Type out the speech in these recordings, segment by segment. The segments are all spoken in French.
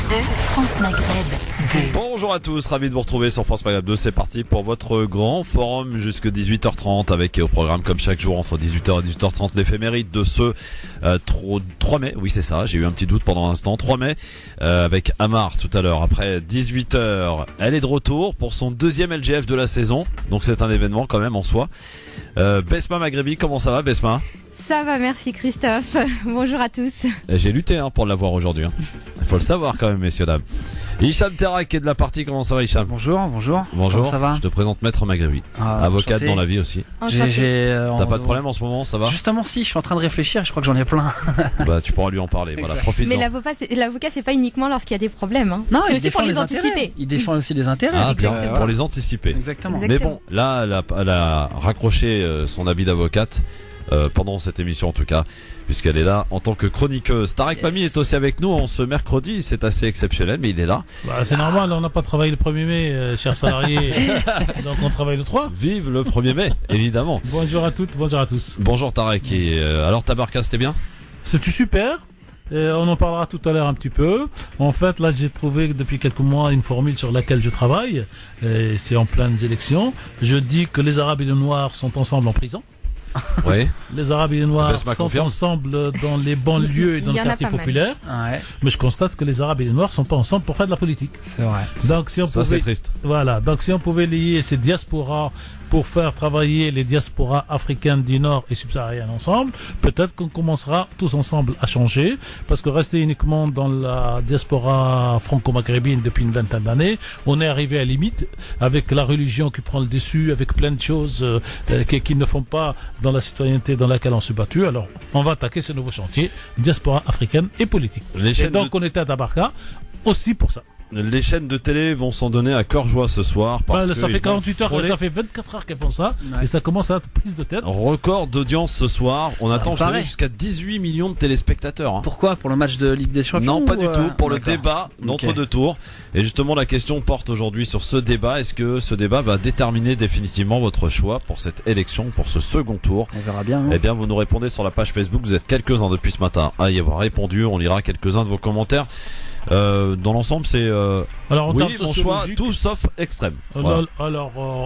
2, France Maghreb 2. Bonjour à tous, ravi de vous retrouver sur France Maghreb 2. C'est parti pour votre grand forum jusque 18h30 avec au programme comme chaque jour entre 18h et 18h30 l'éphéméride de ce 3 mai. Oui, c'est ça, j'ai eu un petit doute pendant un instant. 3 mai avec Amar tout à l'heure. Après 18h, elle est de retour pour son deuxième LGF de la saison. Donc c'est un événement quand même en soi. Besma Maghrebi, comment ça va Besma? Ça va, merci Christophe. Bonjour à tous. J'ai lutté pour l'avoir aujourd'hui. Il faut le savoir quand même, messieurs, dames. Hicham Terrak est de la partie, comment ça va Hicham? Bonjour. Bonjour, comment ça va? Je te présente Maître Maghrebi, avocate enchanté. dans la vie aussi. T'as pas de problème en ce moment, ça va? Justement si, je suis en train de réfléchir, je crois que j'en ai plein. Bah tu pourras lui en parler, voilà, profite-en. Mais l'avocat c'est pas uniquement lorsqu'il y a des problèmes. Hein. Non, c'est aussi pour les anticiper. Il défend aussi les intérêts. Ah bien, Exactement. pour les anticiper. Exactement. Mais bon, là elle a raccroché son habit d'avocate. Pendant cette émission en tout cas, puisqu'elle est là en tant que chroniqueuse. Tarek Mami est aussi avec nous en ce mercredi, c'est assez exceptionnel, mais il est là. Bah, c'est normal, on n'a pas travaillé le 1er mai, chers salariés, donc on travaille le 3. Vive le 1er mai, évidemment. Bonjour à toutes, bonjour à tous. Bonjour Tarek, et alors ta barca c'était bien? C'était super, on en parlera tout à l'heure un petit peu. En fait, là j'ai trouvé depuis quelques mois une formule sur laquelle je travaille, et c'est en pleines élections. Je dis que les Arabes et les Noirs sont ensemble en prison. Oui. Les Arabes et les Noirs Besma sont confirme. ensemble dans les banlieues et dans Il y le en a quartier pas mal. populaire. Ouais, Mais je constate que les Arabes et les Noirs sont pas ensemble pour faire de la politique. c'est vrai. Donc si on Ça c'est pouvait, triste. voilà, donc si on pouvait lier ces diasporas pour faire travailler les diasporas africaines du Nord et subsahariennes ensemble, peut-être qu'on commencera tous ensemble à changer, parce que rester uniquement dans la diaspora franco-maghrébine depuis une vingtaine d'années, on est arrivé à la limite avec la religion qui prend le dessus, avec plein de choses qui ne font pas dans la citoyenneté dans laquelle on s'est battu. Alors, on va attaquer ce nouveau chantier, diaspora africaine et politique. Les Et chaînes, donc, on était à Tabarka aussi pour ça. les chaînes de télé vont s'en donner à cœur joie ce soir. Parce Bah, que ça ils fait vont 48 heures, frôler ça fait 24 heures qu'elles font ça, Ouais. et ça commence à être prise de tête. record d'audience ce soir. On attend, vous savez, pareil. jusqu'à 18 millions de téléspectateurs. Hein. Pourquoi? Pour le match de Ligue des Champions? Non, pas ou, du tout. Pour le d'accord. débat d'entre Ok. deux tours. Et justement, la question porte aujourd'hui sur ce débat. Est-ce que ce débat va déterminer définitivement votre choix pour cette élection, pour ce second tour? On verra bien. Hein. Eh bien, vous nous répondez sur la page Facebook. Vous êtes quelques-uns depuis ce matin à y avoir répondu. On lira quelques-uns de vos commentaires. Dans l'ensemble, c'est Alors, en oui, termes mon choix, sociologiques, tout sauf extrême. Voilà.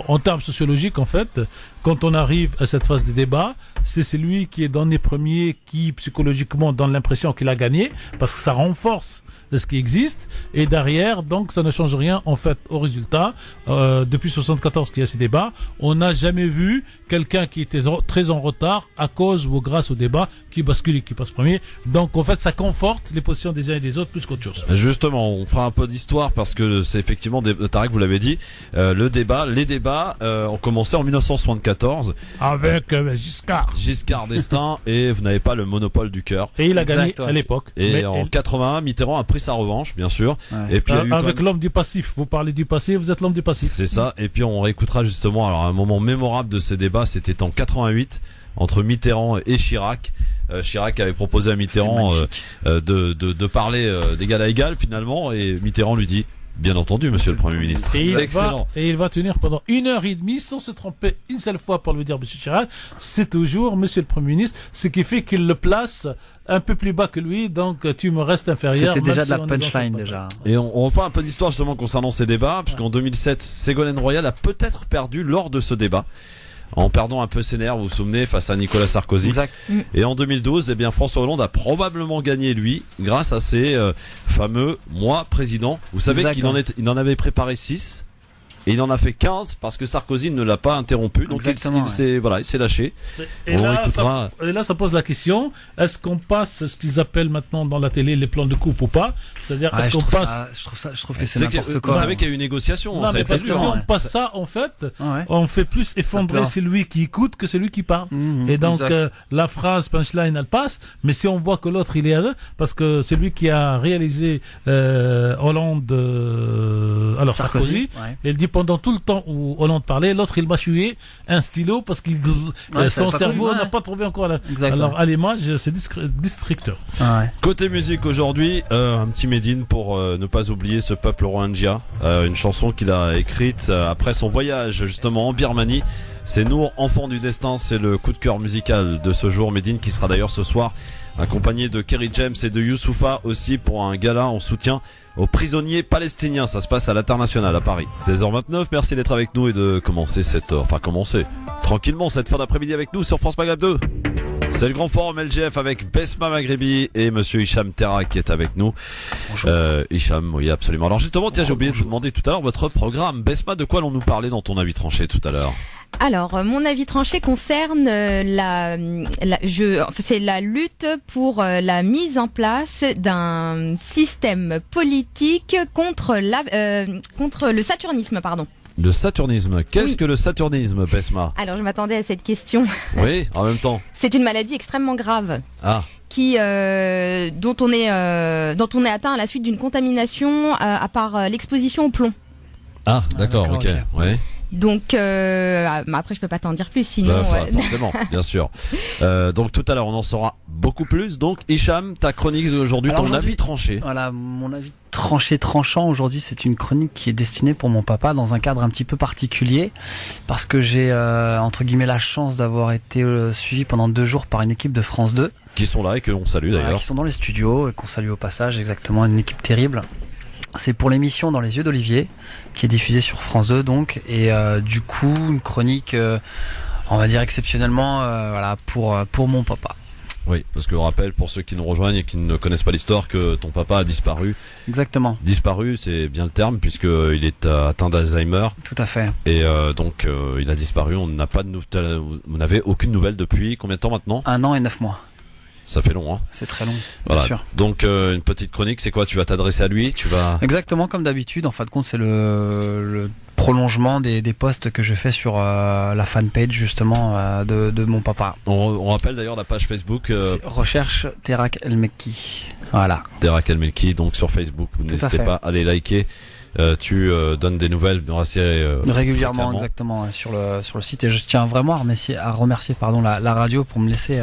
en termes sociologiques, en fait, quand on arrive à cette phase des débats, c'est celui qui est dans les premiers qui, psychologiquement, donne l'impression qu'il a gagné, parce que ça renforce ce qui existe, et derrière, donc, ça ne change rien, en fait, au résultat. Depuis 74 qu'il y a ces débats, on n'a jamais vu quelqu'un qui était très en retard à cause ou grâce au débat qui bascule et qui passe premier. Donc, en fait, ça conforte les positions des uns et des autres plus qu'autre chose. Justement, on fera un peu d'histoire parce que c'est effectivement, Tarek, vous l'avez dit, les débats ont commencé en 1974. Avec Giscard. Giscard d'Estaing et vous n'avez pas le monopole du cœur. Et il a gagné Exact, ouais. à l'époque. Et Mais en 81, Mitterrand a pris sa revanche, bien sûr. Ouais. Et puis il y a eu quand avec même- l'homme du passif. Vous parlez du passé, vous êtes l'homme du passif. c'est ça. Et puis on réécoutera justement alors un moment mémorable de ces débats. C'était en 88 entre Mitterrand et Chirac. Chirac avait proposé à Mitterrand de parler d'égal à égal finalement, et Mitterrand lui dit: bien entendu, monsieur le Premier ministre. Excellent. Il va tenir pendant 1h30 sans se tromper une seule fois pour lui dire monsieur Chirac. C'est toujours monsieur le Premier ministre, ce qui fait qu'il le place un peu plus bas que lui, donc tu me restes inférieur. C'était même déjà si de la on est dans punchline cette déjà. Et on fera un peu d'histoire justement concernant ces débats, puisqu'en 2007, Ségolène Royal a peut-être perdu lors de ce débat, en perdant un peu ses nerfs, vous vous souvenez, face à Nicolas Sarkozy. Exact. Et en 2012, eh bien, François Hollande a probablement gagné, lui, grâce à ses fameux mois président. Vous savez Exact, qu'il en avait préparé 6. Et il en a fait 15 parce que Sarkozy ne l'a pas interrompu. Donc Exactement, il s'est lâché. Et On là, écoutera. ça pose la question, est-ce qu'on passe ce qu'ils appellent maintenant dans la télé les plans de coupe ou pas? C'est-à-dire, Ouais, est-ce je qu'on trouve passe... ça- je trouve que c'est C'est que- n'importe vous quoi. savez qu'il y a eu une négociation. Non, ça a mais été parce que dur, si hein. on passe ça, en fait, Ouais. on fait plus effondrer Ça peut- celui qui écoute que celui qui parle. Mhm, Et donc, exact. la phrase punchline, elle passe, mais si on voit que l'autre, il est à deux, parce que c'est lui qui a réalisé Hollande, alors Sarkozy, ouais. il dit pendant tout le temps où Hollande parlait, l'autre, il mâchouillait un stylo parce qu'il Ouais, son ça a pas cerveau pris, ouais. n'a pas trouvé encore la... Exact, Alors, ouais. à l'image, c'est destructeur. Ouais. Côté musique aujourd'hui, un petit Médine pour ne pas oublier ce peuple Rohingya, une chanson qu'il a écrite après son voyage justement en Birmanie C'est Nour, enfant du destin, c'est le coup de cœur musical de ce jour. Medine qui sera d'ailleurs ce soir accompagné de Kerry James et de Youssoufa aussi pour un gala en soutien aux prisonniers palestiniens. Ça se passe à l'International à Paris. 16h29, merci d'être avec nous et de commencer tranquillement cette fin d'après-midi avec nous sur France Maghreb 2. C'est le grand forum LGF avec Besma Maghribi et monsieur Hicham Terra qui est avec nous. Bonjour. Hicham, oui, absolument. Alors justement, tiens, j'ai oublié de vous demander tout à l'heure votre programme. Besma, de quoi allons-nous parler dans ton avis tranché tout à l'heure? Alors, mon avis tranché concerne c'est la lutte pour la mise en place d'un système politique contre le saturnisme, pardon. Le saturnisme. Qu'est-ce Oui. que le saturnisme, Besma? Alors, je m'attendais à cette question. Oui, en même temps. C'est une maladie extrêmement grave. Ah, Dont on est atteint à la suite d'une contamination par l'exposition au plomb. d'accord, ok. Ouais. Donc après je peux pas t'en dire plus sinon. Forcément, bien sûr. Donc tout à l'heure on en saura beaucoup plus. Donc Hicham, ta chronique d'aujourd'hui, Alors, ton aujourd'hui, avis tranché. Voilà, mon avis tranchant aujourd'hui, c'est une chronique qui est destinée pour mon papa dans un cadre un petit peu particulier, parce que j'ai entre guillemets la chance d'avoir été suivi pendant 2 jours par une équipe de France 2. Qui sont là et que l'on salue Voilà, d'ailleurs. qui sont dans les studios et qu'on salue au passage, exactement, une équipe terrible. C'est pour l'émission Dans les yeux d'Olivier, qui est diffusée sur France 2 donc, et du coup une chronique, on va dire exceptionnellement, voilà, pour mon papa. Oui, parce que je rappelle pour ceux qui nous rejoignent et qui ne connaissent pas l'histoire que ton papa a disparu. Exactement. Disparu, c'est bien le terme puisque il est atteint d'Alzheimer Tout à fait. et donc il a disparu. On n'avait aucune nouvelle depuis combien de temps maintenant? 1 an et 9 mois. Ça fait long, hein. C'est très long, Voilà. bien sûr. Donc une petite chronique, c'est quoi? Tu vas t'adresser à lui? Tu vas Exactement comme d'habitude. En fin de compte, c'est le prolongement des posts que je fais sur la fanpage justement de mon papa. on rappelle d'ailleurs la page Facebook C'est Recherche Terak El Mekki. Voilà. Terak El Melki, donc sur Facebook. Vous n'hésitez fait. pas à les liker. Tu donnes des nouvelles assez Régulièrement, fréquemment. exactement, sur le site. Et je tiens vraiment à remercier la radio pour me laisser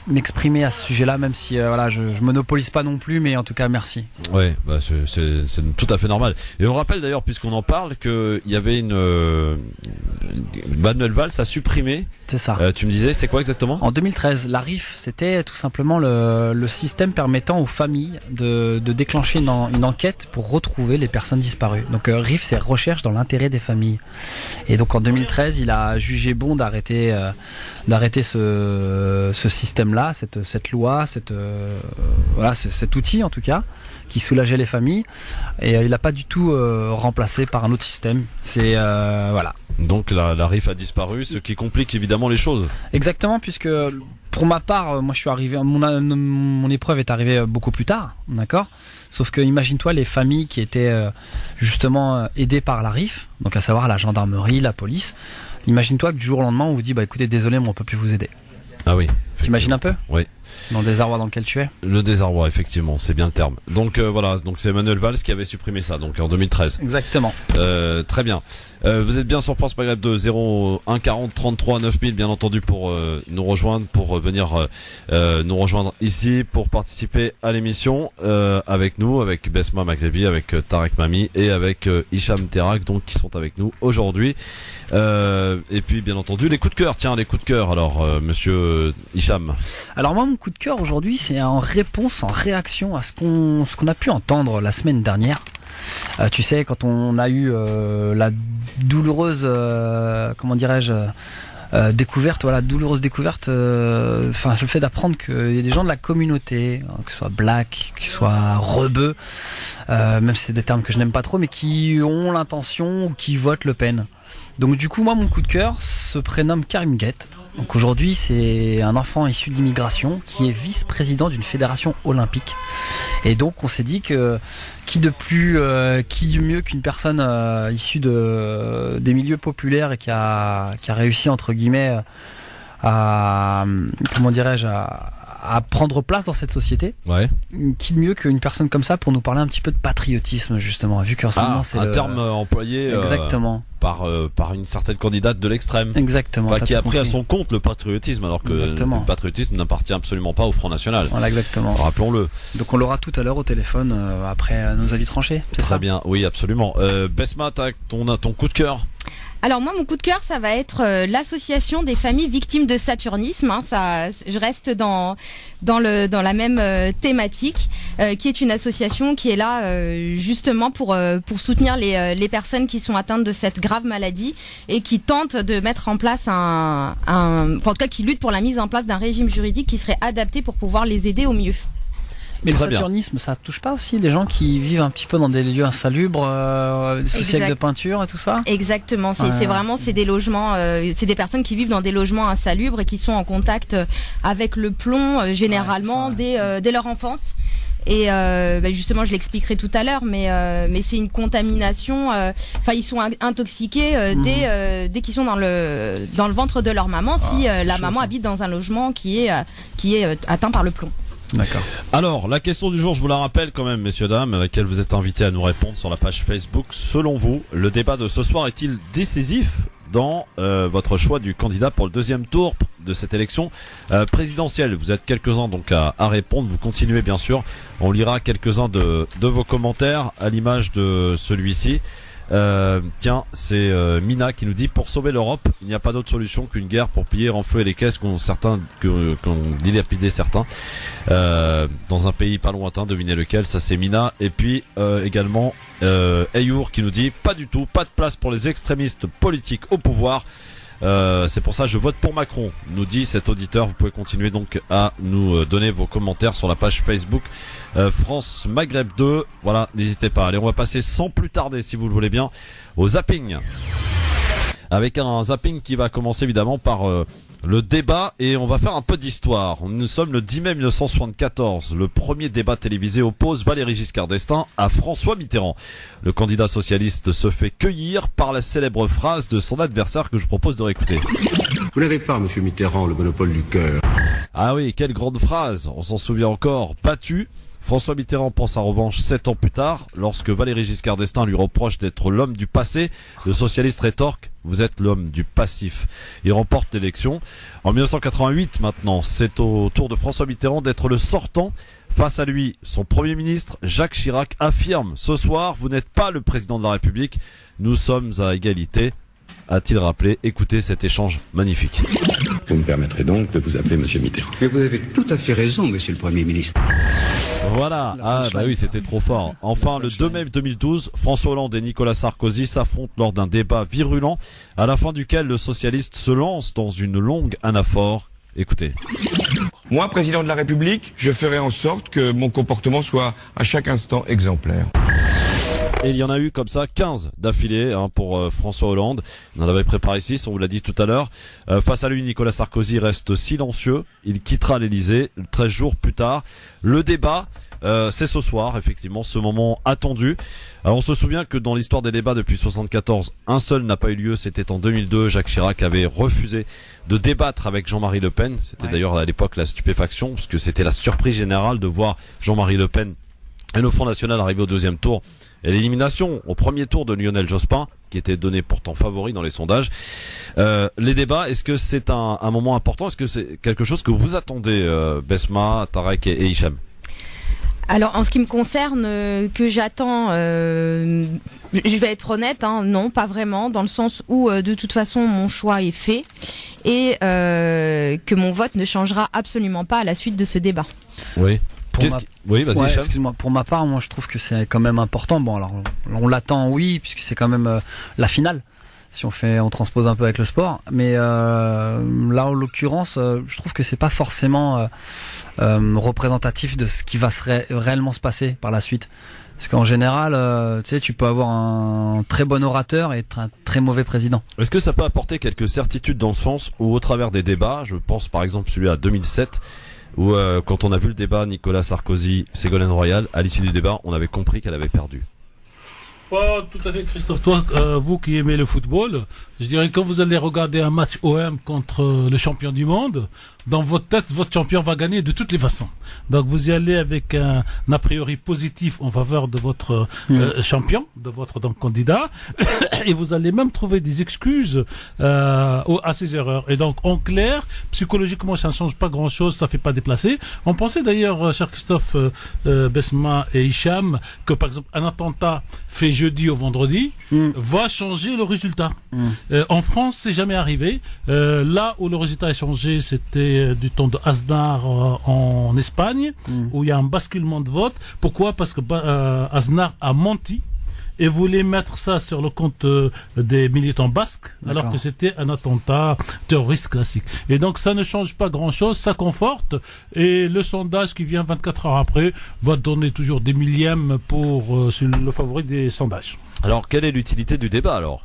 m'exprimer à ce sujet-là, même si voilà, je monopolise pas non plus, mais en tout cas merci. Ouais, bah c'est tout à fait normal. Et on rappelle d'ailleurs, puisqu'on en parle, que il y avait Manuel Valls a supprimé. C'est ça. Tu me disais, c'est quoi exactement? En 2013, la RIF, c'était tout simplement le système permettant aux familles de déclencher une enquête pour retrouver les personnes disparues. Donc RIF, c'est recherche dans l'intérêt des familles. Et donc en 2013, il a jugé bon d'arrêter ce système-là, cette loi, cet outil en tout cas, qui soulageait les familles. Et il n'a pas du tout remplacé par un autre système. C'est voilà. Donc la RIF a disparu, ce qui complique évidemment les choses. Exactement, puisque pour ma part, moi je suis arrivé, mon épreuve est arrivée beaucoup plus tard, d'accord. Sauf que imagine-toi les familles qui étaient justement aidées par la RIF, donc à savoir la gendarmerie, la police. Imagine-toi que du jour au lendemain on vous dit bah écoutez désolé mais on peut plus vous aider. Ah oui. T'imagines un peu? Oui. Dans le désarroi dans lequel tu es. Le désarroi, effectivement, c'est bien le terme. Donc voilà, donc c'est Manuel Valls qui avait supprimé ça, donc en 2013. Exactement. Très bien. Vous êtes bien sur France Maghreb de 01 40 33 9000, bien entendu, pour nous rejoindre, pour venir nous rejoindre ici, pour participer à l'émission avec nous, avec Besma Maghribi, avec Tarek Mami et avec Hicham Terak, donc qui sont avec nous aujourd'hui. Et puis bien entendu les coups de cœur. Tiens, les coups de cœur. Alors monsieur Hicham. Alors moi mon coup de cœur aujourd'hui c'est en réaction à ce qu'on a pu entendre la semaine dernière. Tu sais, quand on a eu la douloureuse comment dirais-je découverte, voilà, douloureuse découverte, enfin le fait d'apprendre qu'il y a des gens de la communauté, que ce soit black, que ce soit rebeu, même si c'est des termes que je n'aime pas trop, mais qui ont l'intention ou qui votent Le Pen. Donc du coup moi mon coup de cœur se prénomme Karim Guet. Donc aujourd'hui c'est un enfant issu d'immigration qui est vice-président d'une fédération olympique. Et donc on s'est dit que qui de mieux qu'une personne issue des milieux populaires et qui a réussi entre guillemets à comment dirais-je à prendre place dans cette société. Ouais. Qui de mieux qu'une personne comme ça pour nous parler un petit peu de patriotisme justement, vu qu'en ce moment c'est un terme employé exactement par une certaine candidate de l'extrême. Exactement. Enfin, qui a pris à son compte le patriotisme, alors que exactement. le patriotisme n'appartient absolument pas au Front National. Voilà, exactement. Rappelons-le. Donc on l'aura tout à l'heure au téléphone après nos avis tranchés. Très bien, oui, absolument. Besma, t'as ton coup de cœur. Alors moi, mon coup de cœur, ça va être l'association des familles victimes de saturnisme. Hein, je reste dans la même thématique, qui est une association qui est là justement pour soutenir les personnes qui sont atteintes de cette grave maladie et qui tentent de mettre en place en tout cas qui luttent pour la mise en place d'un régime juridique qui serait adapté pour pouvoir les aider au mieux. Mais Très le saturnisme, ça touche pas aussi les gens qui vivent un petit peu dans des lieux insalubres, des soucis avec de peinture et tout ça? Exactement, c'est des logements, c'est des personnes qui vivent dans des logements insalubres et qui sont en contact avec le plomb généralement dès leur enfance. Et justement, je l'expliquerai tout à l'heure, mais c'est une contamination. Enfin, ils sont intoxiqués dès qu'ils sont dans le ventre de leur maman, si la maman habite dans un logement qui est atteint par le plomb. D'accord. Alors, la question du jour, je vous la rappelle quand même, messieurs, dames, à laquelle vous êtes invités à nous répondre sur la page Facebook. Selon vous, le débat de ce soir est-il décisif dans votre choix du candidat pour le deuxième tour de cette élection présidentielle? Vous êtes quelques-uns donc à répondre. Vous continuez bien sûr. On lira quelques-uns de vos commentaires à l'image de celui-ci. Tiens, c'est Mina qui nous dit: pour sauver l'Europe, il n'y a pas d'autre solution qu'une guerre pour piller, renflouer les caisses qu'ont dilapidé certains dans un pays pas lointain. Devinez lequel? Ça, c'est Mina. Et puis également Ayour qui nous dit: pas du tout, pas de place pour les extrémistes politiques au pouvoir. C'est pour ça que je vote pour Macron, nous dit cet auditeur. Vous pouvez continuer donc à nous donner vos commentaires sur la page Facebook France Maghreb 2. Voilà, n'hésitez pas. Allez, on va passer sans plus tarder, si vous le voulez bien, au zapping. Avec un zapping qui va commencer évidemment par le débat, et on va faire un peu d'histoire. Nous sommes le 10 mai 1974. Le premier débat télévisé oppose Valéry Giscard d'Estaing à François Mitterrand. Le candidat socialiste se fait cueillir par la célèbre phrase de son adversaire que je propose de réécouter. Vous n'avez pas, monsieur Mitterrand, le monopole du cœur. Ah oui, quelle grande phrase. On s'en souvient encore. Battu, François Mitterrand prend sa revanche 7 ans plus tard. Lorsque Valéry Giscard d'Estaing lui reproche d'être l'homme du passé, le socialiste rétorque: vous êtes l'homme du passif. Il remporte l'élection. En 1988 maintenant, c'est au tour de François Mitterrand d'être le sortant. Face à lui, son Premier ministre, Jacques Chirac, affirme: ce soir, vous n'êtes pas le président de la République, nous sommes à égalité. A-t-il rappelé? Écoutez cet échange magnifique. Vous me permettrez donc de vous appeler monsieur Mitterrand. Mais vous avez tout à fait raison, monsieur le Premier ministre. Voilà, bah oui, c'était trop fort. Enfin, le 2 mai 2012, François Hollande et Nicolas Sarkozy s'affrontent lors d'un débat virulent, à la fin duquel le socialiste se lance dans une longue anaphore. Écoutez. Moi, président de la République, je ferai en sorte que mon comportement soit à chaque instant exemplaire. Et il y en a eu comme ça 15 d'affilée pour François Hollande. On en avait préparé 6, on vous l'a dit tout à l'heure. Face à lui, Nicolas Sarkozy reste silencieux. Il quittera l'Elysée 13 jours plus tard. Le débat, c'est ce soir, effectivement, ce moment attendu. Alors on se souvient que dans l'histoire des débats depuis 1974, un seul n'a pas eu lieu. C'était en 2002. Jacques Chirac avait refusé de débattre avec Jean-Marie Le Pen. C'était d'ailleurs à l'époque la stupéfaction, parce que c'était la surprise générale de voir Jean-Marie Le Pen et le Front National arriver au deuxième tour, et l'élimination au premier tour de Lionel Jospin, qui était donné pourtant favori dans les sondages. Les débats, est-ce que c'est un moment important? Est-ce que c'est quelque chose que vous attendez, Besma, Tarek et Hicham? Alors, en ce qui me concerne, que j'attends, je vais être honnête, non, pas vraiment, dans le sens où, de toute façon, mon choix est fait, et que mon vote ne changera absolument pas à la suite de ce débat. Oui. Oui, vas-y, ouais, excuse-moi. Pour ma part, moi, je trouve que c'est quand même important. Bon, alors, on l'attend, oui, puisque c'est quand même la finale. Si on transpose un peu avec le sport. Mais là, en l'occurrence, je trouve que c'est pas forcément représentatif de ce qui va réellement se passer par la suite. Parce qu'en général, tu sais, tu peux avoir un très bon orateur et être un très mauvais président. Est-ce que ça peut apporter quelques certitudes dans le sens où, au travers des débats, je pense par exemple celui à 2007, où quand on a vu le débat Nicolas Sarkozy-Ségolène Royal, à l'issue du débat, on avait compris qu'elle avait perdu. Pas tout à fait, Christophe. Toi, vous qui aimez le football, je dirais que quand vous allez regarder un match OM contre le champion du monde, dans votre tête, votre champion va gagner de toutes les façons. Donc vous y allez avec un a priori positif en faveur de votre champion, de votre candidat, et vous allez même trouver des excuses à ses erreurs. Et donc en clair, psychologiquement, ça ne change pas grand-chose, ça fait pas déplacer. On pensait d'ailleurs, cher Christophe, Besma et Hicham, que par exemple un attentat fait jeudi au vendredi, va changer le résultat. En France, c'est jamais arrivé. Là où le résultat a changé, c'était du temps de Aznar en Espagne, où il y a un basculement de vote. Pourquoi? Parce que Aznar a menti et voulait mettre ça sur le compte des militants basques, alors que c'était un attentat terroriste classique. Et donc ça ne change pas grand-chose, ça conforte, et le sondage qui vient 24 heures après va donner toujours des millièmes pour le favori des sondages. Alors, quelle est l'utilité du débat alors ?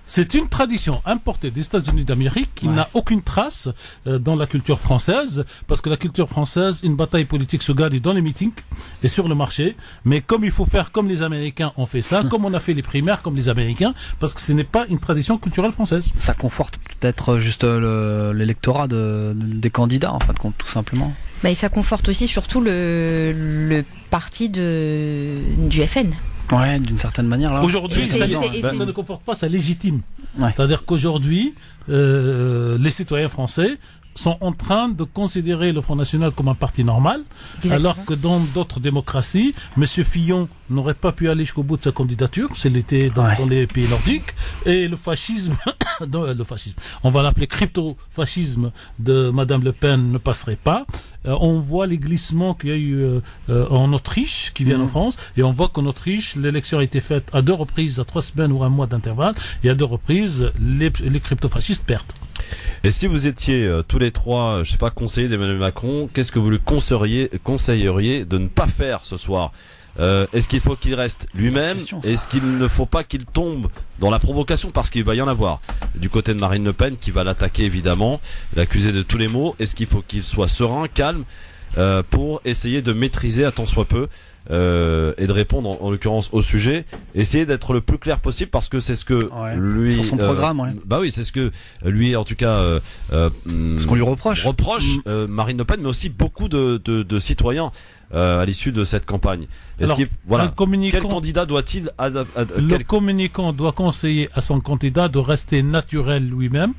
C'est une tradition importée des États-Unis d'Amérique qui n'a aucune trace dans la culture française, parce que la culture française, une bataille politique se gagne dans les meetings et sur le marché. Mais comme il faut faire comme les Américains ont fait ça, comme on a fait les primaires comme les Américains, parce que ce n'est pas une tradition culturelle française. Ça conforte peut-être juste l'électorat des candidats, en fin de compte, tout simplement. Bah, et ça conforte aussi surtout le parti du FN. Ouais, d'une certaine manière là. Aujourd'hui, ça ne conforte pas, ça légitime. C'est-à-dire qu'aujourd'hui, les citoyens français sont en train de considérer le Front National comme un parti normal, alors que dans d'autres démocraties, M. Fillon n'aurait pas pu aller jusqu'au bout de sa candidature, c'est l'été dans les pays nordiques, et le fascisme, on va l'appeler crypto-fascisme de Madame Le Pen ne passerait pas. On voit les glissements qu'il y a eu en Autriche, qui viennent en France, et on voit qu'en Autriche, l'élection a été faite à 2 reprises, à 3 semaines ou 1 mois d'intervalle, et à 2 reprises, les crypto-fascistes perdent. Et si vous étiez tous les trois, je sais pas, conseillers d'Emmanuel Macron, qu'est-ce que vous lui conseilleriez de ne pas faire ce soir ? Est-ce qu'il faut qu'il reste lui-même ? Est-ce qu'il ne faut pas qu'il tombe dans la provocation, parce qu'il va y en avoir du côté de Marine Le Pen qui va l'attaquer évidemment, l'accuser de tous les maux. Est-ce qu'il faut qu'il soit serein, calme, pour essayer de maîtriser à tant soit peu et de répondre en l'occurrence au sujet, essayer d'être le plus clair possible, parce que c'est ce que lui sur son programme, bah oui, c'est ce que lui en tout cas ce qu'on lui reproche Marine Le Pen, mais aussi beaucoup de citoyens à l'issue de cette campagne. Alors, quel candidat doit-il le communicant doit conseiller à son candidat de rester naturel lui-même,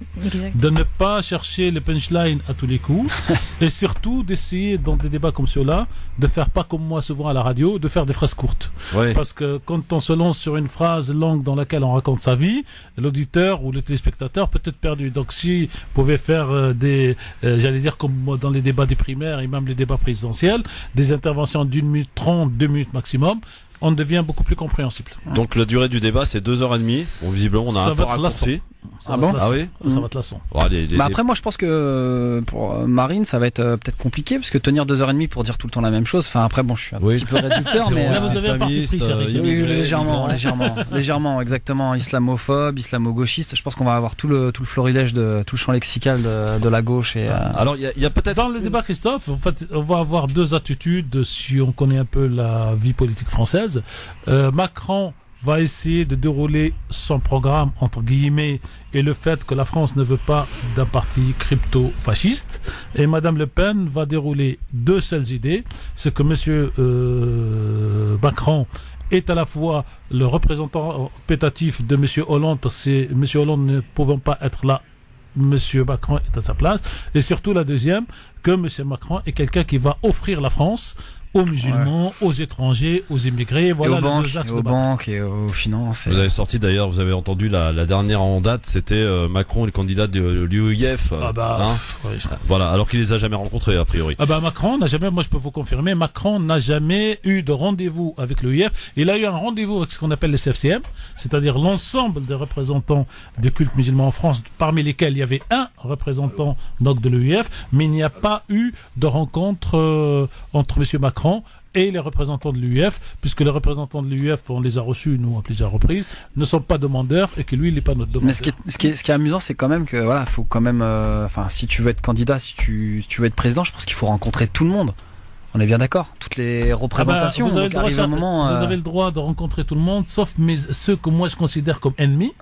de ne pas chercher les punchlines à tous les coups, et surtout d'essayer dans des débats comme ceux-là de faire pas comme moi souvent à la radio, de faire des phrases courtes. Parce que quand on se lance sur une phrase longue dans laquelle on raconte sa vie, l'auditeur ou le téléspectateur peut être perdu. Donc si vous pouvez faire j'allais dire comme dans les débats des primaires et même les débats présidentiels, des interventions d'1 minute 30, 2 minutes maximum, on devient beaucoup plus compréhensible. Donc la durée du débat c'est 2h30. Bon, visiblement on a un peu raccourci. Ça va être lassant. Après moi je pense que pour Marine ça va être peut-être compliqué, parce que tenir 2h30 pour dire tout le temps la même chose, enfin après bon je suis un petit peu réducteur, mais légèrement exactement, islamophobe, islamo-gauchiste. Je pense qu'on va avoir tout le florilège tout le champ lexical de la gauche. Et alors il y a peut-être dans le débat, Christophe, en fait, on va avoir 2 attitudes si on connaît un peu la vie politique française. Macron va essayer de dérouler son programme, entre guillemets, et le fait que la France ne veut pas d'un parti crypto-fasciste. Et Madame Le Pen va dérouler 2 seules idées. C'est que Monsieur Macron est à la fois le représentant pétatif de Monsieur Hollande, parce que Monsieur Hollande ne pouvant pas être là, Monsieur Macron est à sa place. Et surtout la deuxième, que Monsieur Macron est quelqu'un qui va offrir la France aux musulmans, aux étrangers, aux immigrés, voilà les 2 axes de banques et aux finances. Vous avez sorti d'ailleurs, vous avez entendu la dernière en date, c'était Macron, le candidat de l'UEF. Voilà, alors qu'il les a jamais rencontrés a priori. Macron n'a jamais, moi je peux vous confirmer, Macron n'a jamais eu de rendez-vous avec l'UEF. Il a eu un rendez-vous avec ce qu'on appelle les CFCM, c'est-à-dire l'ensemble des représentants du culte musulman en France, parmi lesquels il y avait un représentant donc de l'UEF, mais il n'y a pas eu de rencontre entre Monsieur Macron et les représentants de l'UEF, puisque les représentants de l'UEF, on les a reçus, nous, à plusieurs reprises, ne sont pas demandeurs, et que lui, il n'est pas notre demandeur. Mais ce qui est amusant, c'est quand même que, voilà, faut quand même, si tu veux être candidat, si tu veux être président, je pense qu'il faut rencontrer tout le monde. On est bien d'accord. Toutes les représentations. Vous avez le droit de rencontrer tout le monde, sauf ceux que moi je considère comme ennemis,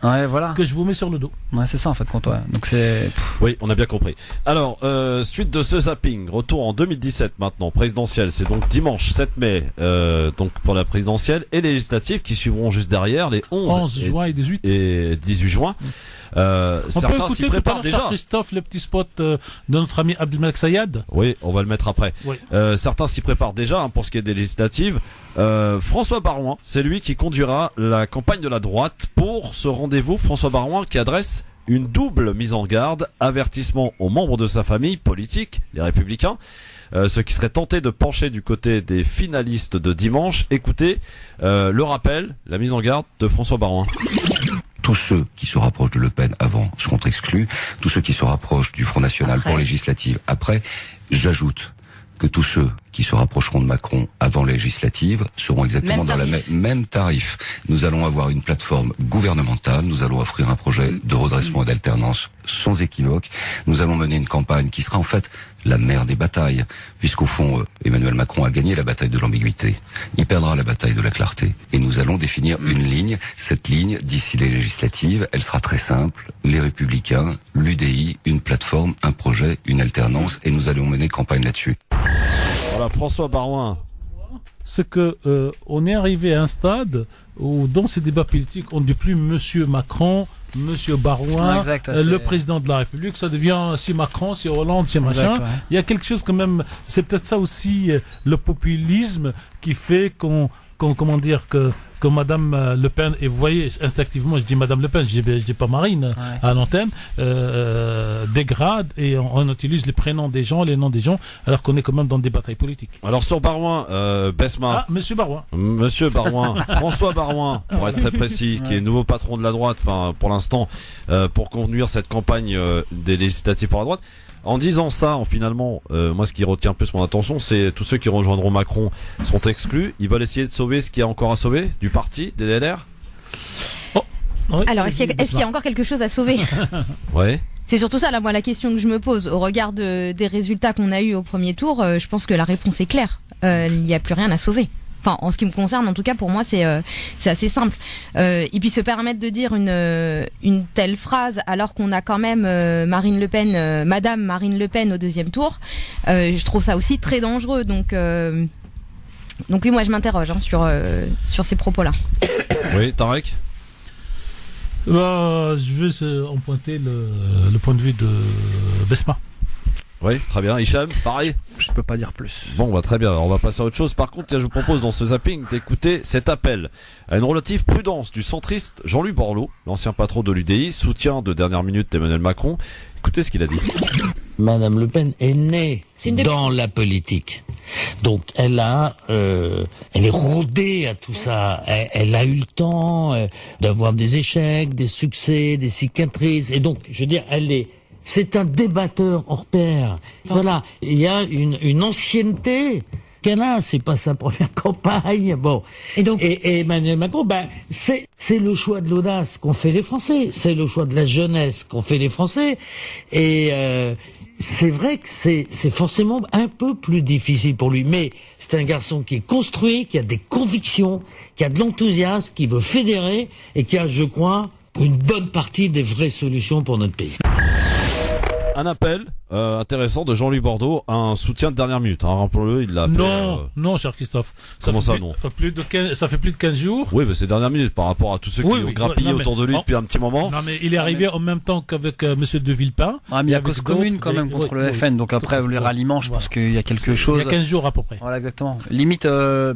que je vous mets sur le dos. Ouais, c'est ça en fait pour toi. Donc c'est. Oui, on a bien compris. Alors, suite de ce zapping, retour en 2017 maintenant, présidentielle. C'est donc dimanche 7 mai, donc pour la présidentielle et législative qui suivront juste derrière les 11 juin et 18 juin. On peut certains s'y écouter tout à préparent l'heure, déjà. Christophe, le petit spot de notre ami Abdelmalek Sayad. Oui, on va le mettre après. Oui. Certains s'y préparent déjà hein, pour ce qui est des législatives. François Baroin, c'est lui qui conduira la campagne de la droite pour ce rendez-vous. François Baroin qui adresse une double mise en garde, avertissement aux membres de sa famille politique, les Républicains, ceux qui seraient tentés de pencher du côté des finalistes de dimanche. Écoutez le rappel, la mise en garde de François Baroin. Tous ceux qui se rapprochent de Le Pen avant seront exclus. Tous ceux qui se rapprochent du Front National pour législative après. J'ajoute que tous ceux qui se rapprocheront de Macron avant législative seront exactement dans le même tarif. Nous allons avoir une plateforme gouvernementale, nous allons offrir un projet de redressement et d'alternance sans équivoque. Nous allons mener une campagne qui sera en fait la mère des batailles, puisqu'au fond, Emmanuel Macron a gagné la bataille de l'ambiguïté. Il perdra la bataille de la clarté. Et nous allons définir une ligne. Cette ligne, d'ici les législatives, elle sera très simple. Les Républicains, l'UDI, une plateforme, un projet, une alternance, et nous allons mener campagne là-dessus. Voilà, François Baroin. C'est que on est arrivé à un stade où dans ces débats politiques, on ne dit plus Monsieur Macron, Monsieur Baroin, le président de la République, ça devient si Macron, si Hollande, si machin. Il y a quelque chose quand même, c'est peut-être ça aussi le populisme qui fait qu'on comment dire que Madame Le Pen, et vous voyez instinctivement, je dis Madame Le Pen, je dis pas Marine à l'antenne, dégrade et on utilise les prénoms des gens, les noms des gens, alors qu'on est quand même dans des batailles politiques. Alors sur Baroin, Besma. Ah, Monsieur Baroin. Monsieur Baroin, François Baroin, pour être très précis, qui est nouveau patron de la droite, enfin pour l'instant, pour conduire cette campagne des législatives pour la droite. En disant ça, finalement, moi ce qui retient plus mon attention, c'est tous ceux qui rejoindront Macron sont exclus. Ils veulent essayer de sauver ce qu'il y a encore à sauver du parti, des LR. Alors, est-ce qu'il y a encore quelque chose à sauver? Ouais. C'est surtout ça, là, moi, la question que je me pose. Au regard des résultats qu'on a eus au premier tour, je pense que la réponse est claire. Il n'y a plus rien à sauver. Enfin, en ce qui me concerne, en tout cas, pour moi, c'est assez simple. Et puis se permettre de dire une telle phrase alors qu'on a quand même Marine Le Pen, Madame Marine Le Pen au deuxième tour, je trouve ça aussi très dangereux. Donc oui, moi, je m'interroge sur ces propos-là. Oui, Tarek. Je veux empointer le point de vue de Besma. Oui, très bien. Hicham, pareil. Je peux pas dire plus. Bon, bah, très bien. Alors, on va passer à autre chose. Par contre, je vous propose dans ce zapping d'écouter cet appel à une relative prudence du centriste Jean-Luc Borloo, l'ancien patron de l'UDI, soutien de dernière minute d'Emmanuel Macron. Écoutez ce qu'il a dit. Madame Le Pen est née dans la politique. Donc elle est rodée à tout ça. Elle a eu le temps d'avoir des échecs, des succès, des cicatrices. Et donc, je veux dire, c'est un débatteur hors pair. Voilà, il y a une ancienneté qu'elle a, c'est pas sa première campagne. Bon, et Emmanuel Macron, c'est le choix de l'audace qu'ont fait les Français, c'est le choix de la jeunesse qu'ont fait les Français, et c'est vrai que c'est forcément un peu plus difficile pour lui, mais c'est un garçon qui est construit, qui a des convictions, qui a de l'enthousiasme, qui veut fédérer, et qui a, je crois, une bonne partie des vraies solutions pour notre pays. Un appel intéressant de Jean-Luc Borloo, un soutien de dernière minute. Hein, rappelons-le, il l'a fait. Non, cher Christophe. Comment ça, non? Ça fait plus de 15 jours. Oui, mais c'est dernière minute par rapport à tous ceux qui ont grappillé autour de lui depuis un petit moment. Non, mais il est arrivé en même temps qu'avec Monsieur De Villepin. Ah, mais il y a cause commune quand même contre le FN. Donc après, les ralliements, je pense qu'il y a quelque chose. Il y a 15 jours à peu près. Voilà, exactement. Limite,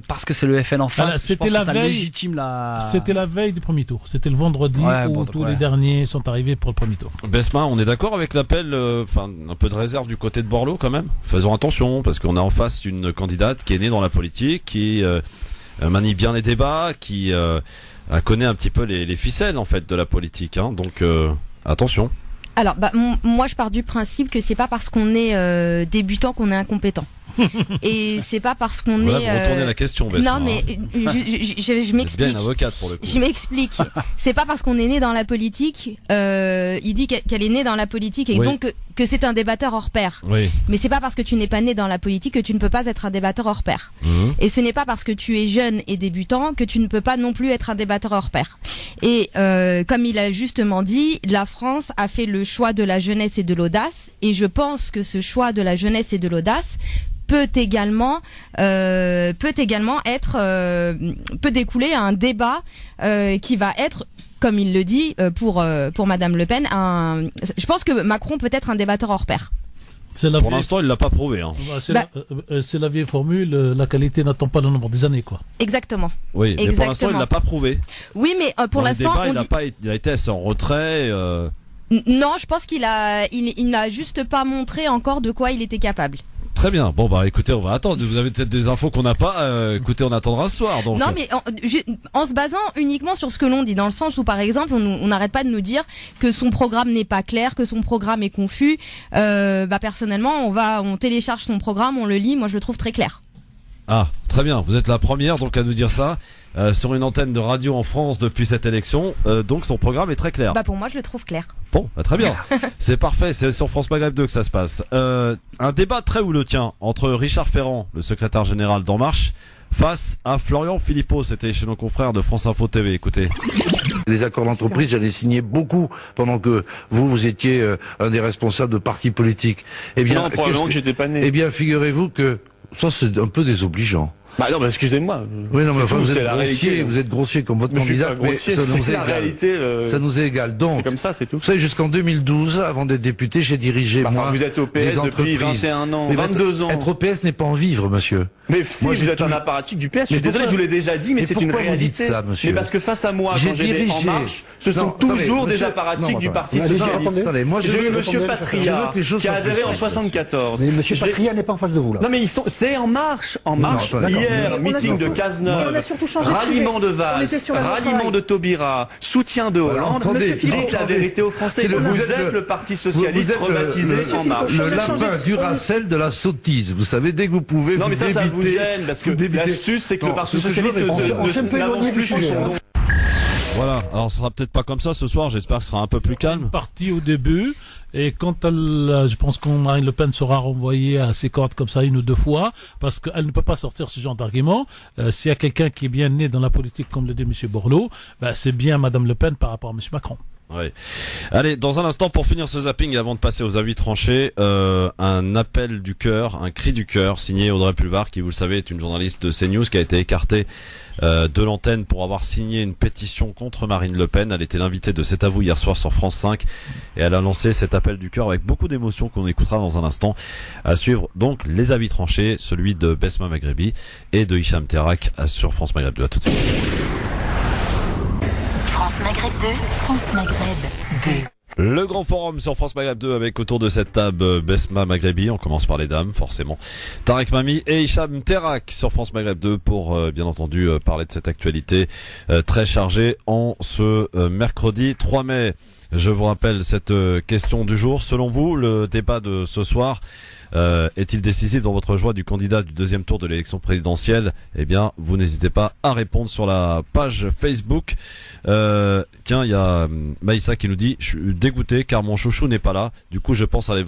parce que c'est le FN en face, c'était la veille. Légitime la. C'était la veille du premier tour. C'était le vendredi où tous les derniers sont arrivés pour le premier tour. Besma, on est d'accord avec l'appel, un peu de réserve du côté de Borloo quand même. Faisons attention parce qu'on a en face une candidate qui est née dans la politique, qui manie bien les débats, qui connaît un petit peu les ficelles en fait de la politique. Hein. Donc attention. Alors, moi, je pars du principe que c'est pas parce qu'on est débutant qu'on est incompétent. Et c'est pas parce qu'on est. Vous retournez la question, Besma. Non, mais je m'explique. Bien une avocate pour le coup. Je m'explique. C'est pas parce qu'on est né dans la politique. Il dit qu'elle est née dans la politique et donc que c'est un débatteur hors pair. Oui. Mais c'est pas parce que tu n'es pas né dans la politique que tu ne peux pas être un débatteur hors pair. Et ce n'est pas parce que tu es jeune et débutant que tu ne peux pas non plus être un débatteur hors pair. Et comme il a justement dit, la France a fait le choix de la jeunesse et de l'audace. Et je pense que ce choix de la jeunesse et de l'audace peut également découler à un débat qui va être, comme il le dit, pour Madame Le Pen, je pense que Macron peut être un débatteur hors pair. Pour l'instant, il l'a pas prouvé. Hein. C'est la vieille formule, la qualité n'attend pas le nombre des années, quoi. Exactement. Oui, mais pour l'instant, il l'a pas prouvé. Oui, mais pour l'instant, il a été en retrait. Non, je pense qu'il n'a juste pas montré encore de quoi il était capable. Très bien. Bon bah écoutez, on va attendre. Vous avez peut-être des infos qu'on n'a pas. Écoutez, on attendra ce soir. Donc. Non, mais en se basant uniquement sur ce que l'on dit, dans le sens où par exemple, on n'arrête pas de nous dire que son programme n'est pas clair, que son programme est confus. Personnellement, on télécharge son programme, on le lit. Moi, je le trouve très clair. Ah, très bien. Vous êtes la première donc à nous dire ça sur une antenne de radio en France depuis cette élection. Donc son programme est très clair. Pour moi, je le trouve clair. Bon, très bien. C'est parfait. C'est sur France Maghreb 2 que ça se passe. Un débat très houleux entre Richard Ferrand, le secrétaire général d'En Marche, face à Florian Philippot. C'était chez nos confrères de France Info TV. Écoutez. Les accords d'entreprise, j'en ai signé beaucoup pendant que vous étiez un des responsables de partis politiques. Eh bien, non, probablement que j'étais pas né. Eh bien, figurez-vous que ça, c'est un peu désobligeant. Non, excusez-moi. Oui, non, mais enfin, vous êtes grossier comme votre candidat. Grossier, mais ça nous est la réalité. Ça nous est égal. Donc, c'est comme ça, c'est tout. Vous savez, jusqu'en 2012, avant d'être député, j'ai dirigé, vous êtes au PS depuis 21 ans, 22 ans. Être au PS n'est pas en vivre, monsieur. Mais si, vous êtes un apparatchik du PS. Je suis désolé, je vous l'ai déjà dit, mais c'est une réalité. Vous dites ça, monsieur. Mais parce que face à moi, quand j'étais En Marche, ce sont toujours des apparatchiks du Parti Socialiste. J'ai eu monsieur Patria, qui a adhéré en 74. Mais monsieur Patria n'est pas en face de vous, là. Non, mais c'est En Marche. En Marche, hier, meeting de Cazeneuve, ralliement de Valls, ralliement de Taubira, soutien de Hollande, dites la vérité aux Français. Vous êtes le Parti Socialiste rebaptisé En Marche. Le lapin Duracell de la sottise. Vous savez, dès que vous pouvez. Non, mais ça vous gêne, parce que l'astuce, c'est que le Parti Socialiste n'avance plus sur son nom. Voilà, alors ce sera peut-être pas comme ça ce soir, j'espère que ce sera un peu plus calme. Parti au début, et quand je pense que Marine Le Pen sera renvoyée à ses cordes comme ça une ou deux fois, parce qu'elle ne peut pas sortir ce genre d'argument. S'il y a quelqu'un qui est bien né dans la politique, comme le dit M. Borloo, c'est bien Madame Le Pen par rapport à M. Macron. Oui. Allez, dans un instant, pour finir ce zapping, avant de passer aux avis tranchés, un appel du cœur, un cri du cœur, signé Audrey Pulvar, qui, vous le savez, est une journaliste de CNews, qui a été écartée de l'antenne pour avoir signé une pétition contre Marine Le Pen. Elle était l'invitée de C'est à vous hier soir sur France 5, et elle a lancé cet appel du cœur avec beaucoup d'émotions qu'on écoutera dans un instant. À suivre donc les avis tranchés, celui de Besma Maghrebi et de Hicham Terak sur France Maghreb 2. À tout de suite. France Maghreb 2, France Maghreb 2. Le grand forum sur France Maghreb 2 avec autour de cette table Besma Maghrebi, on commence par les dames forcément, Tarek Mami et Hicham Terak sur France Maghreb 2 pour bien entendu parler de cette actualité très chargée en ce mercredi 3 mai. Je vous rappelle cette question du jour. Selon vous, le débat de ce soir est-il décisif dans votre choix du candidat du deuxième tour de l'élection présidentielle? Eh bien, vous n'hésitez pas à répondre sur la page Facebook. Tiens, il y a Maïssa qui nous dit « Je suis dégoûté car mon chouchou n'est pas là. Du coup, je pense aller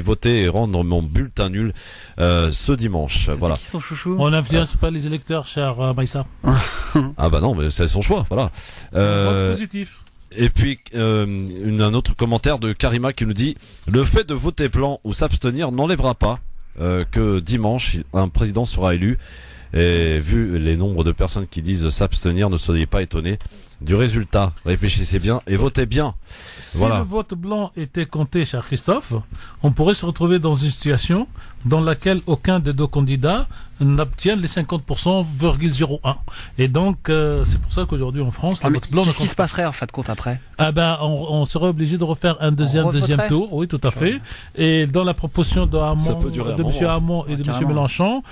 voter et rendre mon bulletin nul ce dimanche. » Voilà. Qui sont chouchous? On n'influence pas les électeurs, cher Maïssa. Ah bah non, mais c'est son choix. Voilà. Positif. Et puis un autre commentaire de Karima qui nous dit « Le fait de voter blanc ou s'abstenir n'enlèvera pas que dimanche un président sera élu. Et vu les nombres de personnes qui disent s'abstenir, ne soyez pas étonnés du résultat. Réfléchissez bien et votez bien. » Si le vote blanc était compté, cher Christophe, on pourrait se retrouver dans une situation dans laquelle aucun des deux candidats n'obtient les 50,01%. Et donc, c'est pour ça qu'aujourd'hui en France, le vote blanc qu'est-ce qui se passerait en fait compte après? On serait obligé de refaire un deuxième tour. Oui, tout à fait. Et dans la proposition de M. Hamon et de M. Mélenchon,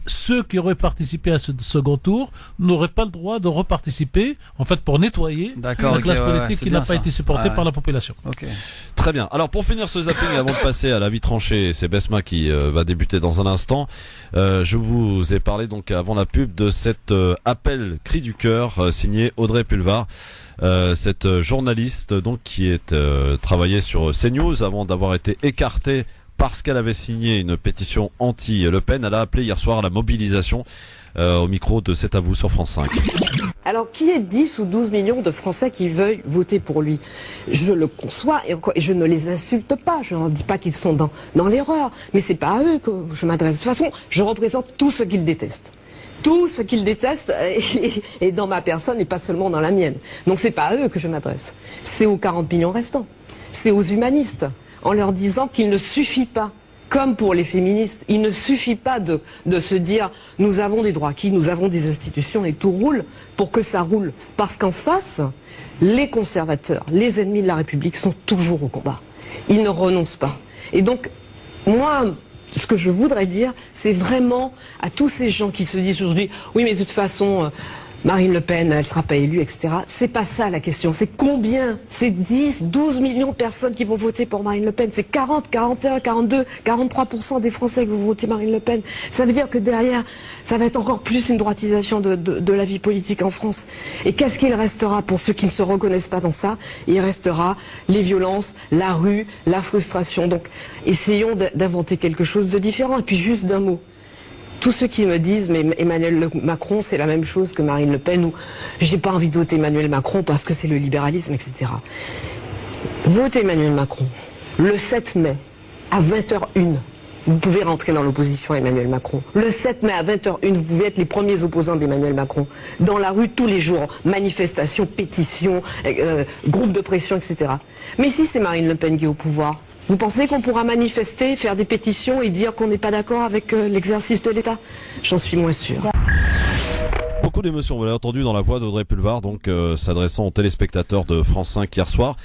ceux qui auraient participé à ce second tour n'auraient pas le droit de reparticiper, en fait, pour nettoyer la classe politique qui n'a pas été supportée par la population. Très bien. Alors, pour finir ce zapping, avant de passer à l'avis tranché, c'est Besma qui va débuter dans un instant. Je vous ai parlé donc avant la pub de cet appel cri du cœur signé Audrey Pulvar, cette journaliste donc qui est travaillée sur CNews avant d'avoir été écartée parce qu'elle avait signé une pétition anti-Le Pen. Elle a appelé hier soir à la mobilisation au micro de C'est à vous sur France 5. Alors, qu'il y ait 10 ou 12 millions de Français qui veuillent voter pour lui, je le conçois et je ne les insulte pas. Je ne dis pas qu'ils sont dans l'erreur. Mais c'est pas à eux que je m'adresse. De toute façon, je représente tout ce qu'ils détestent. Tout ce qu'ils détestent est dans ma personne et pas seulement dans la mienne. Donc c'est pas à eux que je m'adresse. C'est aux 40 millions restants. C'est aux humanistes. En leur disant qu'il ne suffit pas, comme pour les féministes, il ne suffit pas de se dire nous avons des droits acquis, nous avons des institutions et tout roule pour que ça roule. Parce qu'en face, les conservateurs, les ennemis de la République sont toujours au combat. Ils ne renoncent pas. Et donc, moi, ce que je voudrais dire, c'est vraiment à tous ces gens qui se disent aujourd'hui oui mais de toute façon Marine Le Pen, elle sera pas élue, etc. C'est pas ça la question. C'est combien? C'est 10, 12 millions de personnes qui vont voter pour Marine Le Pen. C'est 40, 41, 42, 43% des Français qui vont voter Marine Le Pen. Ça veut dire que derrière, ça va être encore plus une droitisation de la vie politique en France. Et qu'est-ce qu'il restera pour ceux qui ne se reconnaissent pas dans ça? Il restera les violences, la rue, la frustration. Donc, essayons d'inventer quelque chose de différent. Et puis juste d'un mot. Tous ceux qui me disent mais Emmanuel Macron c'est la même chose que Marine Le Pen ou j'ai pas envie de voter Emmanuel Macron parce que c'est le libéralisme, etc. Votez Emmanuel Macron le 7 mai à 20h01. Vous pouvez rentrer dans l'opposition à Emmanuel Macron. Le 7 mai à 20h01, vous pouvez être les premiers opposants d'Emmanuel Macron. Dans la rue tous les jours, manifestations, pétitions, groupes de pression, etc. Mais si c'est Marine Le Pen qui est au pouvoir, vous pensez qu'on pourra manifester, faire des pétitions et dire qu'on n'est pas d'accord avec l'exercice de l'État? J'en suis moins sûr. Beaucoup d'émotions, vous l'avez entendu dans la voix d'Audrey Pulvar, donc s'adressant aux téléspectateurs de France 5 hier soir.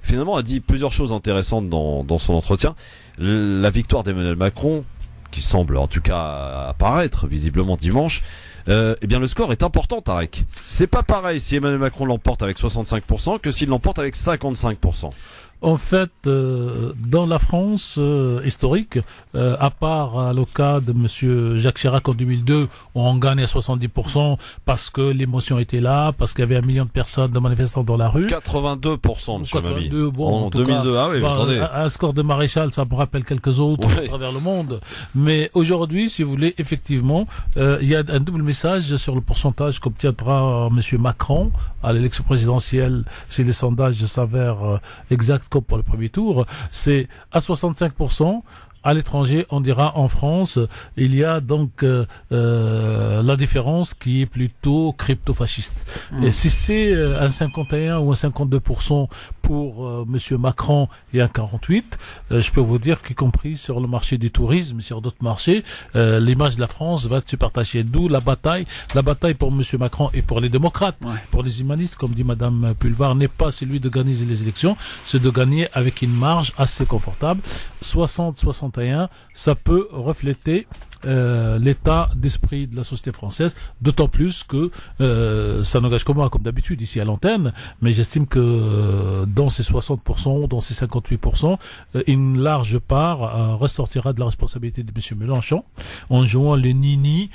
Finalement, a dit plusieurs choses intéressantes dans son entretien. La victoire d'Emmanuel Macron, qui semble en tout cas apparaître visiblement dimanche, eh bien le score est important, Tarek. C'est pas pareil si Emmanuel Macron l'emporte avec 65% que s'il l'emporte avec 55%. En fait, dans la France historique, à part le cas de Monsieur Jacques Chirac en 2002, où on gagne à 70% parce que l'émotion était là, parce qu'il y avait 1 million de personnes, de manifestants dans la rue. 82%, Monsieur Mami. Bon, en 2002, cas, ah oui, attendez. Un score de maréchal, ça me rappelle quelques autres à travers le monde. Mais aujourd'hui, si vous voulez, effectivement, il y a un double message sur le pourcentage qu'obtiendra Monsieur Macron à l'élection présidentielle, si les sondages s'avèrent exacts comme pour le premier tour, c'est à 65%. À l'étranger, on dira en France, il y a donc la différence qui est plutôt crypto-fasciste. Et si c'est un 51 ou un 52% pour Monsieur Macron et un 48, je peux vous dire qu'y compris sur le marché du tourisme, sur d'autres marchés, l'image de la France va se partager. D'où la bataille pour Monsieur Macron et pour les démocrates, pour les humanistes, comme dit Madame Pulvar, n'est pas celui de gagner les élections, c'est de gagner avec une marge assez confortable. 60-61, ça peut refléter l'état d'esprit de la société française, d'autant plus que ça n'engage que moi, comme d'habitude, ici à l'antenne, mais j'estime que dans ces 60%, dans ces 58%, une large part ressortira de la responsabilité de M. Mélenchon, en jouant le nini,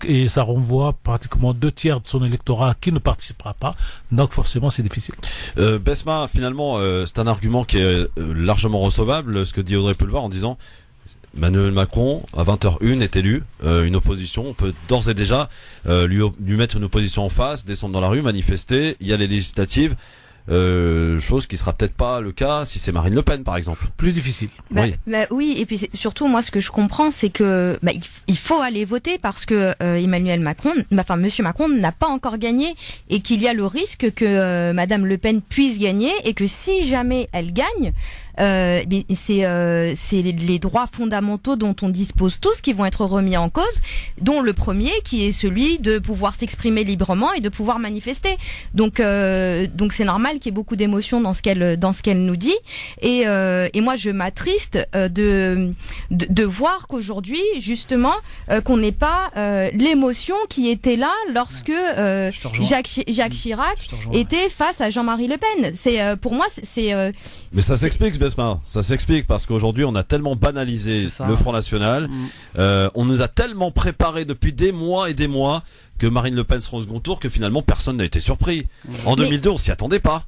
et ça renvoie pratiquement 2/3 de son électorat qui ne participera pas, donc forcément c'est difficile. Besma, finalement, c'est un argument qui est largement recevable, ce que dit Audrey Pulvar en disant Emmanuel Macron, à 20h01, est élu, une opposition. On peut d'ores et déjà lui mettre une opposition en face, descendre dans la rue, manifester. Il y a les législatives. Chose qui sera peut-être pas le cas si c'est Marine Le Pen, par exemple. Plus difficile. Oui, et puis surtout, moi, ce que je comprends, c'est que il faut aller voter parce que Monsieur Macron n'a pas encore gagné et qu'il y a le risque que Madame Le Pen puisse gagner et que si jamais elle gagne, c'est les droits fondamentaux dont on dispose tous qui vont être remis en cause, dont le premier qui est celui de pouvoir s'exprimer librement et de pouvoir manifester. Donc c'est normal qu'il y ait beaucoup d'émotions dans ce qu'elle nous dit. Et moi je m'attriste de voir qu'aujourd'hui justement qu'on n'ait pas l'émotion qui était là lorsque Jacques Chirac était face à Jean-Marie Le Pen. C'est pour moi c'est mais ça s'explique, Besma. Ça s'explique parce qu'aujourd'hui, on a tellement banalisé le Front National. On nous a tellement préparé depuis des mois et des mois que Marine Le Pen sera au second tour que finalement, personne n'a été surpris. En 2002, on s'y attendait pas.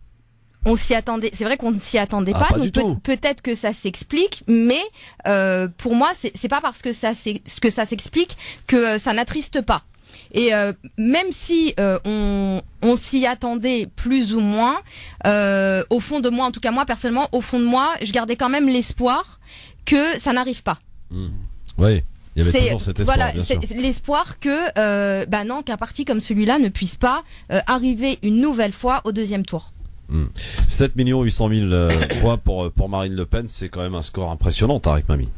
On s'y attendait. C'est vrai qu'on ne s'y attendait pas. Donc peut-être que ça s'explique, mais pour moi, c'est pas parce que ça s'explique que ça n'attriste pas. Et même si on s'y attendait plus ou moins, au fond de moi, en tout cas moi personnellement, au fond de moi, je gardais quand même l'espoir que ça n'arrive pas. Oui. Il y avait toujours cet espoir, voilà, bien sûr. L'espoir que, non, qu'un parti comme celui-là ne puisse pas arriver une nouvelle fois au deuxième tour. 7 800 000 voix pour Marine Le Pen, c'est quand même un score impressionnant, Tariq Mami.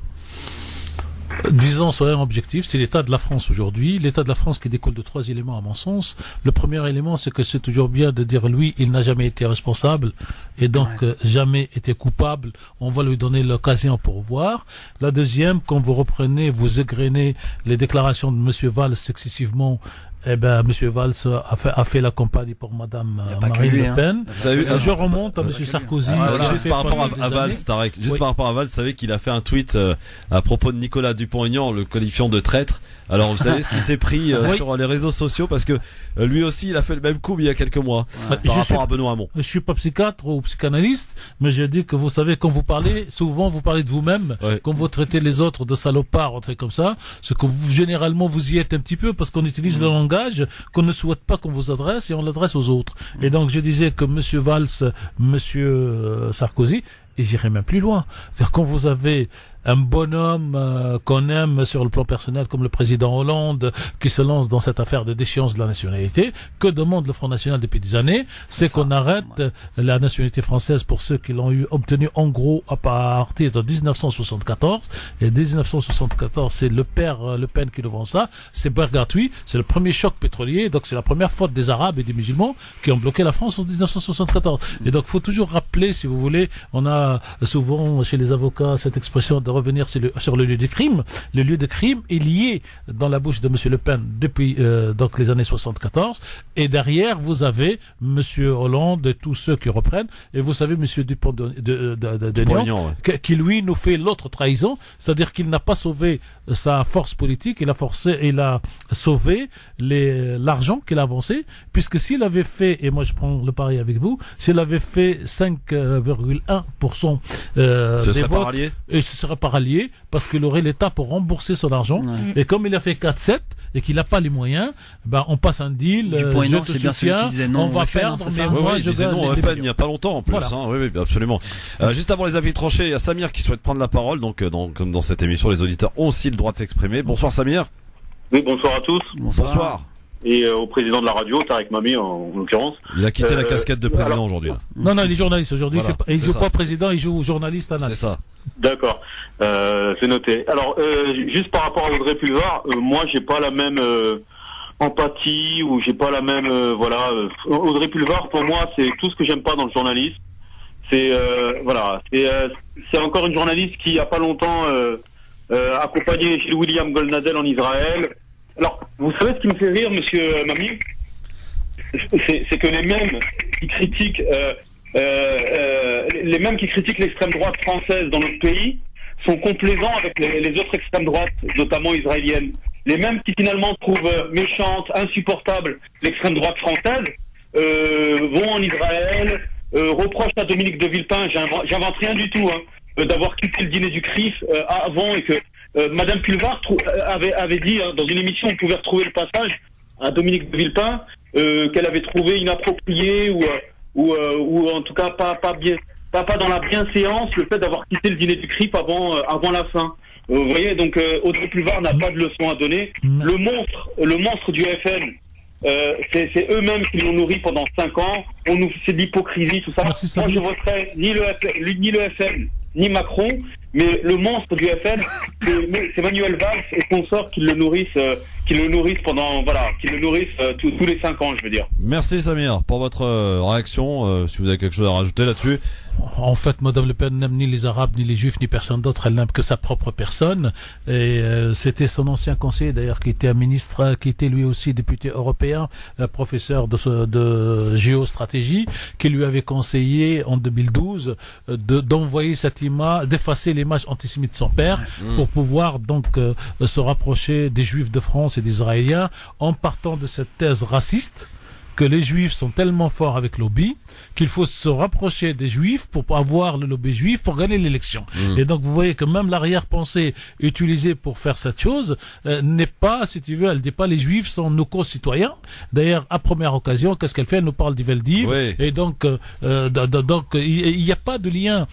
Disons, soyons objectifs, c'est l'état de la France aujourd'hui. L'état de la France qui découle de 3 éléments à mon sens. Le premier élément, c'est que c'est toujours bien de dire lui, il n'a jamais été responsable et donc jamais été coupable. On va lui donner l'occasion pour voir. La deuxième, quand vous reprenez, vous égrenez les déclarations de Monsieur Valls excessivement. Eh ben, Monsieur Valls a fait la campagne pour Madame Marine Le Pen. Je remonte à Monsieur Sarkozy. Juste par rapport à Valls, Tarek. Juste par rapport à Valls, vous savez qu'il a fait un tweet à propos de Nicolas Dupont-Aignan, le qualifiant de traître. Alors, vous savez ce qui s'est pris sur les réseaux sociaux, parce que lui aussi, il a fait le même coup il y a quelques mois par rapport à Benoît Hamon. Je suis pas psychiatre ou psychanalyste, mais je dis que vous savez, quand vous parlez, souvent vous parlez de vous-même, quand vous traitez les autres de salopards, un truc comme ça, c'est que généralement vous y êtes un petit peu parce qu'on utilise le langage qu'on ne souhaite pas qu'on vous adresse et on l'adresse aux autres. Et donc je disais que Monsieur Valls, Monsieur Sarkozy, et j'irai même plus loin. C'est-à-dire quand vous avez un bonhomme qu'on aime sur le plan personnel comme le président Hollande qui se lance dans cette affaire de déchéance de la nationalité, que demande le Front National depuis des années, c'est qu'on arrête la nationalité française pour ceux qui l'ont obtenue en gros à partir de 1974. Et 1974, c'est le père Le Pen qui nous vend ça, c'est gratuit, c'est le premier choc pétrolier, donc c'est la première faute des Arabes et des musulmans qui ont bloqué la France en 1974. Et donc faut toujours rappeler, si vous voulez, on a souvent chez les avocats cette expression de revenir sur le lieu du crime. Le lieu de crime est lié dans la bouche de Monsieur Le Pen depuis donc les années 74. Et derrière, vous avez Monsieur Hollande et tous ceux qui reprennent. Et vous savez, Monsieur Dupont-Aignan, qui lui nous fait l'autre trahison, c'est-à-dire qu'il n'a pas sauvé sa force politique, il a sauvé l'argent qu'il a avancé, puisque s'il avait fait, et moi je prends le pari avec vous, s'il avait fait 5,1% des votes, et ce serait pas rallié parce qu'il aurait l'État pour rembourser son argent. Et comme il a fait 4-7 et qu'il n'a pas les moyens, ben on passe un deal. Je te soutiens, on va perdre. Mais moi je disais non au FN il n'y a pas longtemps en plus. Voilà. Oui, absolument. Juste avant les avis tranchés, il y a Samir qui souhaite prendre la parole. Donc comme dans cette émission, les auditeurs ont aussi le droit de s'exprimer. Bonsoir Samir. Oui, bonsoir à tous. Bonsoir. Et au président de la radio, Tariq Mami en l'occurrence. Il a quitté la casquette de président aujourd'hui. Non, il est journaliste aujourd'hui. Voilà, il joue pas président, il joue journaliste à Nantes. C'est ça. D'accord, c'est noté. Alors, juste par rapport à Audrey Pulvar, moi j'ai pas la même empathie ou j'ai pas la même Audrey Pulvar, pour moi, c'est tout ce que j'aime pas dans le journalisme. C'est c'est encore une journaliste qui il y a pas longtemps accompagné Gilles William Goldnadel en Israël. Alors, vous savez ce qui me fait rire, monsieur Mami, c'est que les mêmes qui critiquent l'extrême droite française dans notre pays sont complaisants avec les autres extrêmes droites, notamment israéliennes. Les mêmes qui finalement trouvent méchantes, insupportables l'extrême droite française, vont en Israël, reprochent à Dominique de Villepin, j'invente rien du tout, d'avoir quitté le dîner du CRIF avant et que Madame Pulvar avait dit dans une émission, on pouvait retrouver le passage à Dominique de Villepin qu'elle avait trouvé inapproprié ou en tout cas pas dans la bienséance le fait d'avoir quitté le dîner du CRIF avant la fin. Vous voyez, donc Audrey Pulvar n'a pas de leçon à donner. Le monstre du FN, c'est eux-mêmes qui l'ont nourri pendant 5 ans. C'est de l'hypocrisie, tout ça. Moi, je voterai ni le FN, ni Macron, mais le monstre du FN, c'est Manuel Valls et consorts qui le nourrissent pendant, qui le nourrissent tous les 5 ans, je veux dire. Merci Samir pour votre réaction. Si vous avez quelque chose à rajouter là-dessus. En fait, Madame Le Pen n'aime ni les Arabes, ni les Juifs, ni personne d'autre. Elle n'aime que sa propre personne. Et c'était son ancien conseiller, d'ailleurs, qui était un ministre, qui était lui aussi député européen, professeur de géostratégie, qui lui avait conseillé en 2012 d'envoyer cette image, d'effacer l'image antisémite de son père, pour pouvoir donc se rapprocher des Juifs de France et des Israéliens, en partant de cette thèse raciste que les juifs sont tellement forts avec le lobby qu'il faut se rapprocher des juifs pour avoir le lobby juif pour gagner l'élection. Et donc vous voyez que même l'arrière-pensée utilisée pour faire cette chose n'est pas, si tu veux, elle dit pas les juifs sont nos concitoyens. D'ailleurs, à première occasion, qu'est-ce qu'elle fait? Elle nous parle d'Iveldiv. Oui. Et donc il n'y a pas de lien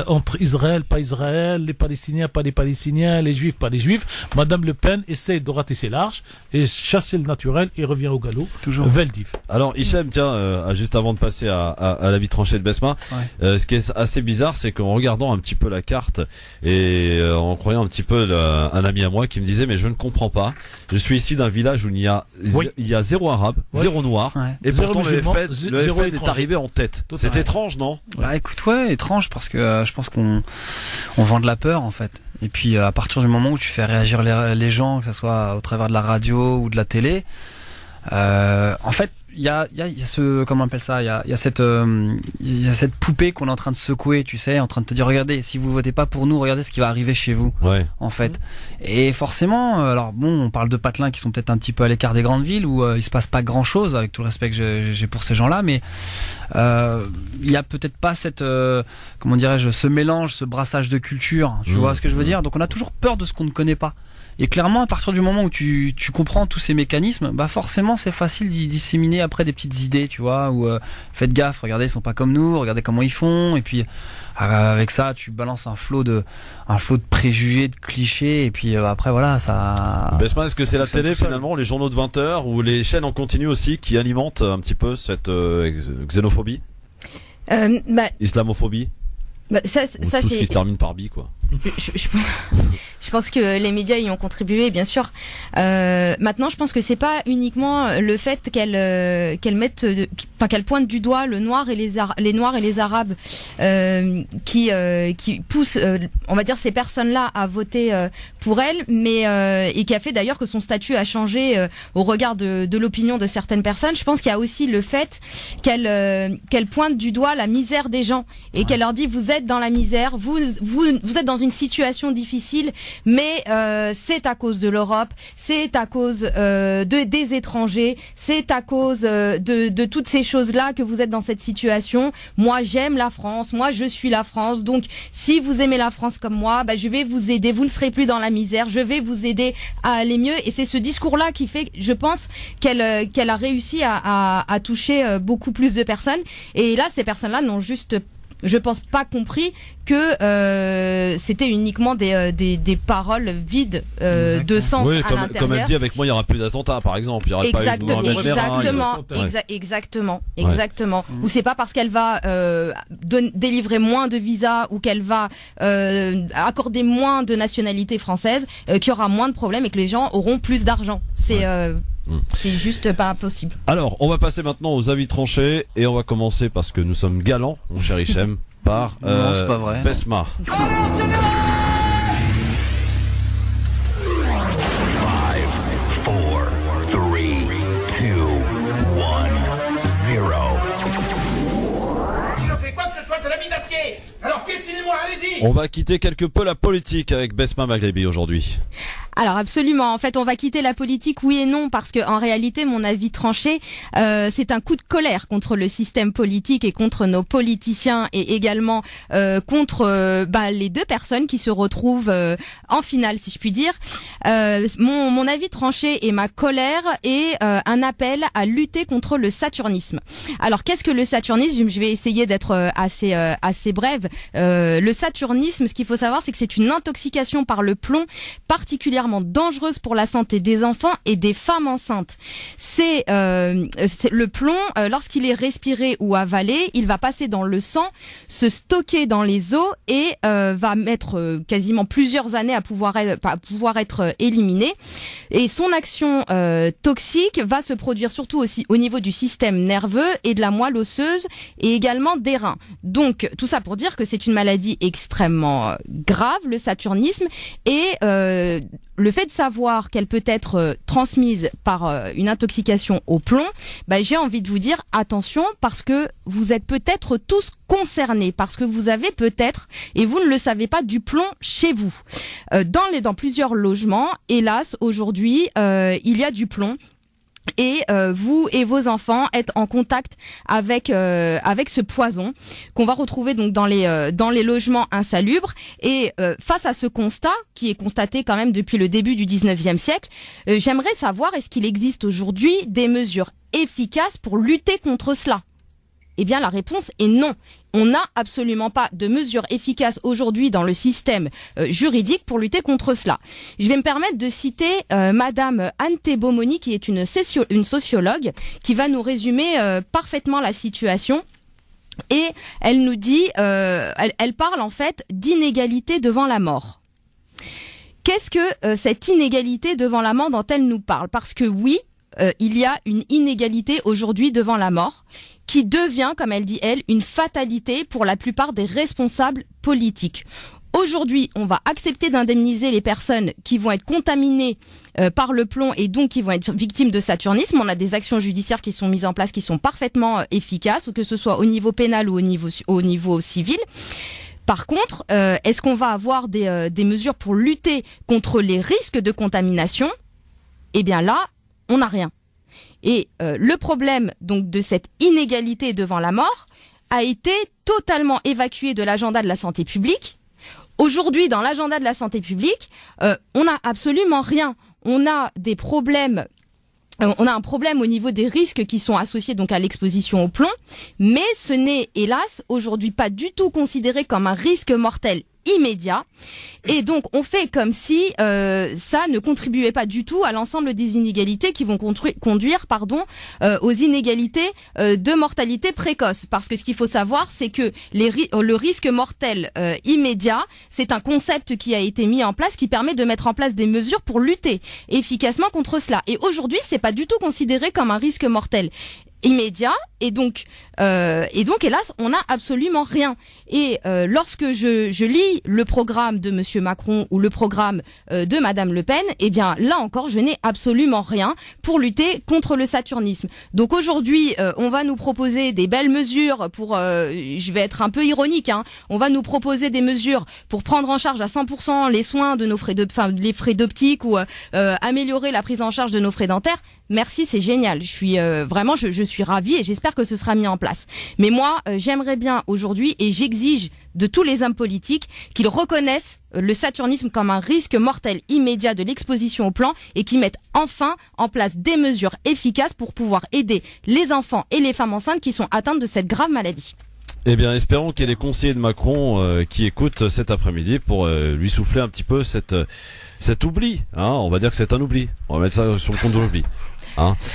entre Israël, pas Israël, les Palestiniens, pas les Palestiniens, les Juifs, pas les Juifs. Madame Le Pen essaie de ratisser large et chasser le naturel et revient au galop. Toujours. Veldiv. Alors Hichem, tiens, juste avant de passer à la vie tranchée de Besma, ce qui est assez bizarre, c'est qu'en regardant un petit peu la carte et en croyant un petit peu un ami à moi qui me disait mais je ne comprends pas, je suis issu d'un village où il y a zéro arabe, zéro noir, et Zéro pourtant musulman, le FN est arrivé en tête. C'est étrange, non? Bah écoute, étrange parce que je pense qu'on vend de la peur en fait. Et puis à partir du moment où tu fais réagir les gens, que ce soit au travers de la radio ou de la télé, en fait il y a ce, comment on appelle ça, il y a cette poupée qu'on est en train de secouer, tu sais, en train de te dire regardez, si vous votez pas pour nous, regardez ce qui va arriver chez vous. En fait. Et forcément, alors bon, on parle de patelins qui sont peut-être un petit peu à l'écart des grandes villes où il se passe pas grand chose, avec tout le respect que j'ai pour ces gens-là, mais il y a peut-être pas cette comment dirais-je, ce mélange, ce brassage de culture, tu vois ce que je veux dire. Donc on a toujours peur de ce qu'on ne connaît pas. Et clairement, à partir du moment où tu comprends tous ces mécanismes, bah forcément c'est facile d'y disséminer après des petites idées, tu vois, où faites gaffe, regardez, ils sont pas comme nous, regardez comment ils font, et puis avec ça tu balances un flot de préjugés, de clichés, et puis après voilà, ça... Besma, est-ce que c'est la télé finalement, les journaux de 20h ou les chaînes en continu aussi qui alimentent un petit peu cette xénophobie, islamophobie? Ça tout ce qui se termine par bi, quoi. Je pense que les médias y ont contribué, bien sûr. Maintenant, je pense que c'est pas uniquement le fait qu'elle mette, qu'elle pointe du doigt le noir et les noirs et les arabes qui poussent, on va dire, ces personnes-là à voter pour elle, mais et qui a fait d'ailleurs que son statut a changé au regard de l'opinion de certaines personnes. Je pense qu'il y a aussi le fait qu'elle pointe du doigt la misère des gens et qu'elle leur dit vous êtes dans la misère, vous êtes dans une situation difficile, mais c'est à cause de l'Europe, c'est à cause des étrangers, c'est à cause de toutes ces choses-là que vous êtes dans cette situation. Moi, j'aime la France, moi, je suis la France, donc si vous aimez la France comme moi, bah, je vais vous aider, vous ne serez plus dans la misère, je vais vous aider à aller mieux. Et c'est ce discours-là qui fait, je pense, qu'elle a réussi à toucher beaucoup plus de personnes. Et là, ces personnes-là n'ont juste, je pense, pas compris que c'était uniquement des paroles vides de sens à l'intérieur. Comme elle dit, avec moi il y aura plus d'attentats, par exemple. Il y aura Exactement. Ou c'est pas parce qu'elle va délivrer moins de visas ou qu'elle va accorder moins de nationalité française qu'il y aura moins de problèmes et que les gens auront plus d'argent. C'est juste pas possible. Alors, on va passer maintenant aux avis tranchés et on va commencer parce que nous sommes galants, mon cher Hichem, par non, c'est pas vrai. Besma. 5, 4, 3, 2, 1, 0. Si je fais quoi que ce soit, c'est la mise à pied. Alors piétinez-moi, allez-y. On va quitter quelque peu la politique avec Besma Maghrebi aujourd'hui. Alors absolument, en fait on va quitter la politique, oui et non, parce que en réalité mon avis tranché, c'est un coup de colère contre le système politique et contre nos politiciens et également contre les deux personnes qui se retrouvent en finale, si je puis dire. Mon avis tranché et ma colère est un appel à lutter contre le saturnisme. Alors qu'est-ce que le saturnisme? Je vais essayer d'être assez brève. Le saturnisme, ce qu'il faut savoir, c'est que c'est une intoxication par le plomb particulièrement dangereuse pour la santé des enfants et des femmes enceintes. C'est le plomb, lorsqu'il est respiré ou avalé, il va passer dans le sang, se stocker dans les os et va mettre quasiment plusieurs années à pouvoir être éliminé. Et son action toxique va se produire surtout aussi au niveau du système nerveux et de la moelle osseuse et également des reins. Donc tout ça pour dire que c'est une maladie extrêmement grave, le saturnisme, et le fait de savoir qu'elle peut être transmise par une intoxication au plomb, j'ai envie de vous dire attention, parce que vous êtes peut-être tous concernés, parce que vous avez peut-être, et vous ne le savez pas, du plomb chez vous. Dans plusieurs logements, hélas, aujourd'hui, il y a du plomb. et vous et vos enfants êtes en contact avec ce poison qu'on va retrouver donc dans les logements insalubres. Et face à ce constat qui est constaté quand même depuis le début du 19e siècle, j'aimerais savoir, est-ce qu'il existe aujourd'hui des mesures efficaces pour lutter contre cela? Eh bien, la réponse est non. On n'a absolument pas de mesures efficaces aujourd'hui dans le système juridique pour lutter contre cela. Je vais me permettre de citer Madame Anne Thébaumony, qui est une sociologue, qui va nous résumer parfaitement la situation. Et elle nous dit, elle parle en fait d'inégalité devant la mort. Qu'est-ce que cette inégalité devant la mort dont elle nous parle? Parce que oui, il y a une inégalité aujourd'hui devant la mort, qui devient, comme elle dit elle, une fatalité pour la plupart des responsables politiques. Aujourd'hui, on va accepter d'indemniser les personnes qui vont être contaminées par le plomb et donc qui vont être victimes de saturnisme. On a des actions judiciaires qui sont mises en place qui sont parfaitement efficaces, que ce soit au niveau pénal ou au niveau civil. Par contre, est-ce qu'on va avoir des mesures pour lutter contre les risques de contamination? Eh bien là, on n'a rien. Et le problème donc de cette inégalité devant la mort a été totalement évacué de l'agenda de la santé publique. Aujourd'hui, dans l'agenda de la santé publique, on n'a absolument rien. On a des problèmes. On a un problème au niveau des risques qui sont associés donc à l'exposition au plomb, mais ce n'est hélas aujourd'hui pas du tout considéré comme un risque mortel immédiat, et donc on fait comme si ça ne contribuait pas du tout à l'ensemble des inégalités qui vont conduire aux inégalités de mortalité précoce. Parce que ce qu'il faut savoir, c'est que le risque mortel immédiat, c'est un concept qui a été mis en place, qui permet de mettre en place des mesures pour lutter efficacement contre cela. Et aujourd'hui, c'est pas du tout considéré comme un risque mortel immédiat, et donc hélas on n'a absolument rien. Et lorsque je lis le programme de Monsieur Macron ou le programme de Madame Le Pen, eh bien là encore je n'ai absolument rien pour lutter contre le saturnisme. Donc aujourd'hui on va nous proposer des belles mesures pour, je vais être un peu ironique, on va nous proposer des mesures pour prendre en charge à 100% les soins de nos frais les frais d'optique, ou améliorer la prise en charge de nos frais dentaires. Merci, c'est génial. Je suis vraiment, je suis ravie et j'espère que ce sera mis en place. Mais moi, j'aimerais bien aujourd'hui, et j'exige de tous les hommes politiques, qu'ils reconnaissent le saturnisme comme un risque mortel immédiat de l'exposition au plomb, et qu'ils mettent enfin en place des mesures efficaces pour pouvoir aider les enfants et les femmes enceintes qui sont atteintes de cette grave maladie. Eh bien, espérons qu'il y ait des conseillers de Macron qui écoutent cet après-midi pour lui souffler un petit peu cet oubli. On va dire que c'est un oubli. On va mettre ça sur le compte de l'oubli.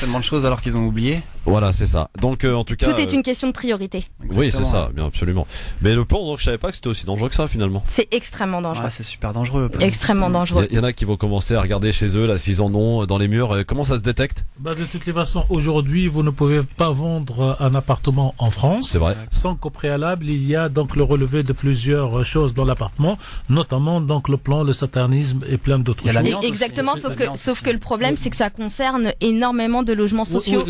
Tellement de choses alors qu'ils ont oublié. Voilà, c'est ça. Donc en tout cas, tout est une question de priorité. Oui, c'est ça, bien absolument. Mais le plomb, donc je savais pas que c'était aussi dangereux que ça finalement. C'est extrêmement dangereux. C'est super dangereux. Extrêmement dangereux. Il y en a qui vont commencer à regarder chez eux là s'ils en ont dans les murs. Comment ça se détecte? De toutes les façons, aujourd'hui, vous ne pouvez pas vendre un appartement en France. C'est vrai. Sans qu'au préalable, il y a donc le relevé de plusieurs choses dans l'appartement, notamment donc le plomb, le saturnisme et plein d'autres choses. Exactement, sauf que le problème, c'est que ça concerne énormément de logements sociaux.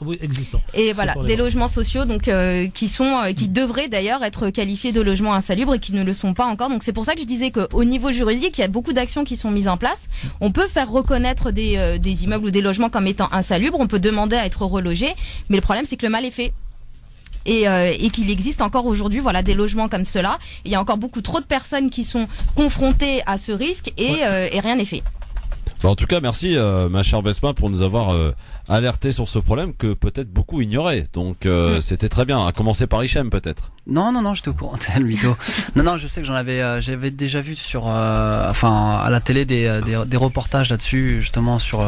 Oui, existants. Et voilà, des logements sociaux donc qui devraient d'ailleurs être qualifiés de logements insalubres et qui ne le sont pas encore. Donc c'est pour ça que je disais qu'au niveau juridique, il y a beaucoup d'actions qui sont mises en place. On peut faire reconnaître des immeubles ou des logements comme étant insalubres, on peut demander à être relogés, mais le problème c'est que le mal est fait. Et qu'il existe encore aujourd'hui des logements comme cela. Il y a encore beaucoup trop de personnes qui sont confrontées à ce risque et rien n'est fait. En tout cas, merci ma chère Besma pour nous avoir alerté sur ce problème que peut-être beaucoup ignoraient. Donc c'était très bien, à commencer par Hichem peut-être. Non, j'étais au courant, le mytho. Non, je sais que j'avais déjà vu sur à la télé des reportages là-dessus, justement sur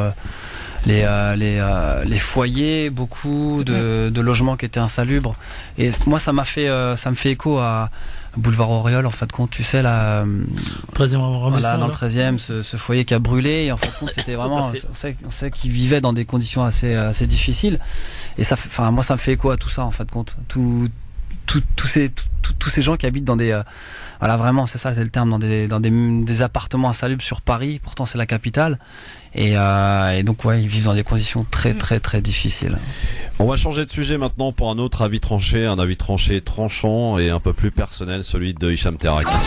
les foyers, beaucoup de logements qui étaient insalubres. Et moi ça me fait écho à Boulevard Auriol, en fin de compte, tu sais, 13e arrondissement, dans le 13e, ce foyer qui a brûlé, et en fin de compte, c'était vraiment, on sait qu'ils vivaient dans des conditions assez difficiles, et moi, ça me fait écho à tout ça, en fin de compte, tous ces gens qui habitent dans des, vraiment, c'est ça, c'est le terme, dans des appartements insalubres sur Paris, pourtant c'est la capitale, et donc ils vivent dans des conditions très très très difficiles. On va changer de sujet maintenant pour un autre avis tranché, tranchant et un peu plus personnel, celui de Hicham Terak. 5, 4,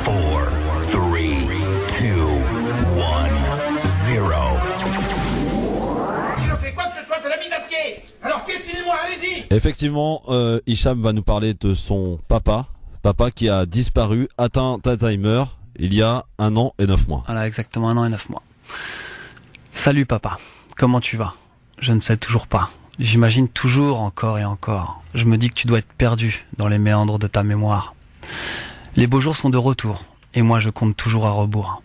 3, 2, Effectivement, Hicham va nous parler de son papa qui a disparu, atteint d'Alzheimer, il y a 1 an et 9 mois. Voilà, exactement 1 an et 9 mois. Salut papa, comment tu vas? Je ne sais toujours pas. J'imagine toujours encore et encore. Je me dis que tu dois être perdu dans les méandres de ta mémoire. Les beaux jours sont de retour, et moi je compte toujours à rebours.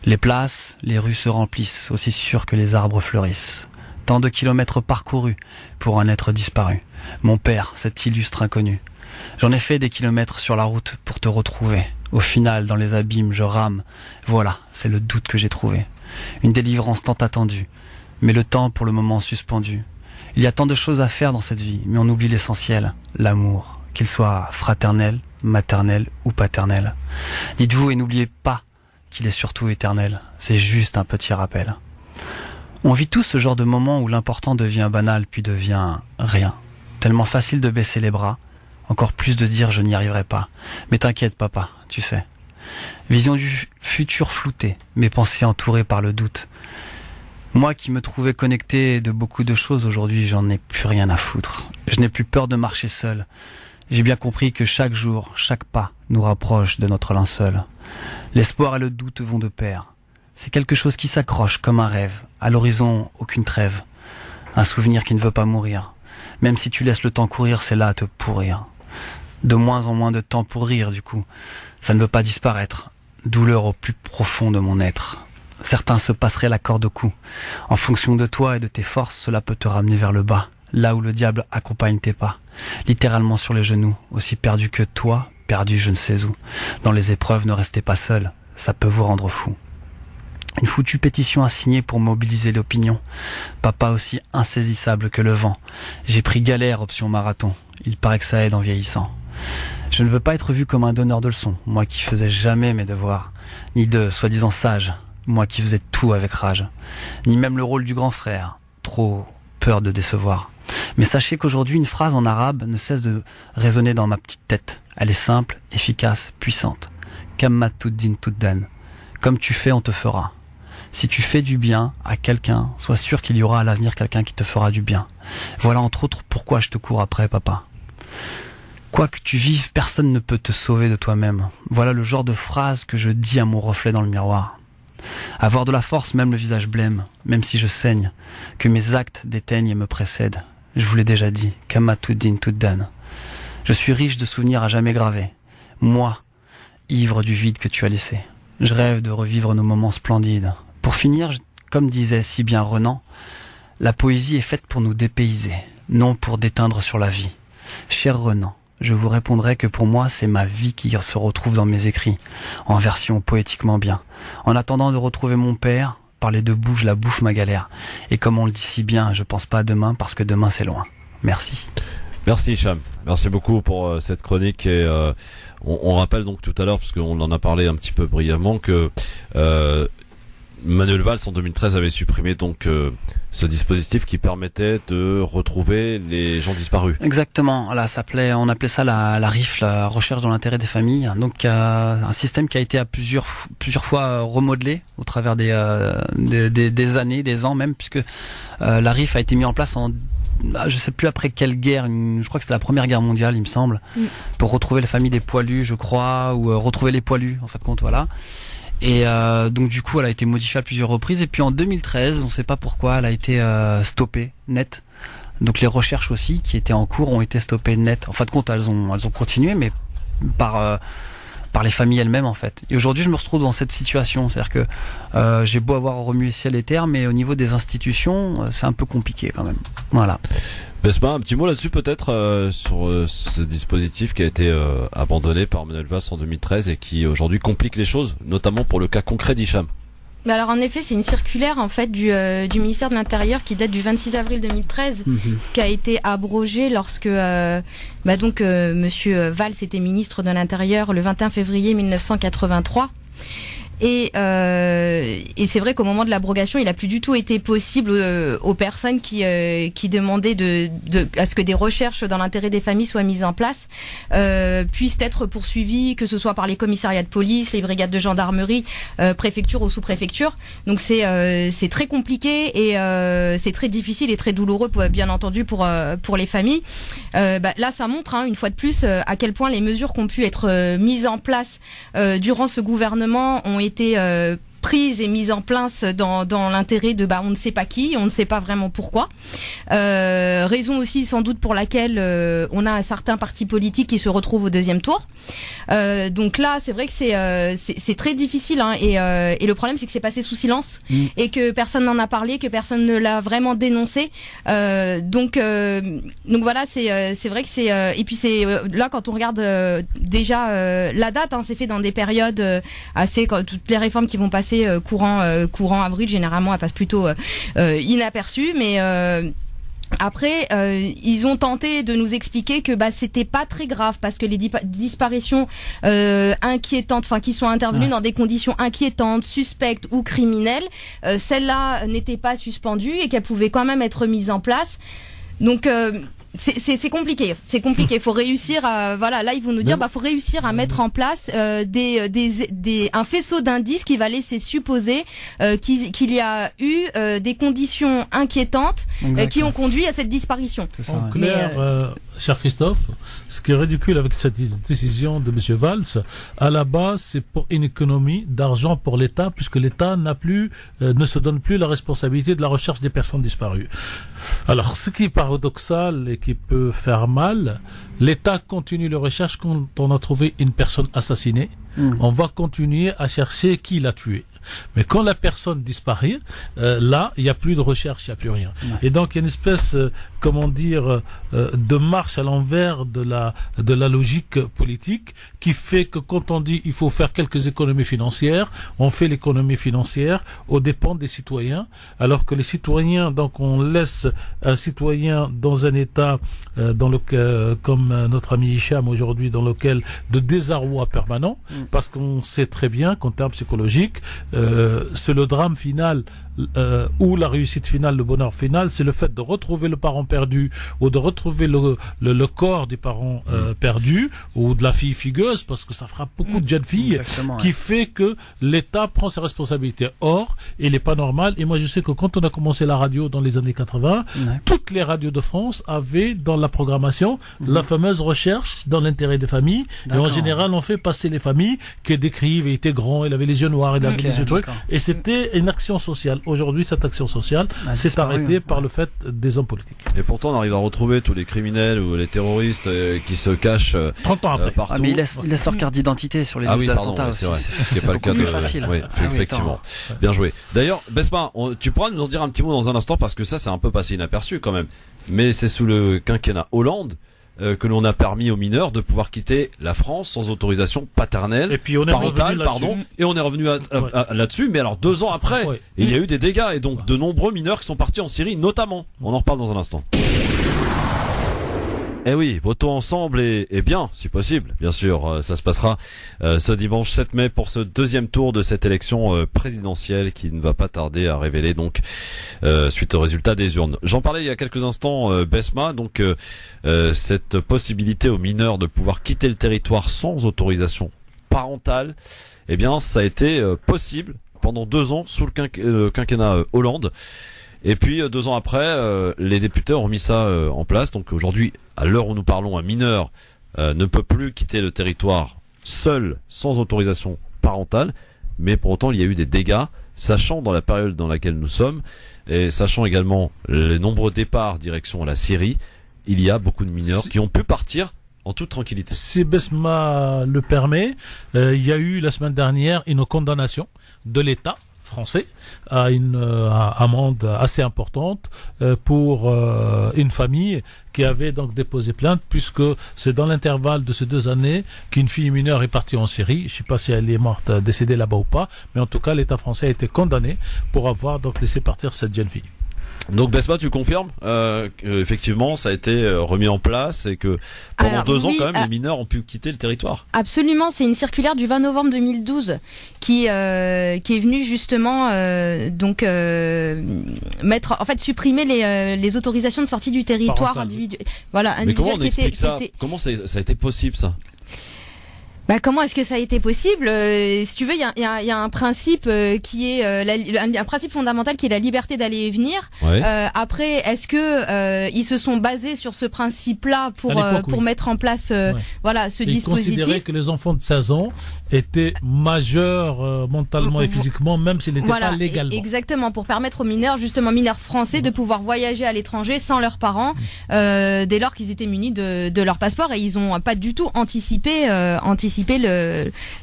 Les places, les rues se remplissent, aussi sûr que les arbres fleurissent. Tant de kilomètres parcourus pour un être disparu. Mon père, cet illustre inconnu. J'en ai fait des kilomètres sur la route pour te retrouver. Au final, dans les abîmes, je rame. Voilà, c'est le doute que j'ai trouvé. Une délivrance tant attendue, mais le temps pour le moment suspendu. Il y a tant de choses à faire dans cette vie, mais on oublie l'essentiel, l'amour, qu'il soit fraternel, maternel ou paternel. Dites-vous et n'oubliez pas qu'il est surtout éternel. C'est juste un petit rappel. On vit tous ce genre de moment où l'important devient banal puis devient rien. Tellement facile de baisser les bras, encore plus de dire je n'y arriverai pas. Mais t'inquiète papa, tu sais. Vision du futur floutée, mes pensées entourées par le doute. Moi qui me trouvais connecté de beaucoup de choses, aujourd'hui j'en ai plus rien à foutre. Je n'ai plus peur de marcher seul. J'ai bien compris que chaque jour, chaque pas nous rapproche de notre linceul. L'espoir et le doute vont de pair. C'est quelque chose qui s'accroche comme un rêve. À l'horizon, aucune trêve. Un souvenir qui ne veut pas mourir. Même si tu laisses le temps courir, c'est là à te pourrir. De moins en moins de temps pour rire, du coup. Ça ne veut pas disparaître. Douleur au plus profond de mon être. Certains se passeraient la corde au cou. En fonction de toi et de tes forces, cela peut te ramener vers le bas. Là où le diable accompagne tes pas. Littéralement sur les genoux. Aussi perdu que toi, perdu je ne sais où. Dans les épreuves, ne restez pas seul. Ça peut vous rendre fou. Une foutue pétition à signer pour mobiliser l'opinion. Papa aussi insaisissable que le vent. J'ai pris galère option marathon. Il paraît que ça aide en vieillissant. Je ne veux pas être vu comme un donneur de leçons, moi qui faisais jamais mes devoirs. Ni de soi-disant sage, moi qui faisais tout avec rage. Ni même le rôle du grand frère, trop peur de décevoir. Mais sachez qu'aujourd'hui une phrase en arabe ne cesse de résonner dans ma petite tête. Elle est simple, efficace, puissante. Kamma tuddin tuddan. Comme tu fais, on te fera. Si tu fais du bien à quelqu'un, sois sûr qu'il y aura à l'avenir quelqu'un qui te fera du bien. Voilà entre autres pourquoi je te cours après, papa. Quoi que tu vives, personne ne peut te sauver de toi-même. Voilà le genre de phrase que je dis à mon reflet dans le miroir. Avoir de la force, même le visage blême, même si je saigne, que mes actes déteignent et me précèdent. Je vous l'ai déjà dit, Kamma tuddin tuddan. Je suis riche de souvenirs à jamais gravés. Moi, ivre du vide que tu as laissé. Je rêve de revivre nos moments splendides. Pour finir, comme disait si bien Renan, la poésie est faite pour nous dépayser, non pour déteindre sur la vie. Cher Renan, je vous répondrai que pour moi, c'est ma vie qui se retrouve dans mes écrits, en version poétiquement bien. En attendant de retrouver mon père, par les deux bouts, je la bouffe ma galère. Et comme on le dit si bien, je pense pas à demain parce que demain c'est loin. Merci. Merci Hicham, merci beaucoup pour cette chronique et on rappelle donc tout à l'heure, parce qu'on en a parlé un petit peu brièvement, que Manuel Valls en 2013 avait supprimé donc ce dispositif qui permettait de retrouver les gens disparus. Exactement, là on appelait ça la RIF, la recherche dans l'intérêt des familles. Donc un système qui a été à plusieurs fois remodelé au travers des années, des ans même, puisque la RIF a été mis en place en je sais plus après quelle guerre, je crois que c'était la Première Guerre mondiale, il me semble, pour retrouver la famille des poilus, je crois, ou retrouver les poilus, en fait compte, voilà. Et donc du coup, elle a été modifiée à plusieurs reprises. Et puis en 2013, on ne sait pas pourquoi, elle a été stoppée net. Donc les recherches aussi qui étaient en cours ont été stoppées net. En fin de compte, elles ont continué, mais par les familles elles-mêmes en fait. Et aujourd'hui, je me retrouve dans cette situation, c'est-à-dire que j'ai beau avoir remué ciel et terre, mais au niveau des institutions, c'est un peu compliqué quand même. Voilà. Besma, un petit mot là-dessus peut-être sur ce dispositif qui a été abandonné par Manuel Valls en 2013 et qui aujourd'hui complique les choses, notamment pour le cas concret d'Hicham. Alors en effet, c'est une circulaire en fait du ministère de l'Intérieur qui date du 26 avril 2013, qui a été abrogée lorsque Monsieur Valls était ministre de l'Intérieur le 21 février 1983. Et c'est vrai qu'au moment de l'abrogation, il a plus du tout été possible aux personnes qui demandaient à ce que des recherches dans l'intérêt des familles soient mises en place, puissent être poursuivies, que ce soit par les commissariats de police, les brigades de gendarmerie, préfecture ou sous-préfecture. Donc c'est très compliqué et c'est très difficile et très douloureux, bien entendu, pour les familles. Là, ça montre une fois de plus à quel point les mesures qui ont pu être mises en place durant ce gouvernement ont été prises et mises en place dans l'intérêt de on ne sait pas qui, on ne sait pas vraiment pourquoi. Raison aussi sans doute pour laquelle on a certains partis politiques qui se retrouvent au deuxième tour. Donc là, c'est vrai que c'est très difficile et le problème c'est que c'est passé sous silence et que personne n'en a parlé, que personne ne l'a vraiment dénoncé. Donc voilà, c'est vrai que c'est et puis c'est là quand on regarde déjà la date, c'est fait dans des périodes assez toutes les réformes qui vont passer courant avril, généralement elles passent plutôt inaperçues, mais après, ils ont tenté de nous expliquer que c'était pas très grave parce que les disparitions inquiétantes, qui sont intervenues dans des conditions inquiétantes, suspectes ou criminelles, celles-là n'étaient pas suspendues et qu'elles pouvaient quand même être mises en place. Donc c'est compliqué. Il faut réussir à là ils vont nous dire faut réussir à mettre en place un faisceau d'indices qui va laisser supposer qu'il y a eu des conditions inquiétantes qui ont conduit à cette disparition. En clair, cher Christophe, ce qui est ridicule avec cette décision de M. Valls, à la base, c'est pour une économie d'argent pour l'État, puisque l'État ne se donne plus la responsabilité de la recherche des personnes disparues. Alors, ce qui est paradoxal et qui peut faire mal, l'État continue les recherches quand on a trouvé une personne assassinée. On va continuer à chercher qui l'a tué. Mais quand la personne disparaît, là, il n'y a plus de recherche, il n'y a plus rien. Et donc, il y a une espèce, de marche à l'envers de la logique politique qui fait que quand on dit il faut faire quelques économies financières, on fait l'économie financière aux dépens des citoyens, alors que les citoyens, donc on laisse un citoyen dans un état comme notre ami Hicham aujourd'hui, dans lequel de désarroi permanent, parce qu'on sait très bien qu'en termes psychologiques, c'est le drame final ou la réussite finale, le bonheur final, c'est le fait de retrouver le parent perdu ou de retrouver le corps des parents perdus ou de la fille figueuse, parce que ça frappe beaucoup de jeunes filles, qui fait que l'État prend ses responsabilités. Or, il n'est pas normal, et moi je sais que quand on a commencé la radio dans les années 80, toutes les radios de France avaient dans la programmation la fameuse recherche dans l'intérêt des familles, et en général on fait passer les familles qui décrivent, il était grand, il avait les yeux noirs, il avait les yeux trucs, et c'était une action sociale. Aujourd'hui, cette action sociale s'est arrêtée par le fait des hommes politiques. Et pourtant, on arrive à retrouver tous les criminels ou les terroristes qui se cachent 30 ans après. Partout. Mais ils laissent leur carte d'identité sur les lieux d'attentat aussi. C'est vrai. Ce qui n'est pas le cas plus facile. Oui, effectivement. Bien joué. D'ailleurs, Besma, tu pourras nous en dire un petit mot dans un instant, parce que ça, c'est un peu passé inaperçu quand même. Mais c'est sous le quinquennat Hollande que l'on a permis aux mineurs de pouvoir quitter la France sans autorisation paternelle, parentale, et on est revenu là-dessus, mais alors 2 ans après, et il y a eu des dégâts, et donc de nombreux mineurs qui sont partis en Syrie, notamment. On en reparle dans un instant. Eh oui, votons ensemble et bien, si possible. Bien sûr, ça se passera ce dimanche 7 mai pour ce deuxième tour de cette élection présidentielle qui ne va pas tarder à révéler donc suite au résultat des urnes. J'en parlais il y a quelques instants, Besma, donc cette possibilité aux mineurs de pouvoir quitter le territoire sans autorisation parentale, eh bien ça a été possible pendant 2 ans sous le quinquennat Hollande. Et puis 2 ans après, les députés ont remis ça en place. Donc aujourd'hui, à l'heure où nous parlons, un mineur ne peut plus quitter le territoire seul, sans autorisation parentale. Mais pour autant, il y a eu des dégâts, sachant dans la période dans laquelle nous sommes, et sachant également les nombreux départs direction la Syrie, il y a beaucoup de mineurs qui ont pu partir en toute tranquillité. Si Besma le permet, il y a eu la semaine dernière une condamnation de l'État français à une amende assez importante pour une famille qui avait donc déposé plainte, puisque c'est dans l'intervalle de ces 2 années qu'une fille mineure est partie en Syrie. Je ne sais pas si elle est morte, décédée là-bas ou pas, mais en tout cas l'État français a été condamné pour avoir donc laissé partir cette jeune fille. Donc Besma, tu confirmes effectivement ça a été remis en place et que pendant Alors, 2 ans oui, quand même les mineurs ont pu quitter le territoire. Absolument, c'est une circulaire du 20 novembre 2012 qui est venue justement supprimer les autorisations de sortie du territoire individuel. Voilà, Mais comment on individuel explique ça? Comment ça a été possible ça? Comment est-ce que ça a été possible? Si tu veux, il y a un principe qui est un principe fondamental qui est la liberté d'aller et venir. Ouais. Après, est-ce que ils se sont basés sur ce principe-là pour mettre en place ce dispositif? Ils considéraient que les enfants de 16 ans étaient majeurs mentalement et physiquement, même s'ils n'étaient pas légalement. Exactement, pour permettre aux mineurs, justement mineurs français, de pouvoir voyager à l'étranger sans leurs parents, dès lors qu'ils étaient munis de leur passeport, et ils ont pas du tout anticipé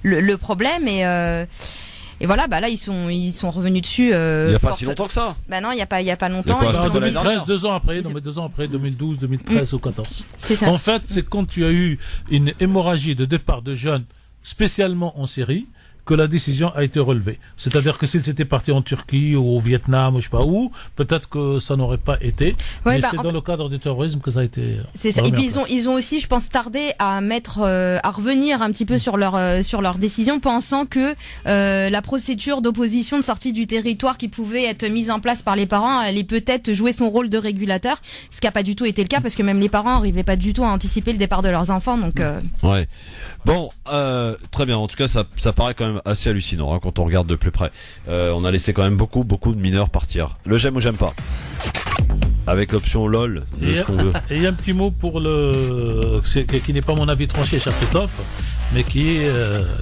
le problème et voilà, là ils sont revenus dessus. Il y a pas si longtemps que ça. Non, il y a pas longtemps. 2 ans après, 2012, 2013 ou 14. C'est ça. En fait, c'est quand tu as eu une hémorragie de départ de jeunes, spécialement en Syrie, que la décision a été relevée. C'est-à-dire que s'ils étaient partis en Turquie ou au Vietnam ou je sais pas où, peut-être que ça n'aurait pas été. Mais c'est dans le cadre du terrorisme que ça a été. C'est ça. Et puis ils ont aussi, je pense, tardé à revenir un petit peu sur leur décision, pensant que la procédure d'opposition de sortie du territoire qui pouvait être mise en place par les parents allait peut-être jouer son rôle de régulateur, ce qui n'a pas du tout été le cas parce que même les parents n'arrivaient pas du tout à anticiper le départ de leurs enfants. Donc. Ouais. Bon, très bien. En tout cas, ça paraît quand même assez hallucinant quand on regarde de plus près. On a laissé quand même beaucoup de mineurs partir. Le j'aime ou j'aime pas. Avec l'option LOL de ce qu'on veut. Et il y a un petit mot pour qui n'est pas mon avis tranché, cher Christophe, mais qui est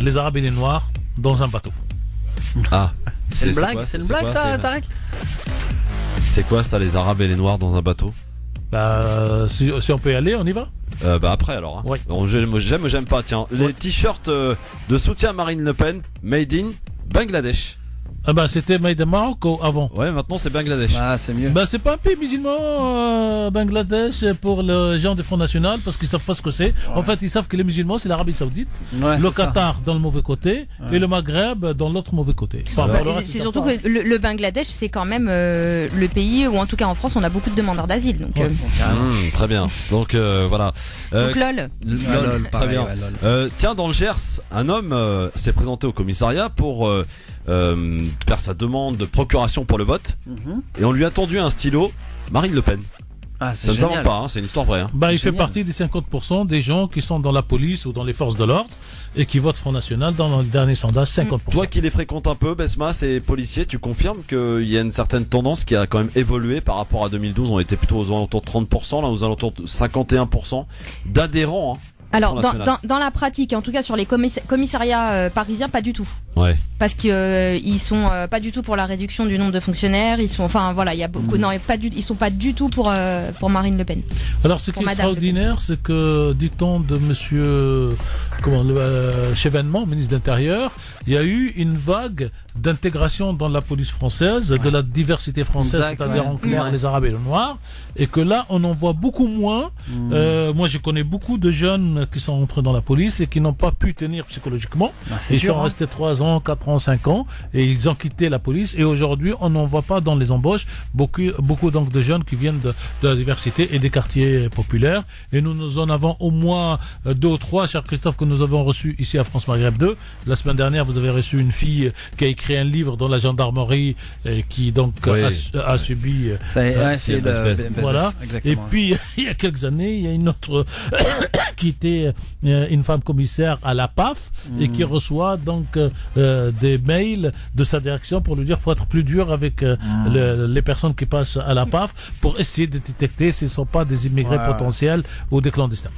les Arabes et les Noirs dans un bateau. Ah. C'est une blague, ça, Tarek? C'est quoi ça, les Arabes et les Noirs dans un bateau? Si on peut y aller, on y va. Après alors. Oui. Bon, j'aime ou j'aime pas. Tiens, les t-shirts de soutien à Marine Le Pen, made in Bangladesh. C'était made in Morocco avant. Ouais, maintenant c'est Bangladesh. C'est mieux. C'est pas un pays musulman, Bangladesh, pour les gens du Front National, parce qu'ils savent pas ce que c'est. Ouais. En fait, ils savent que les musulmans, c'est l'Arabie Saoudite, le Qatar dans le mauvais côté, et le Maghreb dans l'autre mauvais côté. C'est surtout que le Bangladesh, c'est quand même le pays où, en tout cas en France, on a beaucoup de demandeurs d'asile. Donc, très bien. Donc voilà. Donc LOL. LOL, très bien. LOL. Tiens, dans le Gers, un homme s'est présenté au commissariat pour faire sa demande de procuration pour le vote, et on lui a tendu un stylo Marine Le Pen. Ça ne s'invente pas, c'est une histoire vraie. Il fait partie des 50% des gens qui sont dans la police ou dans les forces de l'ordre et qui votent Front National dans le dernier sondage, 50%. Toi qui les fréquentes un peu, Besma, ces policiers, tu confirmes qu'il y a une certaine tendance qui a quand même évolué par rapport à 2012? On était plutôt aux alentours de 30%, là aux alentours de 51% d'adhérents. Alors, dans la pratique, en tout cas sur les commissariats parisiens, pas du tout. Ouais. Parce que ils sont pas du tout pour la réduction du nombre de fonctionnaires. Ils sont, il y a beaucoup. Non, ils sont pas du tout pour Marine Le Pen. Alors, ce qui est extraordinaire, c'est que, dit-on de Monsieur Chevènement, ministre de l'Intérieur, il y a eu une vague d'intégration dans la police française, de la diversité française, c'est-à-dire en clair les Arabes et les Noirs, et que là, on en voit beaucoup moins. Moi, je connais beaucoup de jeunes qui sont entrés dans la police et qui n'ont pas pu tenir psychologiquement. Ils sont restés 3 ans, 4 ans, 5 ans, et ils ont quitté la police. Et aujourd'hui, on n'en voit pas dans les embauches beaucoup donc de jeunes qui viennent de la diversité et des quartiers populaires. Et nous en avons au moins 2 ou 3, cher Christophe, que nous avons reçus ici à France Maghreb 2. La semaine dernière, vous avez reçu une fille qui a écrit un livre dans la gendarmerie et qui donc a subi voilà. Et puis il y a quelques années, il y a une autre qui était une femme commissaire à la PAF et qui reçoit donc des mails de sa direction pour lui dire faut être plus dur avec les personnes qui passent à la PAF pour essayer de détecter s'ils ne sont pas des immigrés potentiels ou des clandestins.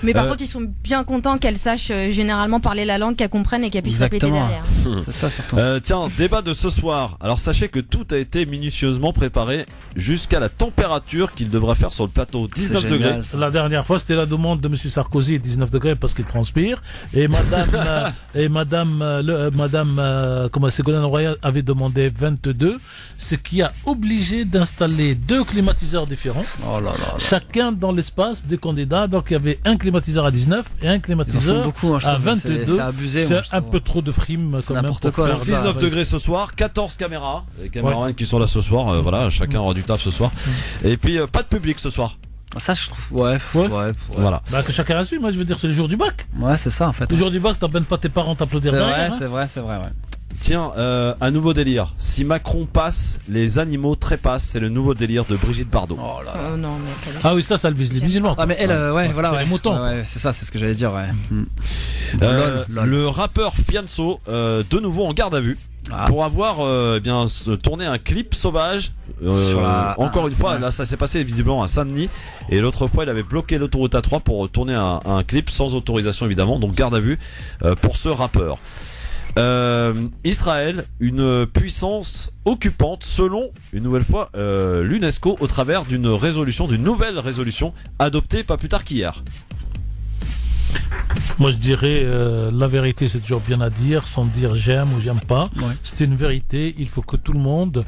Mais par contre, ils sont bien contents qu'elle sache généralement parler la langue, qu'elle comprenne et qu'elle puisse répéter derrière. C'est ça surtout. Tiens, débat de ce soir. Alors sachez que tout a été minutieusement préparé jusqu'à la température qu'il devra faire sur le plateau. 19 degrés. La dernière fois, c'était la demande de Monsieur Sarkozy, 19 degrés parce qu'il transpire. Et Madame Ségolène Royal avait demandé 22, ce qui a obligé d'installer 2 climatiseurs différents. Chacun dans l'espace des candidats. Donc il y avait un climatiseur à 19 et un climatiseur beaucoup, hein, je à trouve. 22. C'est abusé. C'est moi, je un trouve. peu trop de frime quand même. n'importe quoi. 19 degrés ce soir, 14 caméras. Les caméramans qui sont là ce soir, voilà, chacun aura du taf ce soir. Et puis pas de public ce soir. Ça, je trouve, ouais. Voilà. Bah, que chacun assume, moi je veux dire, c'est le jour du bac. Ouais, c'est ça en fait. Le jour du bac, t'emmènes pas tes parents t'applaudir derrière. C'est vrai, ouais. Tiens, un nouveau délire. Si Macron passe, les animaux trépassent. C'est le nouveau délire de Brigitte Bardot. Oh non, mais Ah oui, ça le vise les musulmans. Ah mais elle, voilà, les moutons. Ouais, c'est ça, c'est ce que j'allais dire, ouais. Lol. Le rappeur Fianso, de nouveau en garde à vue. Pour avoir tourné un clip sauvage. Encore une fois, là ça s'est passé visiblement à Saint-Denis. Et l'autre fois, il avait bloqué l'autoroute A3 pour tourner un clip sans autorisation évidemment. Donc garde à vue pour ce rappeur. Israël, une puissance occupante selon, une nouvelle fois, l'UNESCO au travers d'une nouvelle résolution adoptée pas plus tard qu'hier. Moi je dirais la vérité, c'est toujours bien à dire, sans dire j'aime ou j'aime pas. Ouais. C'est une vérité, il faut que tout le monde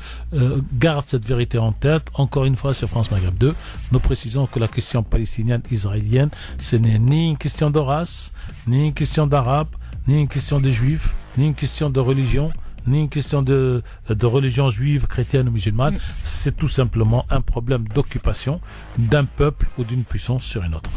garde cette vérité en tête. Encore une fois, sur France Maghreb 2, nous précisons que la question palestinienne-israélienne, ce n'est ni une question de race, ni une question d'arabe, ni une question de juifs, ni une question de religion, ni une question de religion juive, chrétienne ou musulmane. C'est tout simplement un problème d'occupation d'un peuple ou d'une puissance sur une autre.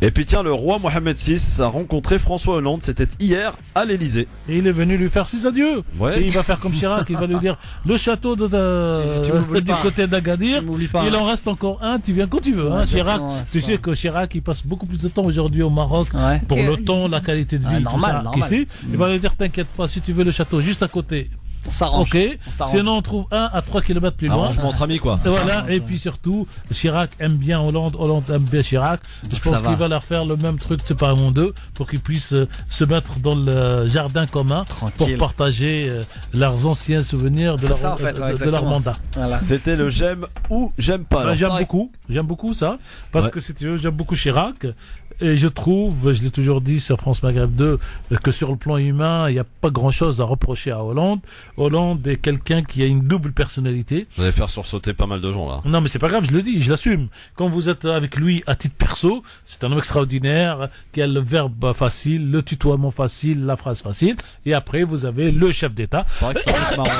Et puis tiens, le roi Mohamed VI a rencontré François Hollande, c'était hier à l'Elysée. Et il est venu lui faire 6 adieux. Ouais. Et il va faire comme Chirac, il va lui dire le château du côté d'Agadir, il en reste encore un, tu viens quand tu veux. Hein. Chirac, tu sais que Chirac il passe beaucoup plus de temps aujourd'hui au Maroc pour le temps, la qualité de vie, normal. Qu'ici. Il va lui dire t'inquiète pas, si tu veux le château juste à côté. On s'arrange. Ok. Sinon, on trouve un à 3 km plus loin. Arrangement entre amis, quoi. Et voilà. Et puis surtout, Chirac aime bien Hollande, Hollande aime bien Chirac. Je pense qu'il va leur faire le même truc séparément d'eux pour qu'ils puissent se mettre dans le jardin commun pour partager leurs anciens souvenirs de leur mandat. Voilà. C'était le j'aime ou j'aime pas. Alors, j'aime beaucoup ça. Parce que si tu veux, j'aime beaucoup Chirac. Et je trouve, je l'ai toujours dit sur France Maghreb 2, que sur le plan humain, il n'y a pas grand chose à reprocher à Hollande. Hollande est quelqu'un qui a une double personnalité. Vous allez faire sursauter pas mal de gens là. Non mais c'est pas grave, je le dis, je l'assume. Quand vous êtes avec lui à titre perso, c'est un homme extraordinaire, qui a le verbe facile, le tutoiement facile, la phrase facile. Et après, vous avez le chef d'État.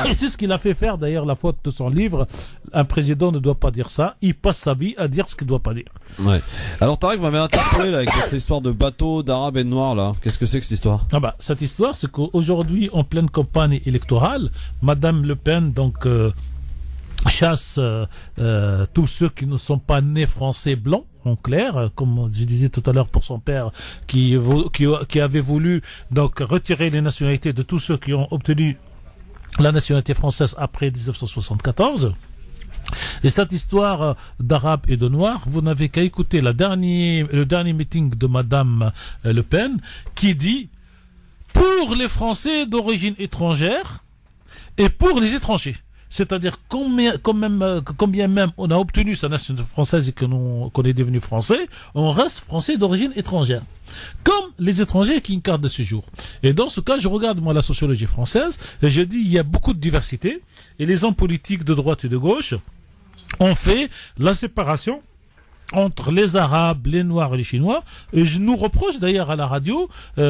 Et c'est ce qu'il a fait faire d'ailleurs la faute de son livre. Un président ne doit pas dire ça. Il passe sa vie à dire ce qu'il ne doit pas dire. Ouais. Alors Tarek m'avait interpellé là, avec votre histoire de bateau d'arabe et de noir là. Qu'est-ce que c'est que cette histoire? Ah bah cette histoire, c'est qu'aujourd'hui, en pleine campagne électorale, Madame Le Pen donc chasse tous ceux qui ne sont pas nés français blancs. En clair, comme je disais tout à l'heure pour son père, qui avait voulu donc retirer les nationalités de tous ceux qui ont obtenu la nationalité française après 1974. Et cette histoire d'arabe et de noir, vous n'avez qu'à écouter le dernier meeting de Madame Le Pen, qui dit pour les Français d'origine étrangère et pour les étrangers. C'est-à-dire combien même on a obtenu sa nationalité française et qu'on est devenu français, on reste français d'origine étrangère. Comme les étrangers qui incarnent de ce jour. Et dans ce cas, je regarde moi la sociologie française et je dis il y a beaucoup de diversité et les hommes politiques de droite et de gauche ont fait la séparation entre les Arabes, les Noirs et les Chinois. Et je nous reproche d'ailleurs à la radio,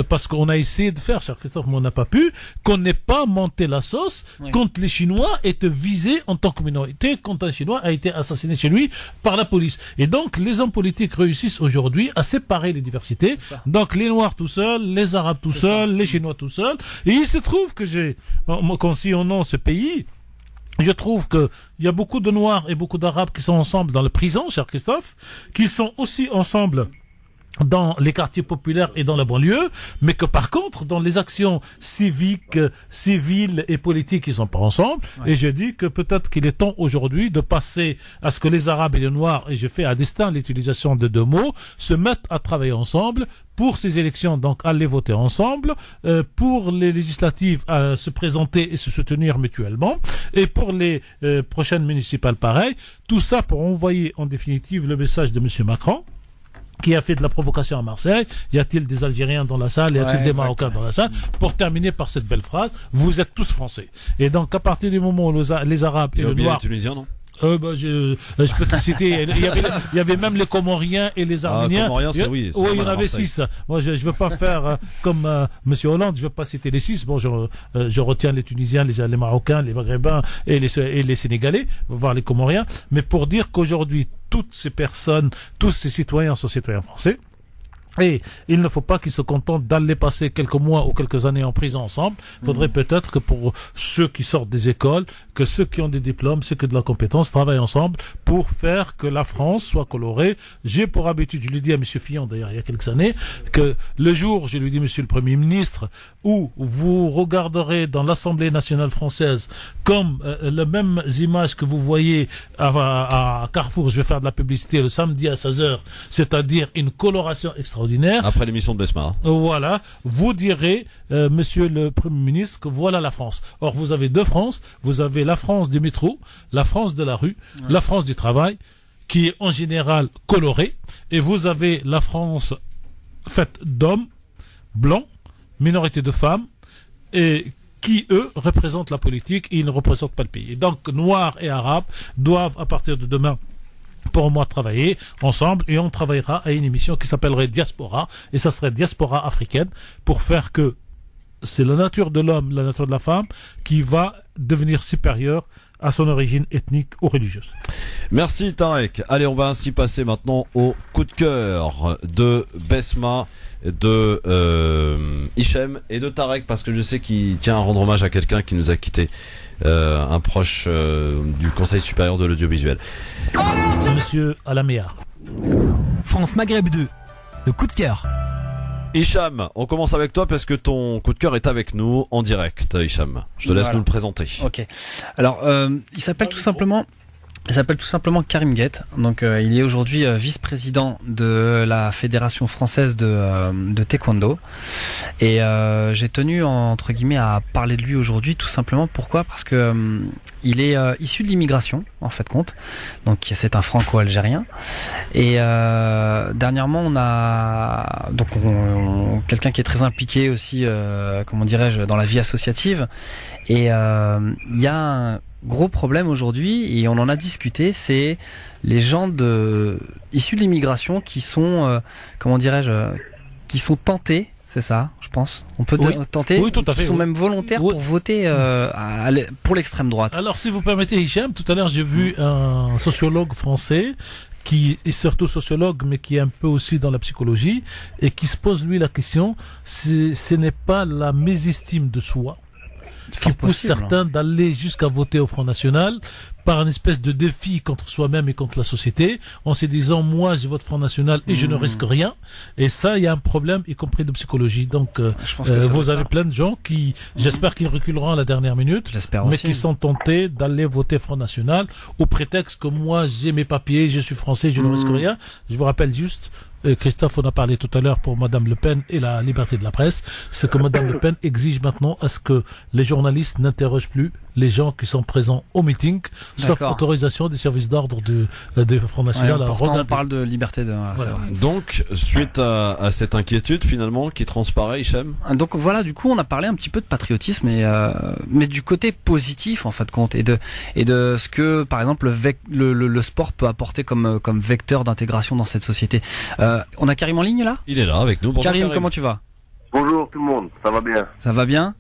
parce qu'on a essayé de faire, cher Christophe, mais on n'a pas pu, qu'on n'ait pas monté la sauce quand les Chinois étaient visés en tant que minorité, quand un Chinois a été assassiné chez lui par la police. Et donc les hommes politiques réussissent aujourd'hui à séparer les diversités. Donc les Noirs tout seuls, les Arabes tout seuls, les Chinois tout seuls. Et il se trouve que quand si on a ce pays, je trouve que il y a beaucoup de Noirs et beaucoup d'Arabes qui sont ensemble dans la prison, cher Christophe, qui sont aussi ensemble dans les quartiers populaires et dans la banlieue, mais que par contre, dans les actions civiques, civiles et politiques, ils sont pas ensemble. Ouais. Et je dis que peut-être qu'il est temps aujourd'hui de passer à ce que les Arabes et les Noirs, et je fais à destin l'utilisation de deux mots, se mettent à travailler ensemble pour ces élections, donc aller voter ensemble, pour les législatives à se présenter et se soutenir mutuellement, et pour les prochaines municipales pareil. Tout ça pour envoyer en définitive le message de Monsieur Macron, qui a fait de la provocation à Marseille. Y a-t-il des Algériens dans la salle? Y a-t-il des Marocains dans la salle? Pour terminer par cette belle phrase, vous êtes tous français. Et donc, à partir du moment où les Arabes et le Noir... Tunisien, non? Je peux te citer. Il y avait même les Comoriens et les Arméniens. Comoriens, oui, il y en avait 6. Moi, je veux pas faire comme Monsieur Hollande. Je veux pas citer les 6. Bon, je retiens les Tunisiens, les Marocains, les Maghrébins et les Sénégalais, voire les Comoriens. Mais pour dire qu'aujourd'hui, toutes ces personnes, tous ces citoyens sont citoyens français. Et il ne faut pas qu'ils se contentent d'aller passer quelques mois ou quelques années en prison ensemble. Il faudrait peut-être que pour ceux qui sortent des écoles, que ceux qui ont des diplômes, ceux qui ont de la compétence, travaillent ensemble pour faire que la France soit colorée. J'ai pour habitude, je l'ai dit à M. Fillon d'ailleurs il y a quelques années, que le jour, je lui dis Monsieur le Premier ministre, où vous regarderez dans l'Assemblée nationale française comme les mêmes images que vous voyez à Carrefour, je vais faire de la publicité le samedi à 16h, c'est-à-dire une coloration extraordinaire. Après l'émission de Besma. Voilà, vous direz, Monsieur le Premier ministre, que voilà la France. Or, vous avez deux France. Vous avez la France du métro, la France de la rue, la France du travail, qui est en général colorée, et vous avez la France faite d'hommes, blancs, minorité de femmes, et qui, eux, représentent la politique, et ils ne représentent pas le pays. Et donc, Noirs et Arabes doivent, à partir de demain, pour moi, travailler ensemble, et on travaillera à une émission qui s'appellerait Diaspora, et ça serait Diaspora africaine, pour faire que c'est la nature de l'homme, la nature de la femme, qui va devenir supérieure à son origine ethnique ou religieuse. Merci Tarek. Allez, on va ainsi passer maintenant au coup de cœur de Besma, de Hichem et de Tarek, parce que je sais qu'il tient à rendre hommage à quelqu'un qui nous a quitté, un proche du Conseil supérieur de l'audiovisuel. Monsieur Alaméar. France Maghreb 2, le coup de cœur. Hicham, on commence avec toi parce que ton coup de cœur est avec nous en direct. Hicham, je te laisse nous le présenter. Ok. Alors, il s'appelle tout simplement Karim Guet. Donc, il est aujourd'hui vice-président de la Fédération française de taekwondo. Et j'ai tenu entre guillemets à parler de lui aujourd'hui, tout simplement. Pourquoi ? Parce que il est issu de l'immigration, en fait compte. Donc, c'est un franco-algérien. Et dernièrement, on a donc quelqu'un qui est très impliqué aussi, comment dirais-je, dans la vie associative. Et il y a un gros problème aujourd'hui, et on en a discuté, c'est les gens issus de l'immigration qui sont, comment dirais-je, qui sont tentés, c'est ça, je pense. On peut tenter, qui sont même volontaires pour voter pour l'extrême droite. Alors, si vous permettez, Hicham, tout à l'heure, j'ai vu un sociologue français qui est surtout sociologue, mais qui est un peu aussi dans la psychologie, et qui se pose, lui, la question, ce n'est pas la mésestime de soi qui pousse certains d'aller jusqu'à voter au Front National par une espèce de défi contre soi-même et contre la société, en se disant moi je vote Front National et je ne risque rien. Et ça, il y a un problème, y compris de psychologie. Donc vous avez plein de gens qui, j'espère qu'ils reculeront à la dernière minute, mais qui sont tentés d'aller voter Front National au prétexte que moi j'ai mes papiers, je suis français, je ne risque rien. Je vous rappelle juste, Christophe, on a parlé tout à l'heure pour Madame Le Pen et la liberté de la presse, c'est que Madame Le Pen exige maintenant à ce que les journalistes n'interrogent plus les gens qui sont présents au meeting, sauf autorisation des services d'ordre du Front National. On parle de liberté de... Voilà. Donc, suite à cette inquiétude finalement qui transparaît, Hicham. Donc voilà, du coup, on a parlé un petit peu de patriotisme, mais du côté positif en fait compte, et de ce que, par exemple, le sport peut apporter comme vecteur d'intégration dans cette société. On a Karim en ligne là ? Il est là avec nous. Bonjour Karim, comment tu vas ? Bonjour tout le monde, ça va bien ? Ça va bien ?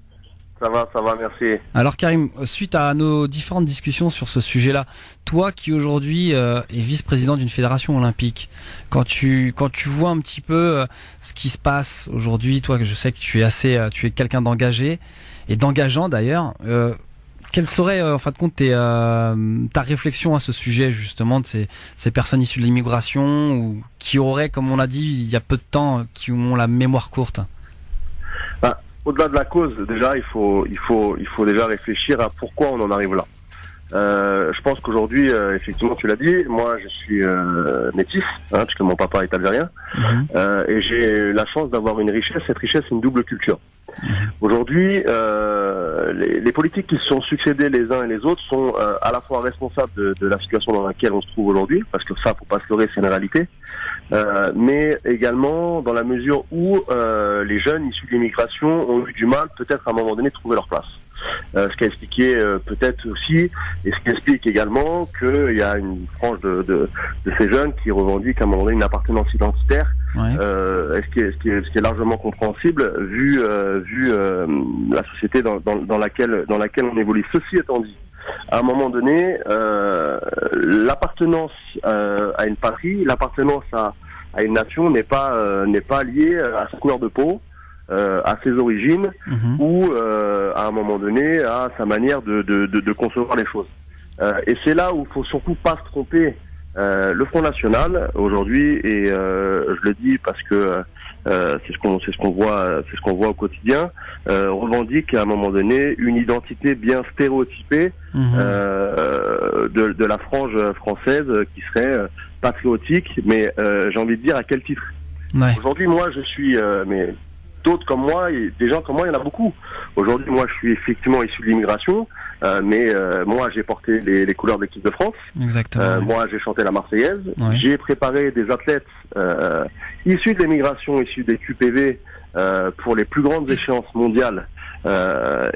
Ça va, merci. Alors Karim, suite à nos différentes discussions sur ce sujet-là, toi qui aujourd'hui es vice-président d'une fédération olympique, quand tu vois un petit peu ce qui se passe aujourd'hui, toi que je sais que tu es quelqu'un d'engagé et d'engageant d'ailleurs, quelle serait en fin de compte ta réflexion à ce sujet justement de ces personnes issues de l'immigration ou qui auraient, comme on a dit il y a peu de temps, qui ont la mémoire courte? Au-delà de la cause, déjà, il faut déjà réfléchir à pourquoi on en arrive là. Je pense qu'aujourd'hui, effectivement, tu l'as dit, moi, je suis métis, puisque mon papa est algérien, et j'ai la chance d'avoir une richesse. Cette richesse, c'est une double culture. Aujourd'hui, les politiques qui se sont succédés les uns et les autres sont à la fois responsables de la situation dans laquelle on se trouve aujourd'hui, parce que ça, faut pas se leurrer, c'est une réalité. Mais également dans la mesure où les jeunes issus de l'immigration ont eu du mal, peut-être à un moment donné, de trouver leur place. ce qui a expliqué peut-être aussi, et ce qui explique également qu'il y a une frange de ces jeunes qui revendiquent à un moment donné une appartenance identitaire, ce qui est largement compréhensible vu la société dans laquelle on évolue. Ceci étant dit, à un moment donné, l'appartenance à une patrie, l'appartenance à une nation n'est pas liée à sa couleur de peau, à ses origines, ou à un moment donné à sa manière de concevoir les choses. Et c'est là où il faut surtout pas se tromper. Le Front National aujourd'hui, et je le dis parce que c'est ce qu'on voit au quotidien, revendique à un moment donné une identité bien stéréotypée de la frange française qui serait patriotique, mais j'ai envie de dire à quel titre. Aujourd'hui, moi, je suis, mais d'autres comme moi, et des gens comme moi, il y en a beaucoup. Aujourd'hui, moi, je suis effectivement issu de l'immigration, mais moi, j'ai porté les couleurs de l'équipe de France. Exactement. Moi, j'ai chanté la Marseillaise. J'ai préparé des athlètes issus de l'immigration, issus des QPV, pour les plus grandes échéances mondiales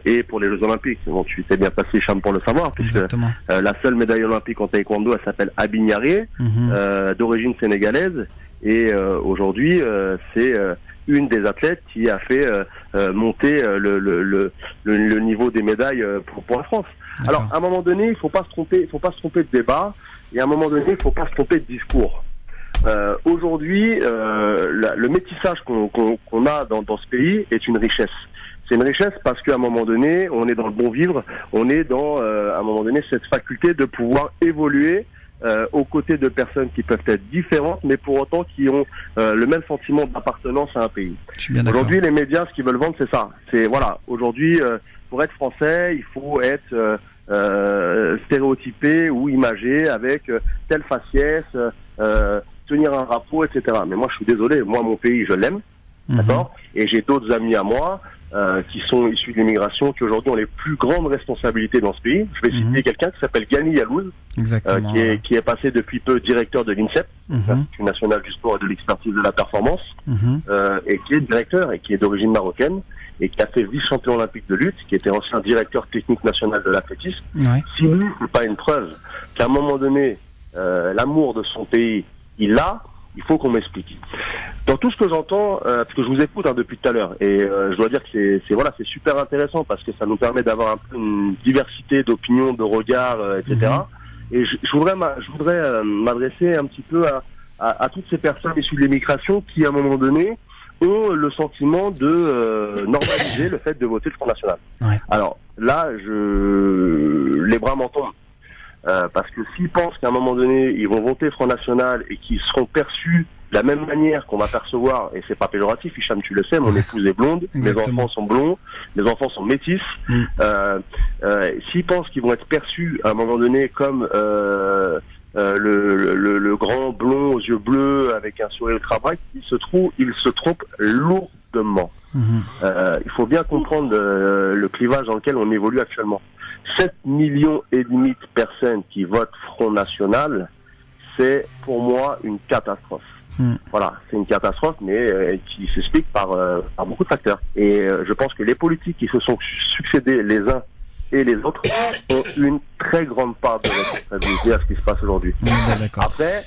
et pour les Jeux Olympiques. Bon, tu t'es bien passé, Cham, pour le savoir, puisque la seule médaille olympique en taekwondo, elle s'appelle Abi Niaré, d'origine sénégalaise, et aujourd'hui, c'est une des athlètes qui a fait monter le niveau des médailles pour la France. Alors, à un moment donné, il faut pas se tromper de débat, et à un moment donné, il faut pas se tromper de discours. Aujourd'hui, le métissage qu'on a dans ce pays est une richesse. C'est une richesse parce qu'à un moment donné, on est dans le bon vivre, on est dans, à un moment donné, cette faculté de pouvoir évoluer aux côtés de personnes qui peuvent être différentes, mais pour autant qui ont le même sentiment d'appartenance à un pays. Aujourd'hui, les médias, ce qu'ils veulent vendre, c'est ça. C'est voilà. Aujourd'hui, pour être français, il faut être stéréotypé ou imagé avec telle faciès, tenir un drapeau, etc. Mais moi, je suis désolé. Moi, mon pays, je l'aime, d'accord. Et j'ai d'autres amis à moi qui sont issus de l'immigration, qui aujourd'hui ont les plus grandes responsabilités dans ce pays. Je vais citer quelqu'un qui s'appelle Ghani Yalouz, qui est passé depuis peu directeur de l'INSEP, l'Institut national du sport et de l'expertise de la performance, et qui est directeur et qui est d'origine marocaine, et qui a fait vice-champion olympique de lutte, qui était ancien directeur technique national de l'athlétisme. Si lui, c'est pas une preuve qu'à un moment donné, l'amour de son pays, il faut qu'on m'explique. Dans tout ce que j'entends, parce que je vous écoute depuis tout à l'heure, et je dois dire que c'est super intéressant parce que ça nous permet d'avoir un peu une diversité d'opinions, de regards, etc. Et je voudrais m'adresser un petit peu à toutes ces personnes issues de l'immigration qui, à un moment donné, ont le sentiment de normaliser le fait de voter le Front National. Alors là, les bras m'en tombent. Parce que s'ils pensent qu'à un moment donné, ils vont voter Front National et qu'ils seront perçus de la même manière qu'on va percevoir, et c'est pas péjoratif, Hicham, tu le sais, mon épouse est blonde, mes enfants sont blonds, mes enfants sont métis, s'ils pensent qu'ils vont être perçus à un moment donné comme le grand blond aux yeux bleus avec un sourire ultra bright, ils se trompent lourdement. Il faut bien comprendre le clivage dans lequel on évolue actuellement. 7,5 millions de personnes qui votent Front National, c'est pour moi une catastrophe. Voilà, c'est une catastrophe, mais qui s'explique par beaucoup de facteurs. Et je pense que les politiques qui se sont succédés les uns et les autres ont une très grande part de responsabilité à ce qui se passe aujourd'hui. Après,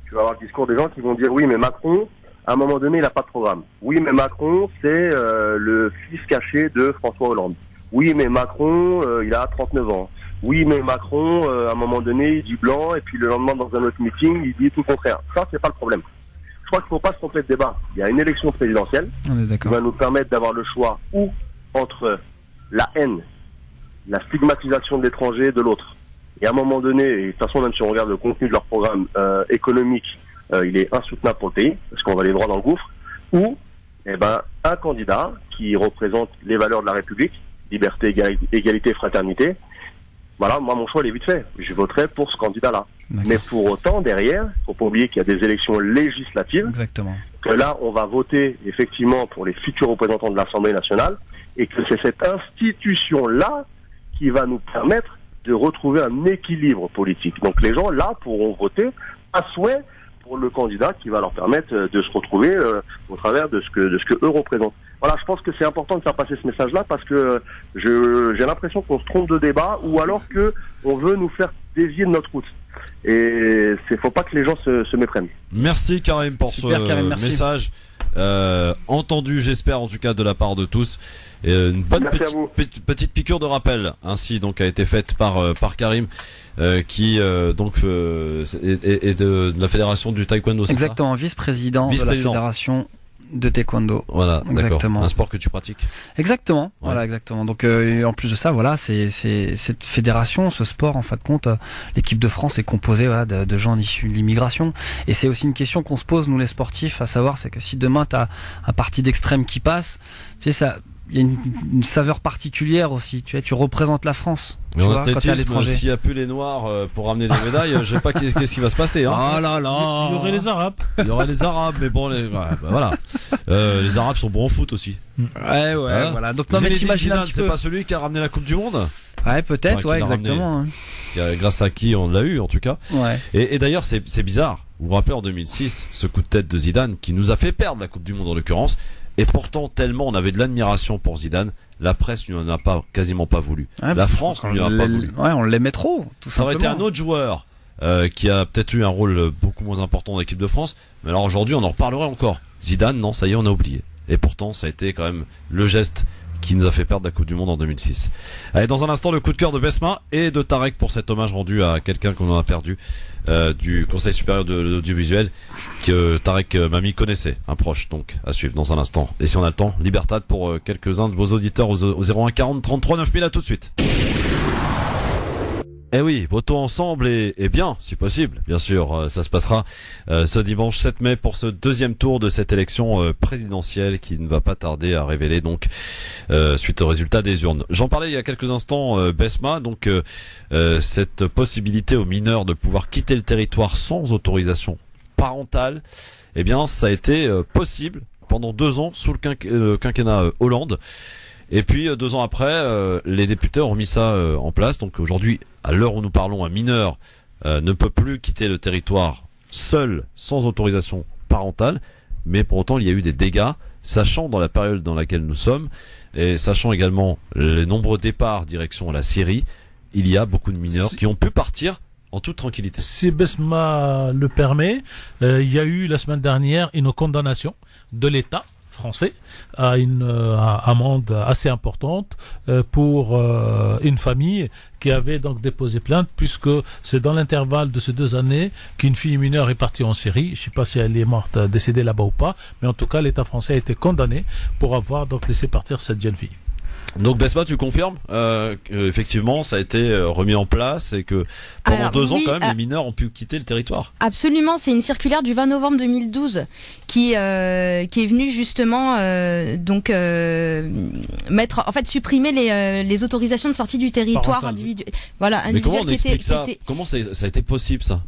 tu vas avoir le discours des gens qui vont dire oui, mais Macron, à un moment donné, il n'a pas de programme. Oui, mais Macron, c'est le fils caché de François Hollande. Oui, mais Macron, il a 39 ans. Oui, mais Macron, à un moment donné, il dit blanc, et puis le lendemain, dans un autre meeting, il dit tout le contraire. Ça, c'est pas le problème. Je crois qu'il faut pas se tromper de débat. Il y a une élection présidentielle qui va nous permettre d'avoir le choix ou entre la haine, la stigmatisation de l'étranger de l'autre. Et à un moment donné, et de toute façon, même si on regarde le contenu de leur programme économique, il est insoutenable pour le pays, parce qu'on va les droits dans le gouffre, ou un candidat qui représente les valeurs de la République, liberté, égalité, fraternité. Voilà, moi, mon choix, il est vite fait. Je voterai pour ce candidat-là. Mais pour autant, derrière, faut pas oublier qu'il y a des élections législatives. Que là, on va voter, effectivement, pour les futurs représentants de l'Assemblée nationale, et que c'est cette institution-là qui va nous permettre de retrouver un équilibre politique. Donc, les gens, là, pourront voter à souhait pour le candidat qui va leur permettre de se retrouver au travers de ce que eux représentent. voilà, je pense que c'est important de faire passer ce message-là parce que j'ai l'impression qu'on se trompe de débat ou alors que on veut nous faire dévier de notre route. Et faut pas que les gens se méprennent. Merci Karim pour Karim, message. Entendu, j'espère en tout cas de la part de tous. Et une bonne petite piqûre de rappel ainsi donc a été faite par Karim qui donc est de la fédération du taekwondo. Exactement, vice-président de la fédération de taekwondo. Voilà, exactement. Un sport que tu pratiques. Exactement. Ouais. Voilà, exactement. Donc en plus de ça, voilà, c'est cette fédération, ce sport, en fin de compte, l'équipe de France est composée de gens issus de l'immigration. Et c'est aussi une question qu'on se pose nous les sportifs, à savoir, c'est que si demain t'as un parti d'extrême qui passe, tu sais ça. Il y a une saveur particulière aussi. Tu représentes la France. Mais en athlétisme, s'il n'y a plus les Noirs pour ramener des médailles, je sais pas qu'est-ce qui va se passer. Hein. Oh là là. Il y aurait les Arabes. Il y aurait les Arabes, mais bon, voilà. Les Arabes sont bons au foot aussi. Ouais, voilà. Donc non, mais t'imagines un petit peu. C'est pas celui qui a ramené la Coupe du Monde. Ouais, peut-être, exactement. Grâce à qui on l'a eu, en tout cas. Ouais. Et d'ailleurs, c'est bizarre. Vous vous rappelez en 2006, ce coup de tête de Zidane qui nous a fait perdre la Coupe du Monde en l'occurrence. Et pourtant, tellement on avait de l'admiration pour Zidane, la presse lui en a quasiment pas voulu. Ouais, la France lui en a pas voulu. Ouais, on l'aimait trop, tout ça simplement. Ça aurait été un autre joueur qui a peut-être eu un rôle beaucoup moins important dans l'équipe de France. Mais alors aujourd'hui, on en reparlerait encore. Zidane, non, ça y est, on a oublié. Et pourtant, ça a été quand même le geste qui nous a fait perdre la Coupe du Monde en 2006. Allez, dans un instant, le coup de cœur de Besma et de Tarek pour cet hommage rendu à quelqu'un qu'on a perdu du Conseil supérieur de l'audiovisuel que Tarek Mami connaissait, un proche, donc à suivre dans un instant. Et si on a le temps, Libertad pour quelques-uns de vos auditeurs au 01 40 33 9000. À tout de suite. Eh oui, votons ensemble et bien, si possible, bien sûr. Ça se passera ce dimanche 7 mai pour ce deuxième tour de cette élection présidentielle qui ne va pas tarder à révéler donc suite au résultat des urnes. J'en parlais il y a quelques instants, Besma, donc cette possibilité aux mineurs de pouvoir quitter le territoire sans autorisation parentale, eh bien ça a été possible pendant 2 ans sous le quinquennat Hollande. Et puis 2 ans après, les députés ont mis ça en place. Donc aujourd'hui, à l'heure où nous parlons, un mineur ne peut plus quitter le territoire seul, sans autorisation parentale. Mais pour autant, il y a eu des dégâts, sachant dans la période dans laquelle nous sommes, et sachant également les nombreux départs direction la Syrie, il y a beaucoup de mineurs qui ont pu partir en toute tranquillité. Si Besma le permet, il y a eu la semaine dernière une condamnation de l'État français à une amende assez importante pour une famille qui avait donc déposé plainte, puisque c'est dans l'intervalle de ces 2 années qu'une fille mineure est partie en Syrie. Je ne sais pas si elle est morte, décédée là-bas ou pas, mais en tout cas l'État français a été condamné pour avoir donc laissé partir cette jeune fille. Donc Besma, tu confirmes effectivement ça a été remis en place et que pendant 2 ans quand même les mineurs ont pu quitter le territoire. Absolument, c'est une circulaire du 20 novembre 2012 qui est venue justement supprimer les autorisations de sortie du territoire individuel. Voilà, mais comment on explique ça ? Comment ça a été possible ça ?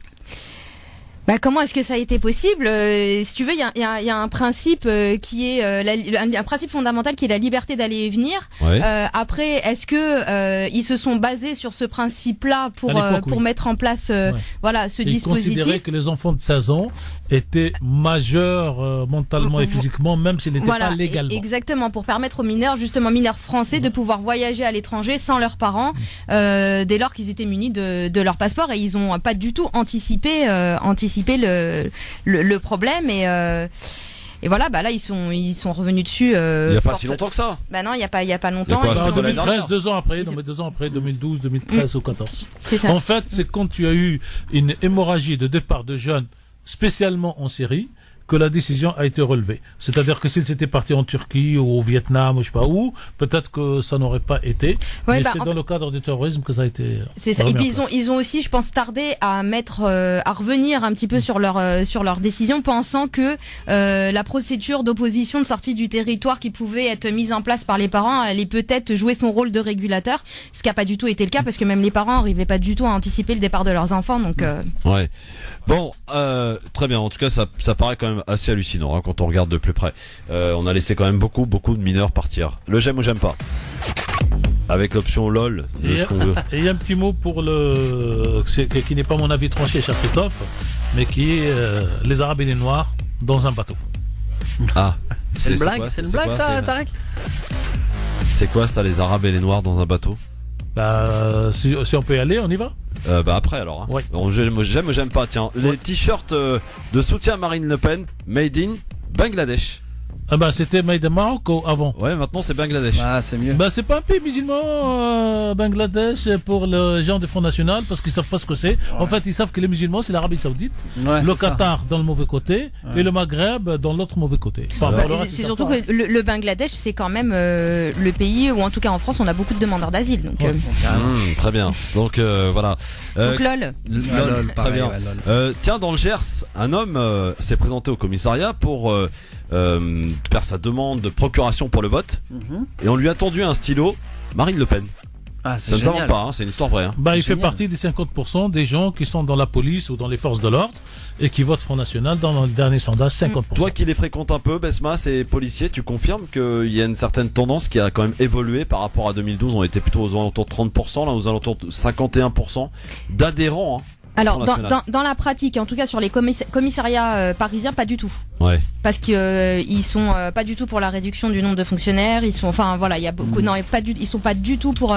Comment est-ce que ça a été possible ? Si tu veux, il y a un principe qui est un principe fondamental qui est la liberté d'aller et venir. Ouais. Après, est-ce que ils se sont basés sur ce principe-là pour mettre en place ce dispositif ? Ils considéraient que les enfants de 16 ans étaient majeurs mentalement et physiquement, même s'ils n'étaient pas légalement. Exactement, pour permettre aux mineurs, justement mineurs français, de pouvoir voyager à l'étranger sans leurs parents, dès lors qu'ils étaient munis de leur passeport, et ils ont pas du tout anticipé le problème et voilà, là ils sont revenus dessus. Il n'y a pas si longtemps que ça. Non, il y a pas longtemps. 2013, 2 ans après, 2 ans après, 2012, 2013 ou 14. C'est ça. En fait, c'est quand tu as eu une hémorragie de départ de jeunes, spécialement en Syrie, que la décision a été relevée. C'est-à-dire que s'ils étaient partis en Turquie ou au Vietnam ou je sais pas où, peut-être que ça n'aurait pas été. Mais c'est dans le cadre du terrorisme que ça a été. C'est ça. Et puis ils ont aussi, je pense, tardé à revenir un petit peu sur leur décision, pensant que la procédure d'opposition de sortie du territoire qui pouvait être mise en place par les parents allait peut-être jouer son rôle de régulateur, ce qui n'a pas du tout été le cas parce que même les parents n'arrivaient pas du tout à anticiper le départ de leurs enfants. Donc. Ouais. Bon, très bien. En tout cas, ça paraît quand même assez hallucinant quand on regarde de plus près. On a laissé quand même beaucoup de mineurs partir. Le j'aime ou j'aime pas. Avec l'option LOL de ce qu'on veut. Et il y a un petit mot pour qui n'est pas mon avis tranché, cher Christophe, mais qui est les Arabes et les Noirs dans un bateau. Ah, C'est une blague, quoi, c'est une c'est blague quoi, ça, c'est- Tarek? C'est quoi ça, les Arabes et les Noirs dans un bateau? Si on peut y aller, on y va. Après alors. Hein. Ouais. Bon, j'aime ou j'aime pas. Tiens, les t-shirts de soutien à Marine Le Pen, made in Bangladesh. C'était Made in Morocco avant. Ouais, maintenant c'est Bangladesh. Ah, c'est mieux. C'est pas un pays musulman, Bangladesh, pour les gens du Front National, parce qu'ils savent pas ce que c'est. En fait, ils savent que les musulmans, c'est l'Arabie Saoudite, Ouais, le c'est ça. Qatar dans le mauvais côté, et le Maghreb dans l'autre mauvais côté. C'est surtout que le Bangladesh, c'est quand même le pays où, en tout cas en France, on a beaucoup de demandeurs d'asile. Donc, Très bien. Donc voilà. donc lol. Lol, très pareil, bien. ouais, lol. Tiens, dans le Gers, un homme s'est présenté au commissariat pour faire sa demande de procuration pour le vote, et on lui a tendu un stylo Marine Le Pen. Ah, c'est Ça ne s'invente génial. pas, hein, c'est une histoire vraie. Hein. Il fait partie des 50% des gens qui sont dans la police ou dans les forces de l'ordre et qui votent Front National dans le dernier sondage, 50%. Toi qui les fréquentes un peu, Besma, ces policiers, tu confirmes qu'il y a une certaine tendance qui a quand même évolué par rapport à 2012. On était plutôt aux alentours de 30%, là aux alentours de 51% d'adhérents. Hein. Alors, dans la pratique, en tout cas sur les commissariats parisiens, pas du tout. Ouais. Parce que ils sont pas du tout pour la réduction du nombre de fonctionnaires. Ils sont, enfin voilà, il y a beaucoup. Non, ils sont pas du tout pour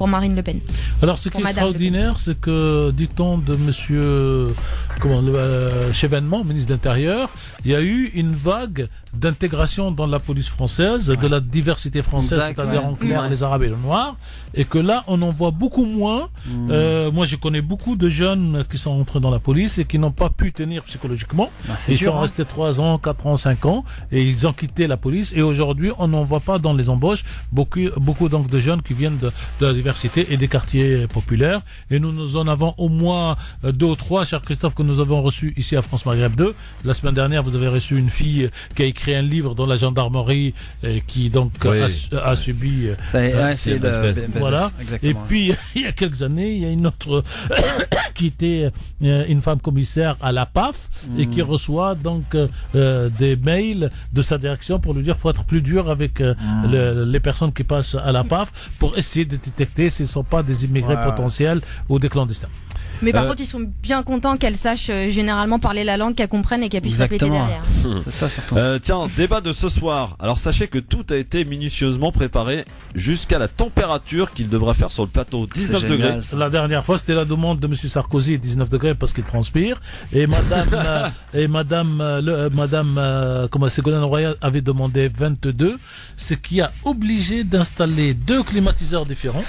Marine Le Pen. Alors, ce qui est extraordinaire, c'est que, dit-on de Monsieur Chevènement, ministre de l'Intérieur, il y a eu une vague d'intégration dans la police française, de la diversité française, c'est-à-dire en clair les Arabes et les Noirs, et que là, on en voit beaucoup moins. Moi, je connais beaucoup de jeunes qui sont entrés dans la police et qui n'ont pas pu tenir psychologiquement. Ils sont restés 3 ans, 4 ans, 5 ans, et ils ont quitté la police. Et aujourd'hui, on n'en voit pas dans les embauches beaucoup donc de jeunes qui viennent de la diversité et des quartiers populaires. Et nous en avons au moins 2 ou 3, cher Christophe, que nous avons reçus ici à France Maghreb 2. La semaine dernière, vous avez reçu une fille qui a écrit un livre dans la gendarmerie, qui donc a subi. Voilà. Exactement. Et puis il y a quelques années, il y a une autre qui était une femme commissaire à la PAF et qui reçoit donc des mails de sa direction pour lui dire faut être plus dur avec les personnes qui passent à la PAF pour essayer de détecter s'ils ne sont pas des immigrés potentiels ou des clandestins. Mais par contre, ils sont bien contents qu'elle sache généralement parler la langue, qu'elle comprenne et qu'elle puisse la péter derrière. C'est ça surtout. Tiens, débat de ce soir. Alors sachez que tout a été minutieusement préparé jusqu'à la température qu'il devra faire sur le plateau. 19 degrés. La dernière fois, c'était la demande de Monsieur Sarkozy, 19 degrés parce qu'il transpire. Et Madame Ségolène Royal avait demandé 22, ce qui a obligé d'installer 2 climatiseurs différents.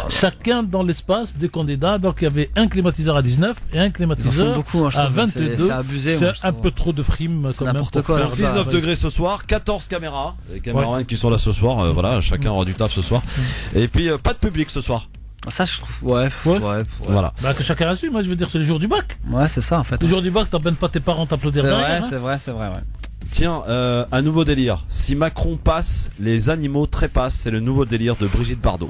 Chacun dans l'espace des candidats. Donc il y avait un climatiseur à 19 et un climatiseur à 22. C'est abusé. C'est un peu trop de frime quand même. N'importe quoi. 19 degrés ce soir, 14 caméras. Les caméras qui sont là ce soir, voilà, chacun aura du taf ce soir. Et puis pas de public ce soir. Ça, je trouve. Voilà. Que chacun assume. Moi, je veux dire, c'est le jour du bac. Ouais, c'est ça en fait. Le jour du bac, t'emmènes pas tes parents t'applaudir derrière. C'est vrai. Ouais. Tiens, un nouveau délire. Si Macron passe, les animaux trépassent. C'est le nouveau délire de Brigitte Bardot.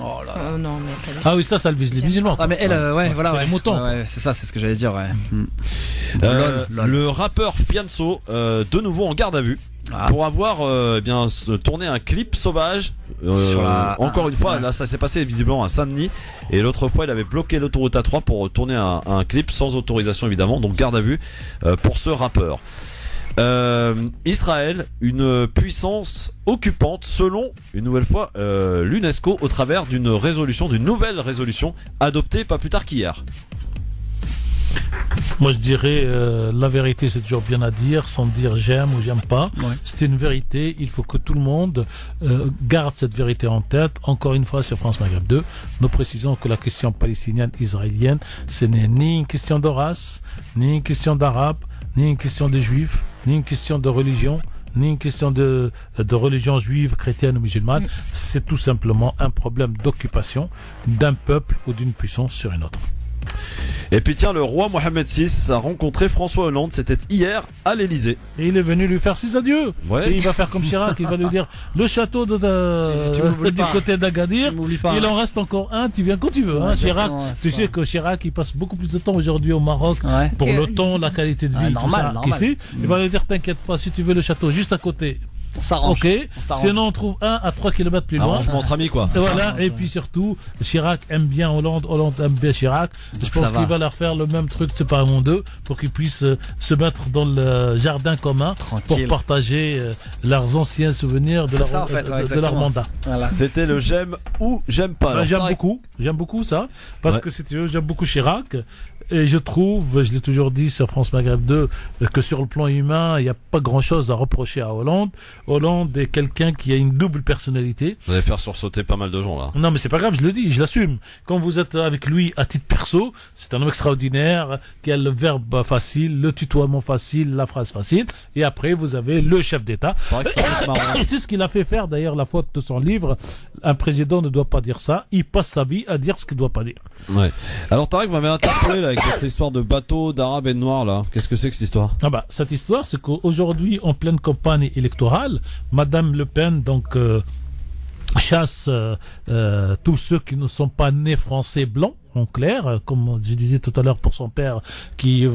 Non, mais ah oui, ça le vise les musulmans. Ah mais elle, les moutons. Ouais, c'est ça, c'est ce que j'allais dire. Ouais. Lol. Le rappeur Fianso, de nouveau en garde à vue. Pour avoir tourné un clip sauvage encore une fois là ça s'est passé visiblement à Saint-Denis et l'autre fois il avait bloqué l'autoroute A3 pour tourner un clip sans autorisation évidemment, donc garde à vue pour ce rappeur. Israël, une puissance occupante selon une nouvelle fois l'UNESCO au travers d'une nouvelle résolution adoptée pas plus tard qu'hier. Moi je dirais la vérité, c'est toujours bien à dire sans dire j'aime ou j'aime pas. C'est une vérité, il faut que tout le monde garde cette vérité en tête. Encore une fois sur France Maghreb 2, nous précisons que la question palestinienne israélienne, ce n'est ni une question de race, ni une question d'arabe, ni une question de juifs, ni une question de religion, ni une question de religion juive, chrétienne ou musulmane. C'est tout simplement un problème d'occupation d'un peuple ou d'une puissance sur une autre. Et puis tiens, le roi Mohamed VI a rencontré François Hollande, c'était hier à l'Elysée. Et il est venu lui faire 6 adieux. Ouais. Et il va faire comme Chirac, il va lui dire le château du côté d'Agadir, il en reste encore un, tu viens quand tu veux. Chirac, tu sais que Chirac il passe beaucoup plus de temps aujourd'hui au Maroc pour le temps, la qualité de vie, tout ça qu'ici. Il va lui dire t'inquiète pas, si tu veux le château juste à côté, On s'arrange. Ok. On s'arrange. Sinon, on trouve un à 3 km plus loin. Arrangement entre amis, quoi. Et voilà. Et puis surtout, Chirac aime bien Hollande, Hollande aime bien Chirac. Je pense qu'il va leur faire le même truc séparément d'eux pour qu'ils puissent se mettre dans le jardin commun pour partager leurs anciens souvenirs de leur mandat. Voilà. C'était le j'aime ou j'aime pas. J'aime beaucoup ça parce que j'aime beaucoup Chirac. Et je trouve, je l'ai toujours dit sur France Maghreb 2, que sur le plan humain, il n'y a pas grand-chose à reprocher à Hollande. Hollande est quelqu'un qui a une double personnalité. Vous allez faire sursauter pas mal de gens là. Non mais c'est pas grave, je le dis, je l'assume. Quand vous êtes avec lui à titre perso, c'est un homme extraordinaire, qui a le verbe facile, le tutoiement facile, la phrase facile. Et après, vous avez le chef d'État. Et c'est ce qu'il a fait faire d'ailleurs la faute de son livre. Un président ne doit pas dire ça. Il passe sa vie à dire ce qu'il ne doit pas dire. Ouais. Alors Tarek m'avait interpellé là avec votre histoire de bateau d'Arabes et de Noirs là. Qu'est-ce que c'est que cette histoire? Cette histoire, c'est qu'aujourd'hui, en pleine campagne électorale, Madame Le Pen donc chasse tous ceux qui ne sont pas nés français blancs. En clair, comme je disais tout à l'heure pour son père, qui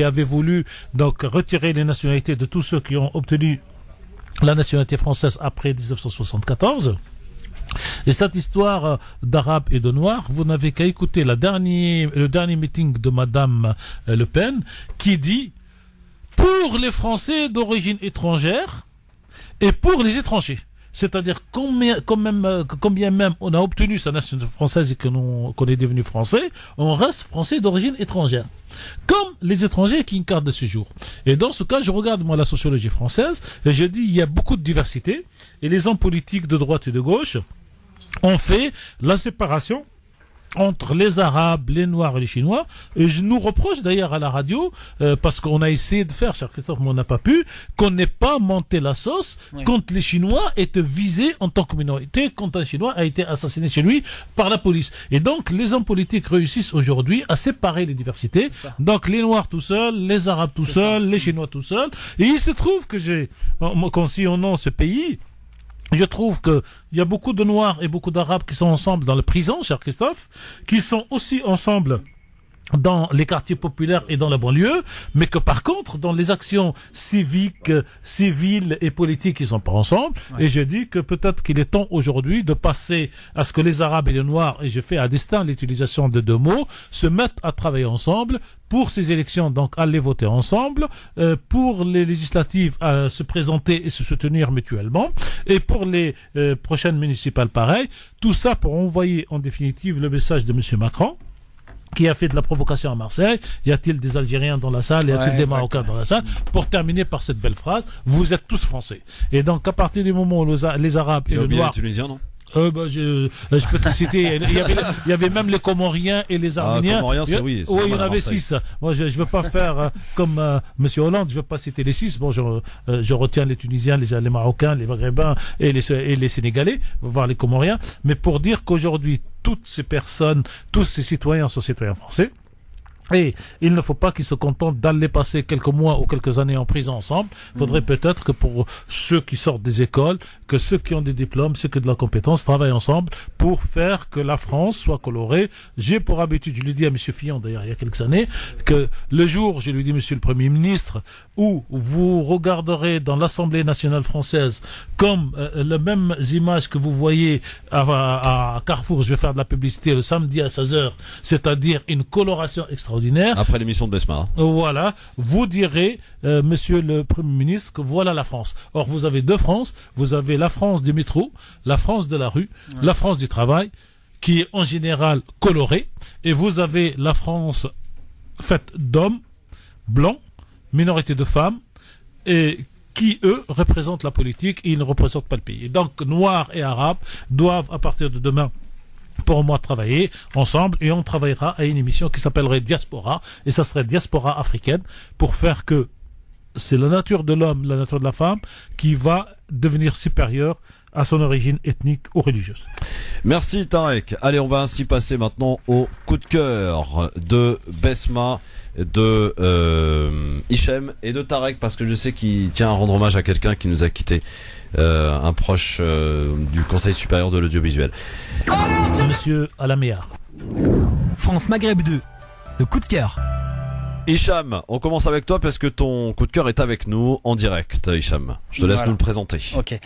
avait voulu donc retirer les nationalités de tous ceux qui ont obtenu la nationalité française après 1974. Et cette histoire d'Arabes et de Noirs, vous n'avez qu'à écouter le dernier meeting de Madame Le Pen, qui dit pour les Français d'origine étrangère et pour les étrangers. C'est-à-dire combien même on a obtenu sa nationalité française et qu'on est devenu français, on reste français d'origine étrangère. Comme les étrangers qui ont une carte de séjour. Et dans ce cas, je regarde moi la sociologie française et je dis il y a beaucoup de diversité et les hommes politiques de droite et de gauche ont fait la séparation entre les Arabes, les Noirs et les Chinois. Et je nous reproche d'ailleurs à la radio, parce qu'on a essayé de faire, cher Christophe, mais on n'a pas pu, qu'on n'ait pas monté la sauce quand les Chinois étaient visés en tant que minorité, quand un Chinois a été assassiné chez lui par la police. Et donc, les hommes politiques réussissent aujourd'hui à séparer les diversités. Donc, les Noirs tout seuls, les Arabes tout seuls, les Chinois tout seuls. Et il se trouve que quand sillonnant ce pays, je trouve que il y a beaucoup de Noirs et beaucoup d'Arabes qui sont ensemble dans les prisons, cher Christophe, qui sont aussi ensemble dans les quartiers populaires et dans la banlieue, mais que par contre, dans les actions civiques, civiles et politiques, ils sont pas ensemble. Ouais. Et je dis que peut-être qu'il est temps aujourd'hui de passer à ce que les Arabes et les Noirs, et je fais à destin l'utilisation de deux mots, se mettent à travailler ensemble pour ces élections, donc aller voter ensemble, pour les législatives à se présenter et se soutenir mutuellement, et pour les prochaines municipales pareil. Tout ça pour envoyer en définitive le message de Monsieur Macron, qui a fait de la provocation à Marseille. Y a-t-il des Algériens dans la salle? Y a-t-il des Marocains dans la salle? Pour terminer par cette belle phrase, vous êtes tous français. Et donc, à partir du moment où les Arabes et le Noir... les Tunisiens, non? Je peux te citer. Il y avait même les Comoriens et les Arméniens. Comoriens, oui, il y en avait 6. Moi, je veux pas faire comme Monsieur Hollande. Je veux pas citer les 6. Bon, je retiens les Tunisiens, les Marocains, les Maghrébins et les Sénégalais, voire les Comoriens. Mais pour dire qu'aujourd'hui, toutes ces personnes, tous ces citoyens sont citoyens français. Et il ne faut pas qu'ils se contentent d'aller passer quelques mois ou quelques années en prison ensemble. Il faudrait peut-être que pour ceux qui sortent des écoles, que ceux qui ont des diplômes, ceux qui ont de la compétence, travaillent ensemble pour faire que la France soit colorée. J'ai pour habitude, je l'ai dit à M. Fillon d'ailleurs il y a quelques années, que le jour, je lui dis Monsieur le Premier ministre, où vous regarderez dans l'Assemblée nationale française comme les mêmes images que vous voyez à Carrefour, je vais faire de la publicité le samedi à 16h, c'est-à-dire une coloration extraordinaire. Après l'émission de Besma. Voilà, vous direz, Monsieur le Premier ministre, que voilà la France. Or, vous avez deux France. Vous avez la France du métro, la France de la rue, la France du travail, qui est en général colorée, et vous avez la France faite d'hommes, blancs, minorité de femmes, et qui, eux, représentent la politique et ils ne représentent pas le pays. Et donc, Noirs et Arabes doivent, à partir de demain, pour moi, travailler ensemble, et on travaillera à une émission qui s'appellerait Diaspora, et ça serait Diaspora africaine, pour faire que c'est la nature de l'homme, la nature de la femme, qui va devenir supérieure à son origine ethnique ou religieuse. Merci Tarek. Allez, on va ainsi passer maintenant au coup de cœur de Besma, de Hichem et de Tarek, parce que je sais qu'il tient à rendre hommage à quelqu'un qui nous a quitté, un proche du Conseil supérieur de l'audiovisuel. Monsieur Alaméar. France Maghreb 2, le coup de cœur. Hicham, on commence avec toi parce que ton coup de cœur est avec nous en direct, Hicham. Je te laisse nous le présenter. Ok.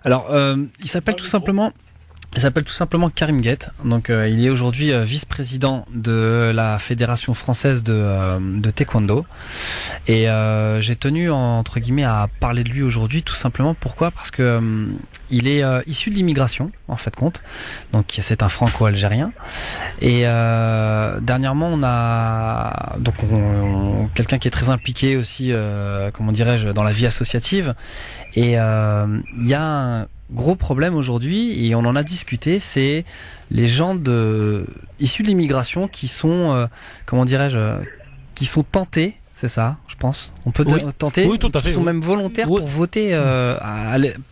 Alors, il s'appelle tout simplement Karim Guet. Donc, il est aujourd'hui vice-président de la Fédération française de taekwondo. Et j'ai tenu entre guillemets à parler de lui aujourd'hui, tout simplement. Pourquoi ? Parce que il est issu de l'immigration, en fait compte. Donc, c'est un franco-algérien. Et dernièrement, on a donc quelqu'un qui est très impliqué aussi, comment dirais-je, dans la vie associative. Et il y a un gros problème aujourd'hui, et on en a discuté, c'est les gens issus de l'immigration qui sont, comment dirais-je, qui sont tentés, c'est ça, je pense. On peut tenter, oui, tout à fait, qui sont même volontaires pour voter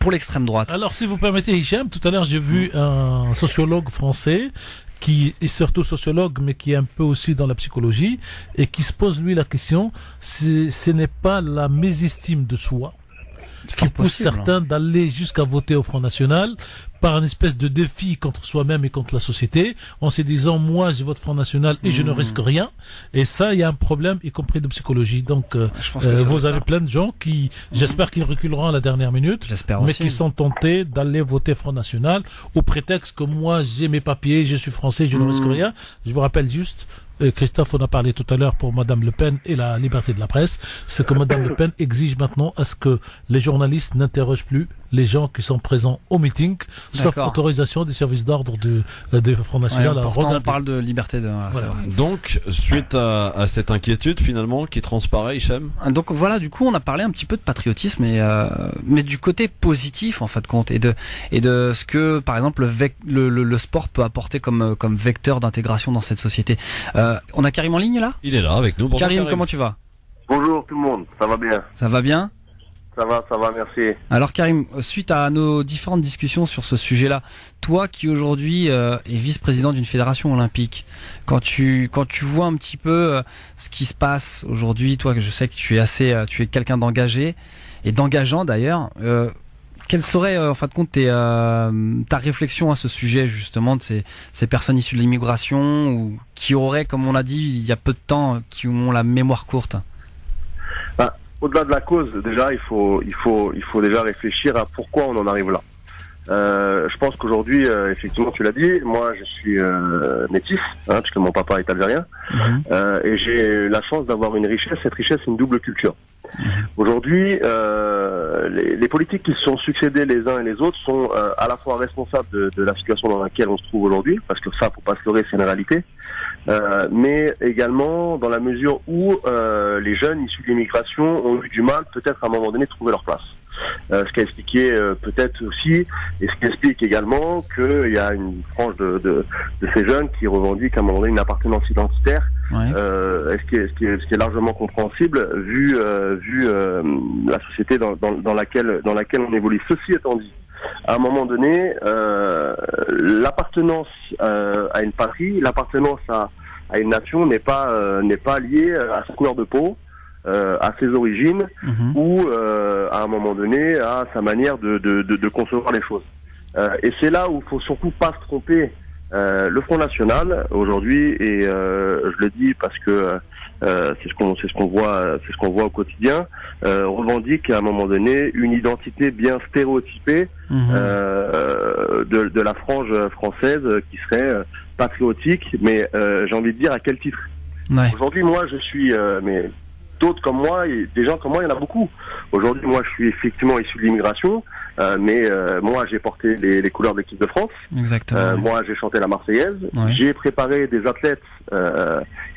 pour l'extrême droite. Alors, si vous permettez, Hicham, tout à l'heure, j'ai vu un sociologue français qui est surtout sociologue, mais qui est un peu aussi dans la psychologie, et qui se pose, lui, la question, ce n'est pas la mésestime de soi qui pousse certains d'aller jusqu'à voter au Front National par une espèce de défi contre soi-même et contre la société, en se disant moi je vote Front National et je ne risque rien. Et ça, il y a un problème, y compris de psychologie. Donc vous avez plein de gens qui, j'espère qu'ils reculeront à la dernière minute, mais qui sont tentés d'aller voter Front National au prétexte que moi j'ai mes papiers, je suis français, je ne risque rien. Je vous rappelle juste, Christophe, on a parlé tout à l'heure pour Madame Le Pen et la liberté de la presse, c'est que Madame Le Pen exige maintenant à ce que les journalistes n'interrogent plus les gens qui sont présents au meeting, sauf autorisation des services d'ordre de Front National. On parle de liberté de... Voilà. Donc, suite à cette inquiétude finalement qui transparaît, Hicham. Donc voilà, du coup, on a parlé un petit peu de patriotisme, mais du côté positif en fait compte, et de ce que, par exemple, le sport peut apporter comme vecteur d'intégration dans cette société. On a Karim en ligne là ? Il est là avec nous. Bonjour Karim, comment tu vas ? Bonjour tout le monde, ça va bien ? Ça va bien ? Ça va, merci. Alors Karim, suite à nos différentes discussions sur ce sujet-là, toi qui aujourd'hui es vice-président d'une fédération olympique, quand tu vois un petit peu ce qui se passe aujourd'hui, toi que je sais que tu es quelqu'un d'engagé et d'engageant d'ailleurs, quelle serait en fin de compte ta réflexion à ce sujet justement de ces personnes issues de l'immigration ou qui auraient, comme on l'a dit il y a peu de temps, qui ont la mémoire courte? Au-delà de la cause, déjà, il faut déjà réfléchir à pourquoi on en arrive là. Je pense qu'aujourd'hui, effectivement, tu l'as dit, moi, je suis métis, puisque mon papa est algérien, et j'ai la chance d'avoir une richesse. Cette richesse, c'est une double culture. Aujourd'hui, les politiques qui se sont succédés les uns et les autres sont à la fois responsables de la situation dans laquelle on se trouve aujourd'hui, parce que ça, faut pas se leurrer, c'est une réalité. Mais également dans la mesure où les jeunes issus de l'immigration ont eu du mal, peut-être à un moment donné, de trouver leur place. Ce qui a expliqué peut-être aussi, et ce qui explique également qu'il y a une frange de ces jeunes qui revendiquent à un moment donné une appartenance identitaire, ce qui est largement compréhensible vu la société dans laquelle on évolue. Ceci étant dit, à un moment donné, l'appartenance à une patrie, l'appartenance à une nation n'est pas liée à sa couleur de peau, à ses origines, ou à un moment donné à sa manière de concevoir les choses. Et c'est là où il faut surtout pas se tromper. Le Front National aujourd'hui, et je le dis parce que c'est ce qu'on voit au quotidien, revendique à un moment donné une identité bien stéréotypée de la frange française qui serait patriotique, mais j'ai envie de dire à quel titre. Aujourd'hui, moi, je suis mais d'autres comme moi, et des gens comme moi, il y en a beaucoup. Aujourd'hui, moi, je suis effectivement issu de l'immigration, mais moi, j'ai porté les couleurs de l'équipe de France. Exactement. Moi, j'ai chanté la Marseillaise. J'ai préparé des athlètes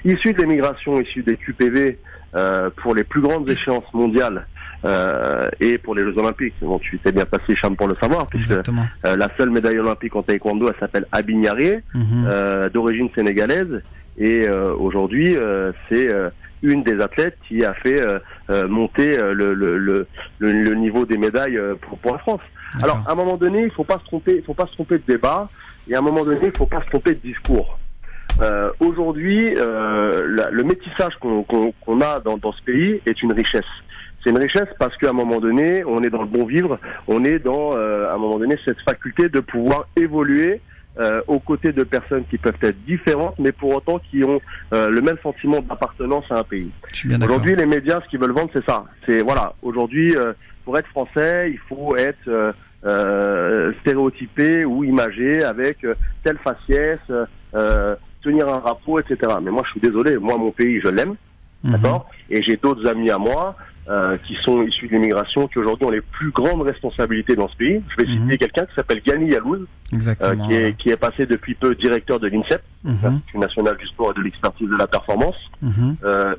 issus de l'immigration, issus des QPV, pour les plus grandes échéances mondiales et pour les Jeux Olympiques. Bon, tu t'es bien passé, Cham, pour le savoir, puisque la seule médaille olympique en taekwondo, elle s'appelle Abi Niaré, d'origine sénégalaise, et aujourd'hui, c'est une des athlètes qui a fait monter le niveau des médailles pour la France. Alors, à un moment donné, il faut pas se tromper de débat, et à un moment donné, il faut pas se tromper de discours. Aujourd'hui, le métissage qu'on a dans ce pays est une richesse. C'est une richesse parce qu'à un moment donné, on est dans le bon vivre, on est dans, à un moment donné, cette faculté de pouvoir évoluer aux côtés de personnes qui peuvent être différentes, mais pour autant qui ont le même sentiment d'appartenance à un pays. Aujourd'hui, les médias, ce qu'ils veulent vendre, c'est ça. C'est voilà. Aujourd'hui, pour être français, il faut être stéréotypé ou imagé avec telle faciès, tenir un drapeau, etc. Mais moi, je suis désolé. Moi, mon pays, je l'aime, d'accord. Et j'ai d'autres amis à moi qui sont issus de l'immigration, qui aujourd'hui ont les plus grandes responsabilités dans ce pays. Je vais citer quelqu'un qui s'appelle Ghani Yalouz, qui est passé depuis peu directeur de l'INSEP, l'Institut national du sport et de l'expertise de la performance,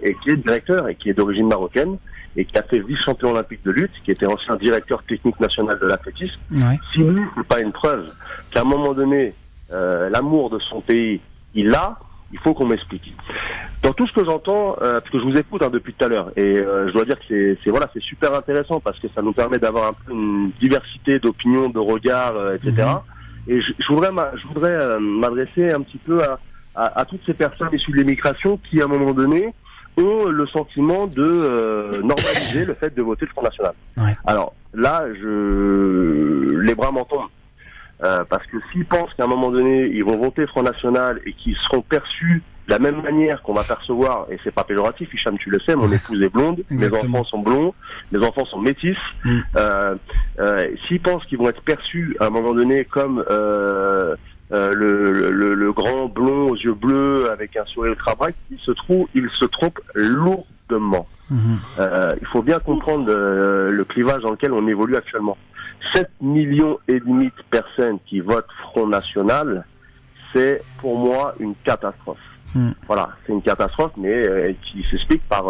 et qui est directeur et qui est d'origine marocaine et qui a fait vice-champion olympique de lutte, qui était ancien directeur technique national de l'athlétisme. Si lui, c'est pas une preuve qu'à un moment donné, l'amour de son pays, il faut qu'on m'explique. Dans tout ce que j'entends, parce que je vous écoute depuis tout à l'heure, et je dois dire que c'est super intéressant parce que ça nous permet d'avoir un peu une diversité d'opinions, de regards, etc. Et je voudrais m'adresser un petit peu à toutes ces personnes issues de l'immigration qui, à un moment donné, ont le sentiment de normaliser le fait de voter le Front National. Alors là, les bras m'en tombent. Parce que s'ils pensent qu'à un moment donné, ils vont voter Front National et qu'ils seront perçus de la même manière qu'on va percevoir, et c'est pas péjoratif, Hicham, tu le sais, mon épouse est blonde, mes enfants sont blonds, mes enfants sont métis, s'ils pensent qu'ils vont être perçus à un moment donné comme le grand blond aux yeux bleus avec un sourire ultra bright, ils se trompent lourdement. Il faut bien comprendre le clivage dans lequel on évolue actuellement. 7,5 millions de personnes qui votent Front National, c'est pour moi une catastrophe. Voilà, c'est une catastrophe, mais qui s'explique par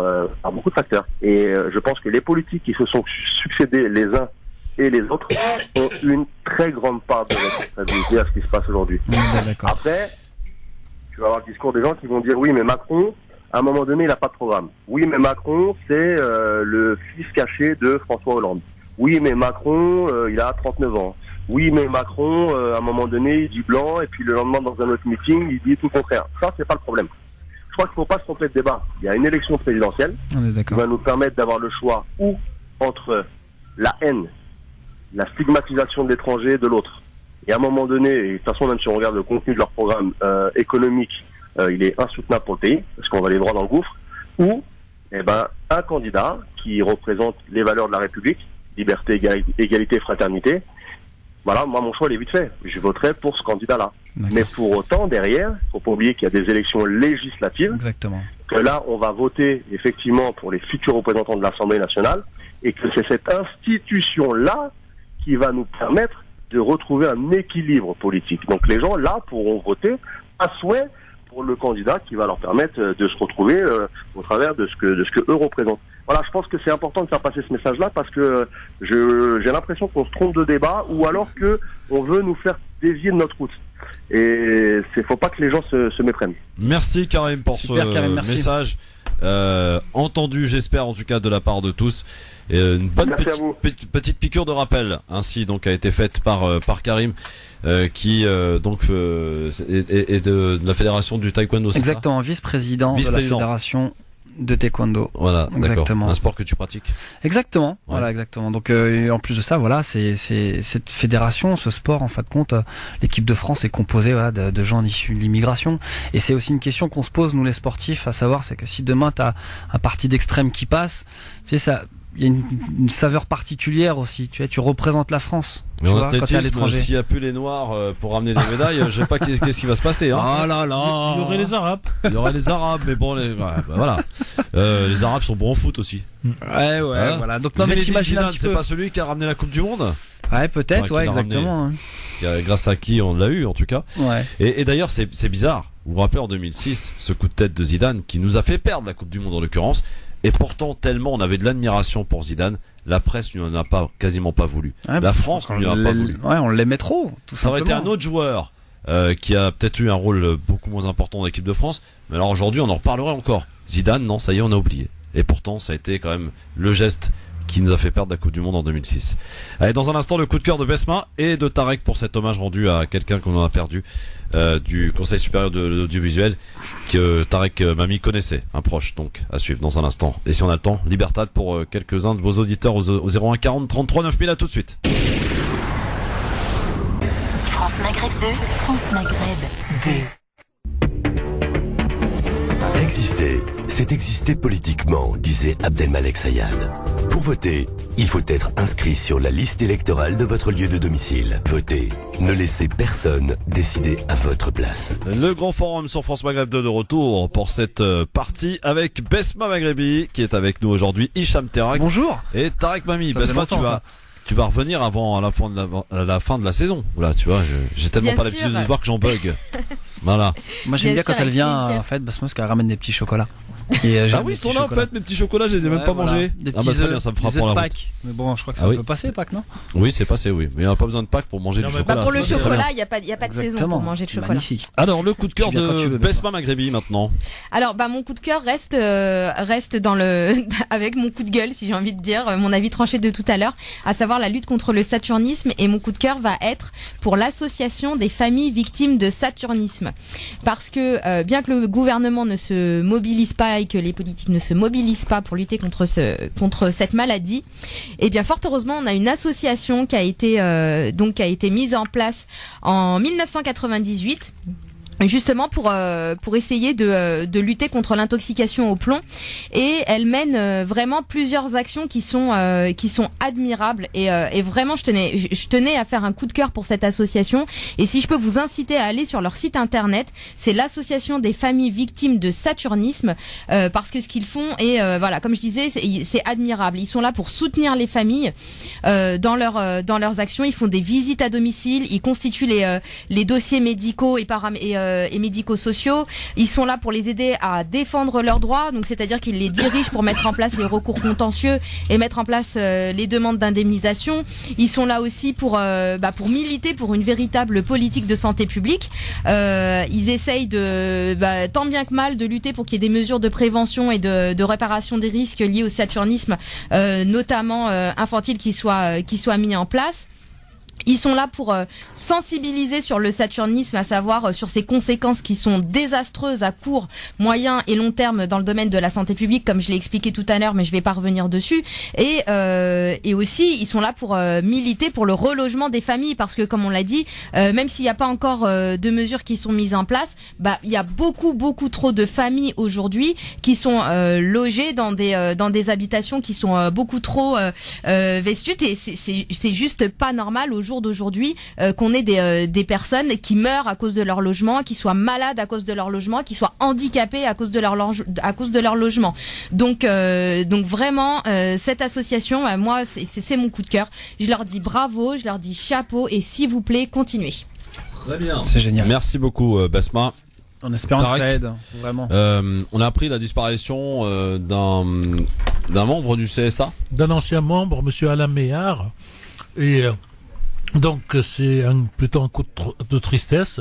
beaucoup de facteurs. Et je pense que les politiques qui se sont succédés les uns et les autres ont une très grande part de responsabilité à ce qui se passe aujourd'hui. Après, tu vas avoir le discours des gens qui vont dire oui, mais Macron, à un moment donné, il n'a pas de programme. Oui, mais Macron, c'est le fils caché de François Hollande. Oui, mais Macron, il a 39 ans. Oui, mais Macron, à un moment donné, il dit blanc, et puis le lendemain, dans un autre meeting, il dit tout le contraire. Ça, c'est pas le problème. Je crois qu'il faut pas se tromper de débat. Il y a une élection présidentielle qui va nous permettre d'avoir le choix ou entre la haine, la stigmatisation de l'étranger de l'autre. Et à un moment donné, et de toute façon, même si on regarde le contenu de leur programme économique, il est insoutenable pour le pays, parce qu'on va les droits dans le gouffre, ou un candidat qui représente les valeurs de la République, liberté, égalité, fraternité. Voilà, moi mon choix il est vite fait. Je voterai pour ce candidat-là. Mais pour autant, derrière, faut pas oublier qu'il y a des élections législatives. Exactement. Que là, on va voter effectivement pour les futurs représentants de l'Assemblée nationale, et que c'est cette institution-là qui va nous permettre de retrouver un équilibre politique. Donc les gens là pourront voter à souhait pour le candidat qui va leur permettre de se retrouver au travers de ce que eux représentent. Voilà, je pense que c'est important de faire passer ce message-là parce que j'ai l'impression qu'on se trompe de débat ou alors que on veut nous faire dévier de notre route. Et faut pas que les gens se méprennent. Merci Karim pour ce message entendu, j'espère en tout cas de la part de tous. Et une bonne petite piqûre de rappel ainsi donc a été faite par Karim qui est de la fédération du taekwondo. Exactement, vice-président de la fédération de taekwondo. Voilà, exactement. Un sport que tu pratiques. Exactement. Ouais. Voilà, exactement. Donc en plus de ça, voilà, c'est cette fédération, ce sport, en fin de compte, l'équipe de France est composée de gens issus de l'immigration. Et c'est aussi une question qu'on se pose nous les sportifs, à savoir, c'est que si demain t'as un parti d'extrême qui passe, tu sais ça. Il y a une saveur particulière aussi. Tu représentes la France. Mais en athlétisme, s'il n'y a plus les Noirs pour ramener des médailles, je sais pas qu'est-ce qui va se passer. Hein. Ah là là. Il y aurait les Arabes. Il y aurait les Arabes, mais bon, voilà. Les Arabes sont bons en foot aussi. Ouais, voilà. Donc non, mais t'imagines un petit peu. C'est pas celui qui a ramené la Coupe du Monde. Ouais, peut-être, ouais, exactement. Ramené, grâce à qui on l'a eu, en tout cas. Ouais. Et d'ailleurs, c'est bizarre. Vous vous rappelez en 2006, ce coup de tête de Zidane qui nous a fait perdre la Coupe du Monde en l'occurrence. Et pourtant, tellement on avait de l'admiration pour Zidane, la presse lui en a quasiment pas voulu. Ouais, la France lui en a pas voulu. Ouais, on l'aimait trop, tout ça simplement. aurait été un autre joueur qui a peut-être eu un rôle beaucoup moins important dans l'équipe de France. Mais alors aujourd'hui, on en reparlerait encore. Zidane, non, ça y est, on a oublié. Et pourtant, ça a été quand même le geste qui nous a fait perdre la Coupe du Monde en 2006. Allez, dans un instant, le coup de cœur de Besma et de Tarek pour cet hommage rendu à quelqu'un qu'on a perdu du Conseil supérieur de l'audiovisuel que Tarek Mami connaissait, un proche, donc à suivre dans un instant. Et si on a le temps, Libertad pour quelques-uns de vos auditeurs au 01 40 33 9000. À tout de suite. France Maghreb 2, France Maghreb 2. Exister, c'est exister politiquement, disait Abdelmalek Sayad. Pour voter, il faut être inscrit sur la liste électorale de votre lieu de domicile. Votez. Ne laissez personne décider à votre place. Le grand forum sur France Maghreb 2 de retour pour cette partie avec Besma Maghrebi qui est avec nous aujourd'hui, Hicham Terak. Bonjour. Et Tarek Mami. Besma, tu vas revenir avant à la fin de la saison. Là, tu vois, j'ai tellement Bien pas sûr. l'habitude de voir que j'en bug. Voilà. Moi j'aime bien quand sûr, elle avec vient plaisir. en fait parce qu'elle ramène des petits chocolats. Et, Ah oui, ils sont là en fait, mes petits chocolats, je les ai même pas mangés. Des Ah petits bah très œufs, bien, ça me fera des pour œufs la de route. Pâques. Mais bon, je crois que Ah ça oui. peut passer Pâques, non? Oui, c'est passé, oui. Mais il n'y a pas besoin de Pâques pour manger du chocolat. Pour le C'est très chocolat, bien. il n'y a pas de saison Exactement. pour manger de chocolat. Magnifique. Alors, le coup de cœur Tu viens quand tu de veux, Besma Maghrebi maintenant. Alors, mon coup de cœur reste dans le, avec mon coup de gueule, si j'ai envie de dire, mon avis tranché de tout à l'heure, à savoir la lutte contre le saturnisme. Et mon coup de cœur va être pour l'association des familles victimes de saturnisme. Parce que, bien que le gouvernement ne se mobilise pas et que les politiques ne se mobilisent pas pour lutter contre cette maladie, et bien, fort heureusement, on a une association qui a été mise en place en 1998. Justement pour essayer de lutter contre l'intoxication au plomb, et elle mène vraiment plusieurs actions qui sont admirables, et vraiment je tenais à faire un coup de cœur pour cette association. Et si je peux vous inciter à aller sur leur site internet, c'est l'association des familles victimes de saturnisme, parce que ce qu'ils font est voilà, comme je disais, c'est admirable. Ils sont là pour soutenir les familles dans leurs actions. Ils font des visites à domicile, ils constituent les dossiers médicaux et médico-sociaux. Ils sont là pour les aider à défendre leurs droits, donc c'est-à-dire qu'ils les dirigent pour mettre en place les recours contentieux et mettre en place les demandes d'indemnisation. Ils sont là aussi pour militer pour une véritable politique de santé publique. Ils essayent tant bien que mal de lutter pour qu'il y ait des mesures de prévention et de réparation des risques liés au saturnisme, notamment infantile, qui soient mis en place. Ils sont là pour sensibiliser sur le saturnisme, à savoir sur ses conséquences qui sont désastreuses à court, moyen et long terme dans le domaine de la santé publique, comme je l'ai expliqué tout à l'heure, mais je vais pas revenir dessus. Et aussi, ils sont là pour militer pour le relogement des familles, parce que comme on l'a dit, même s'il n'y a pas encore de mesures qui sont mises en place, il y a beaucoup trop de familles aujourd'hui qui sont logées dans des habitations qui sont beaucoup trop vestutes, et c'est juste pas normal au jour d'aujourd'hui qu'on ait des personnes qui meurent à cause de leur logement, qui soient malades à cause de leur logement, qui soient handicapées à cause de leur logement. Donc vraiment cette association, moi c'est mon coup de cœur. Je leur dis bravo, je leur dis chapeau, et s'il vous plaît, continuez. Très bien. C'est génial. Merci beaucoup Besma. En espérant Tarek, que ça aide, vraiment. On a appris la disparition d'un membre du CSA. D'un ancien membre, monsieur Alain Méhard. Et donc c'est plutôt un coup de tristesse.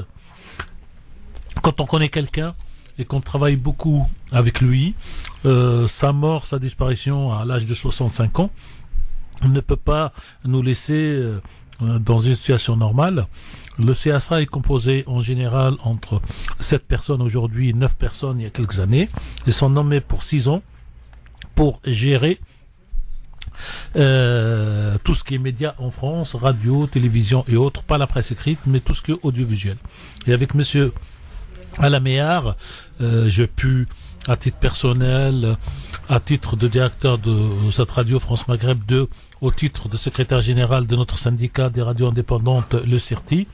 Quand on connaît quelqu'un et qu'on travaille beaucoup avec lui, sa mort, sa disparition à l'âge de 65 ans ne peut pas nous laisser dans une situation normale. Le CSA est composé en général entre 7 personnes aujourd'hui, 9 personnes il y a quelques années. Ils sont nommés pour 6 ans pour gérer tout ce qui est médias en France, radio, télévision et autres, pas la presse écrite, mais tout ce qui est audiovisuel. Et avec monsieur Alain Méhard, j'ai pu, à titre personnel, à titre de directeur de cette radio France Maghreb 2, au titre de secrétaire général de notre syndicat des radios indépendantes, le CIRTI,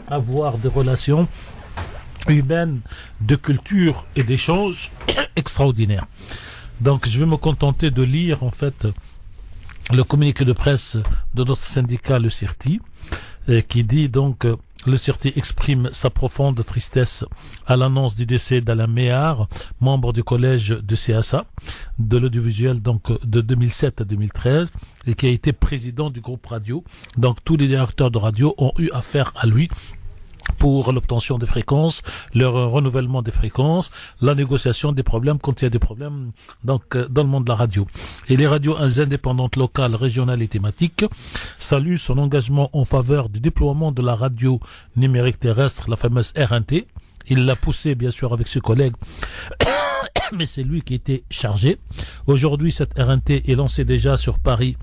avoir des relations humaines, de culture et d'échange extraordinaires. Donc je vais me contenter de lire en fait le communiqué de presse de notre syndicat, le CIRTI, qui dit donc le CIRTI exprime sa profonde tristesse à l'annonce du décès d'Alain Méhard, membre du collège de CSA, de l'audiovisuel donc de 2007 à 2013, et qui a été président du groupe radio. Donc tous les directeurs de radio ont eu affaire à lui pour l'obtention des fréquences, le renouvellement des fréquences, la négociation des problèmes quand il y a des problèmes donc dans le monde de la radio. Et les radios indépendantes locales, régionales et thématiques saluent son engagement en faveur du déploiement de la radio numérique terrestre, la fameuse RNT. Il l'a poussé bien sûr avec ses collègues, mais c'est lui qui était chargé. Aujourd'hui, cette RNT est lancée déjà sur Paris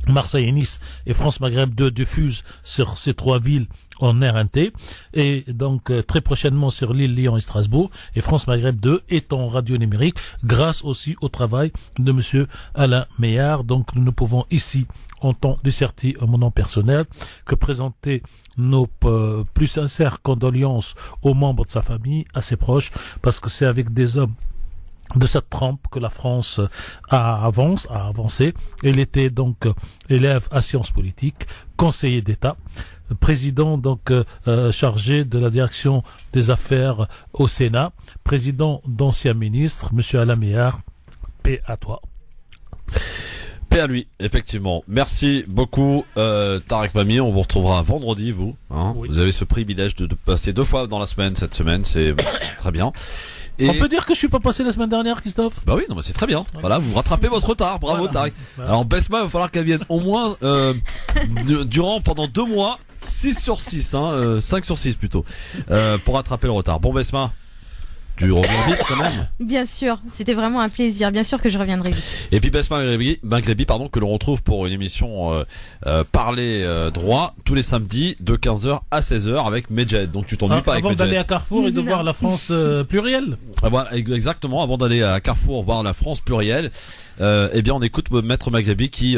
Marseille et Nice et France Maghreb 2 diffusent sur ces 3 villes en RNT et donc très prochainement sur Lille, Lyon et Strasbourg, et France Maghreb 2 est en radio numérique grâce aussi au travail de monsieur Alain Meillard. Donc nous ne pouvons ici, en temps disserté à mon nom personnel, que présenter nos plus sincères condoléances aux membres de sa famille, à ses proches, parce que c'est avec des hommes de cette trempe que la France a avancé. Il était donc élève à sciences politiques, conseiller d'État, président donc chargé de la direction des affaires au Sénat, président d'anciens ministres, monsieur Alain Meillard, paix à toi. Paix à lui, effectivement. Merci beaucoup Tarek Mami, on vous retrouvera vendredi, vous. Hein. Oui. Vous avez ce privilège de passer 2 fois dans la semaine cette semaine, c'est très bien. Et... On peut dire que je suis pas passé la semaine dernière, Christophe? Bah oui, non, mais c'est très bien. Ouais. Voilà, vous rattrapez votre retard. Bravo, voilà. Tarek. Voilà. Alors, Besma, il va falloir qu'elle vienne au moins, pendant 2 mois, 6 sur 6, 5 sur 6 plutôt, pour rattraper le retard. Bon, Besma, tu reviens vite quand même. Bien sûr, c'était vraiment un plaisir. Bien sûr que je reviendrai vite. Et puis Besma Maghrebi, que l'on retrouve pour une émission Parler droit tous les samedis de 15h à 16h avec Medjed. Donc tu t'ennuies pas avec Medjed. Avant d'aller à Carrefour et de voir la France plurielle. Voilà, exactement. Avant d'aller à Carrefour voir la France plurielle, eh bien on écoute Maître Maghrebi qui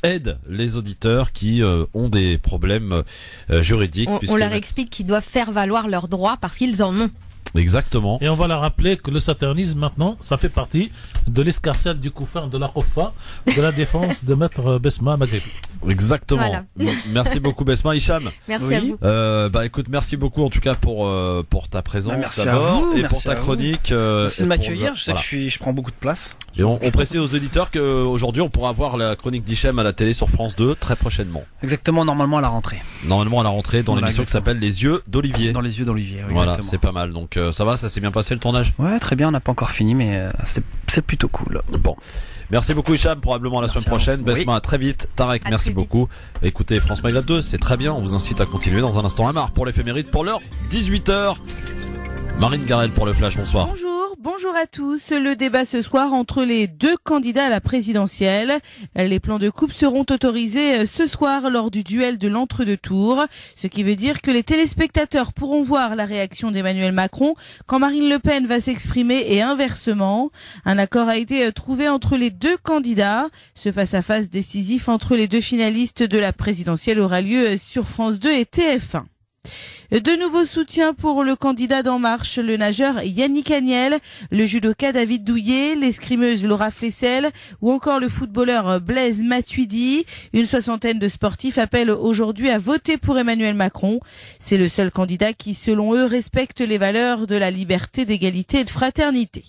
aide les auditeurs qui ont des problèmes juridiques. On leur explique qu'ils doivent faire valoir leurs droits parce qu'ils en ont. Exactement. Et on va leur rappeler que le satanisme maintenant, ça fait partie de l'escarcelle du couffin de la Kofa, de la défense de Maître Besma Maghrebi. Exactement. Voilà. Merci beaucoup Besma. Hicham. Merci à vous. Écoute, merci beaucoup en tout cas pour ta présence d'abord et pour ta chronique. Merci de m'accueillir. Je sais que je prends beaucoup de place. Et on précise aux auditeurs qu'aujourd'hui on pourra voir la chronique d'Hicham à la télé sur France 2 très prochainement. Exactement, normalement à la rentrée. Dans l'émission qui s'appelle Les Yeux d'Olivier. Dans Les Yeux d'Olivier, oui, voilà, c'est pas mal. Donc ça s'est bien passé le tournage? Ouais, très bien, on n'a pas encore fini, mais c'est plutôt cool. Bon. Merci beaucoup Hicham, probablement la semaine prochaine. Besma, à très vite. Tarek, merci beaucoup. Écoutez, France Maghreb 2, c'est très bien. On vous incite à continuer dans un instant. Amar pour l'éphéméride pour l'heure 18h. Marine Garel pour le Flash, bonsoir. Bonjour à tous. Le débat ce soir entre les 2 candidats à la présidentielle. Les plans de coupe seront autorisés ce soir lors du duel de l'entre-deux tours. Ce qui veut dire que les téléspectateurs pourront voir la réaction d'Emmanuel Macron quand Marine Le Pen va s'exprimer et inversement. Un accord a été trouvé entre les 2 candidats. Ce face-à-face décisif entre les 2 finalistes de la présidentielle aura lieu sur France 2 et TF1. De nouveaux soutiens pour le candidat d'En Marche, le nageur Yannick Agnel, le judoka David Douillet, l'escrimeuse Laura Flessel ou encore le footballeur Blaise Matuidi. Une 60aine de sportifs appellent aujourd'hui à voter pour Emmanuel Macron. C'est le seul candidat qui, selon eux, respecte les valeurs de la liberté, d'égalité et de fraternité.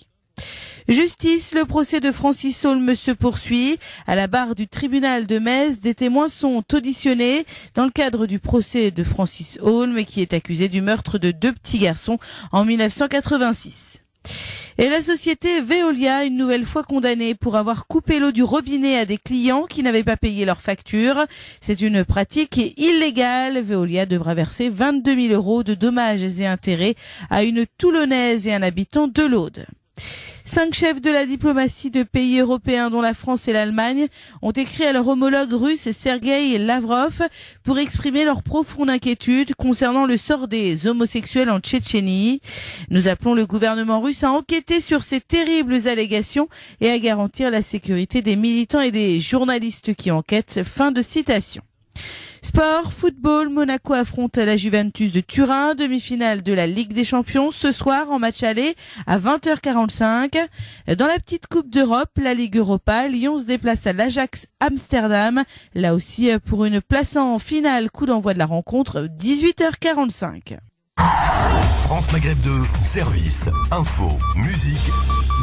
Justice, le procès de Francis Holm se poursuit. À la barre du tribunal de Metz, des témoins sont auditionnés dans le cadre du procès de Francis Holm, qui est accusé du meurtre de 2 petits garçons en 1986. Et la société Veolia, une nouvelle fois condamnée pour avoir coupé l'eau du robinet à des clients qui n'avaient pas payé leurs factures. C'est une pratique illégale. Veolia devra verser 22 000 € de dommages et intérêts à une Toulonnaise et un habitant de l'Aude. 5 chefs de la diplomatie de pays européens, dont la France et l'Allemagne, ont écrit à leur homologue russe Sergueï Lavrov pour exprimer leur profonde inquiétude concernant le sort des homosexuels en Tchétchénie. Nous appelons le gouvernement russe à enquêter sur ces terribles allégations et à garantir la sécurité des militants et des journalistes qui enquêtent. Fin de citation. Sport, football, Monaco affronte la Juventus de Turin, demi-finale de la Ligue des Champions ce soir en match aller à 20h45. Dans la petite Coupe d'Europe, la Ligue Europa, Lyon se déplace à l'Ajax Amsterdam, là aussi pour une place en finale, coup d'envoi de la rencontre 18h45. France Maghreb 2, service, info, musique,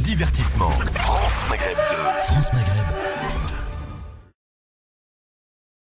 divertissement. France Maghreb 2. France Maghreb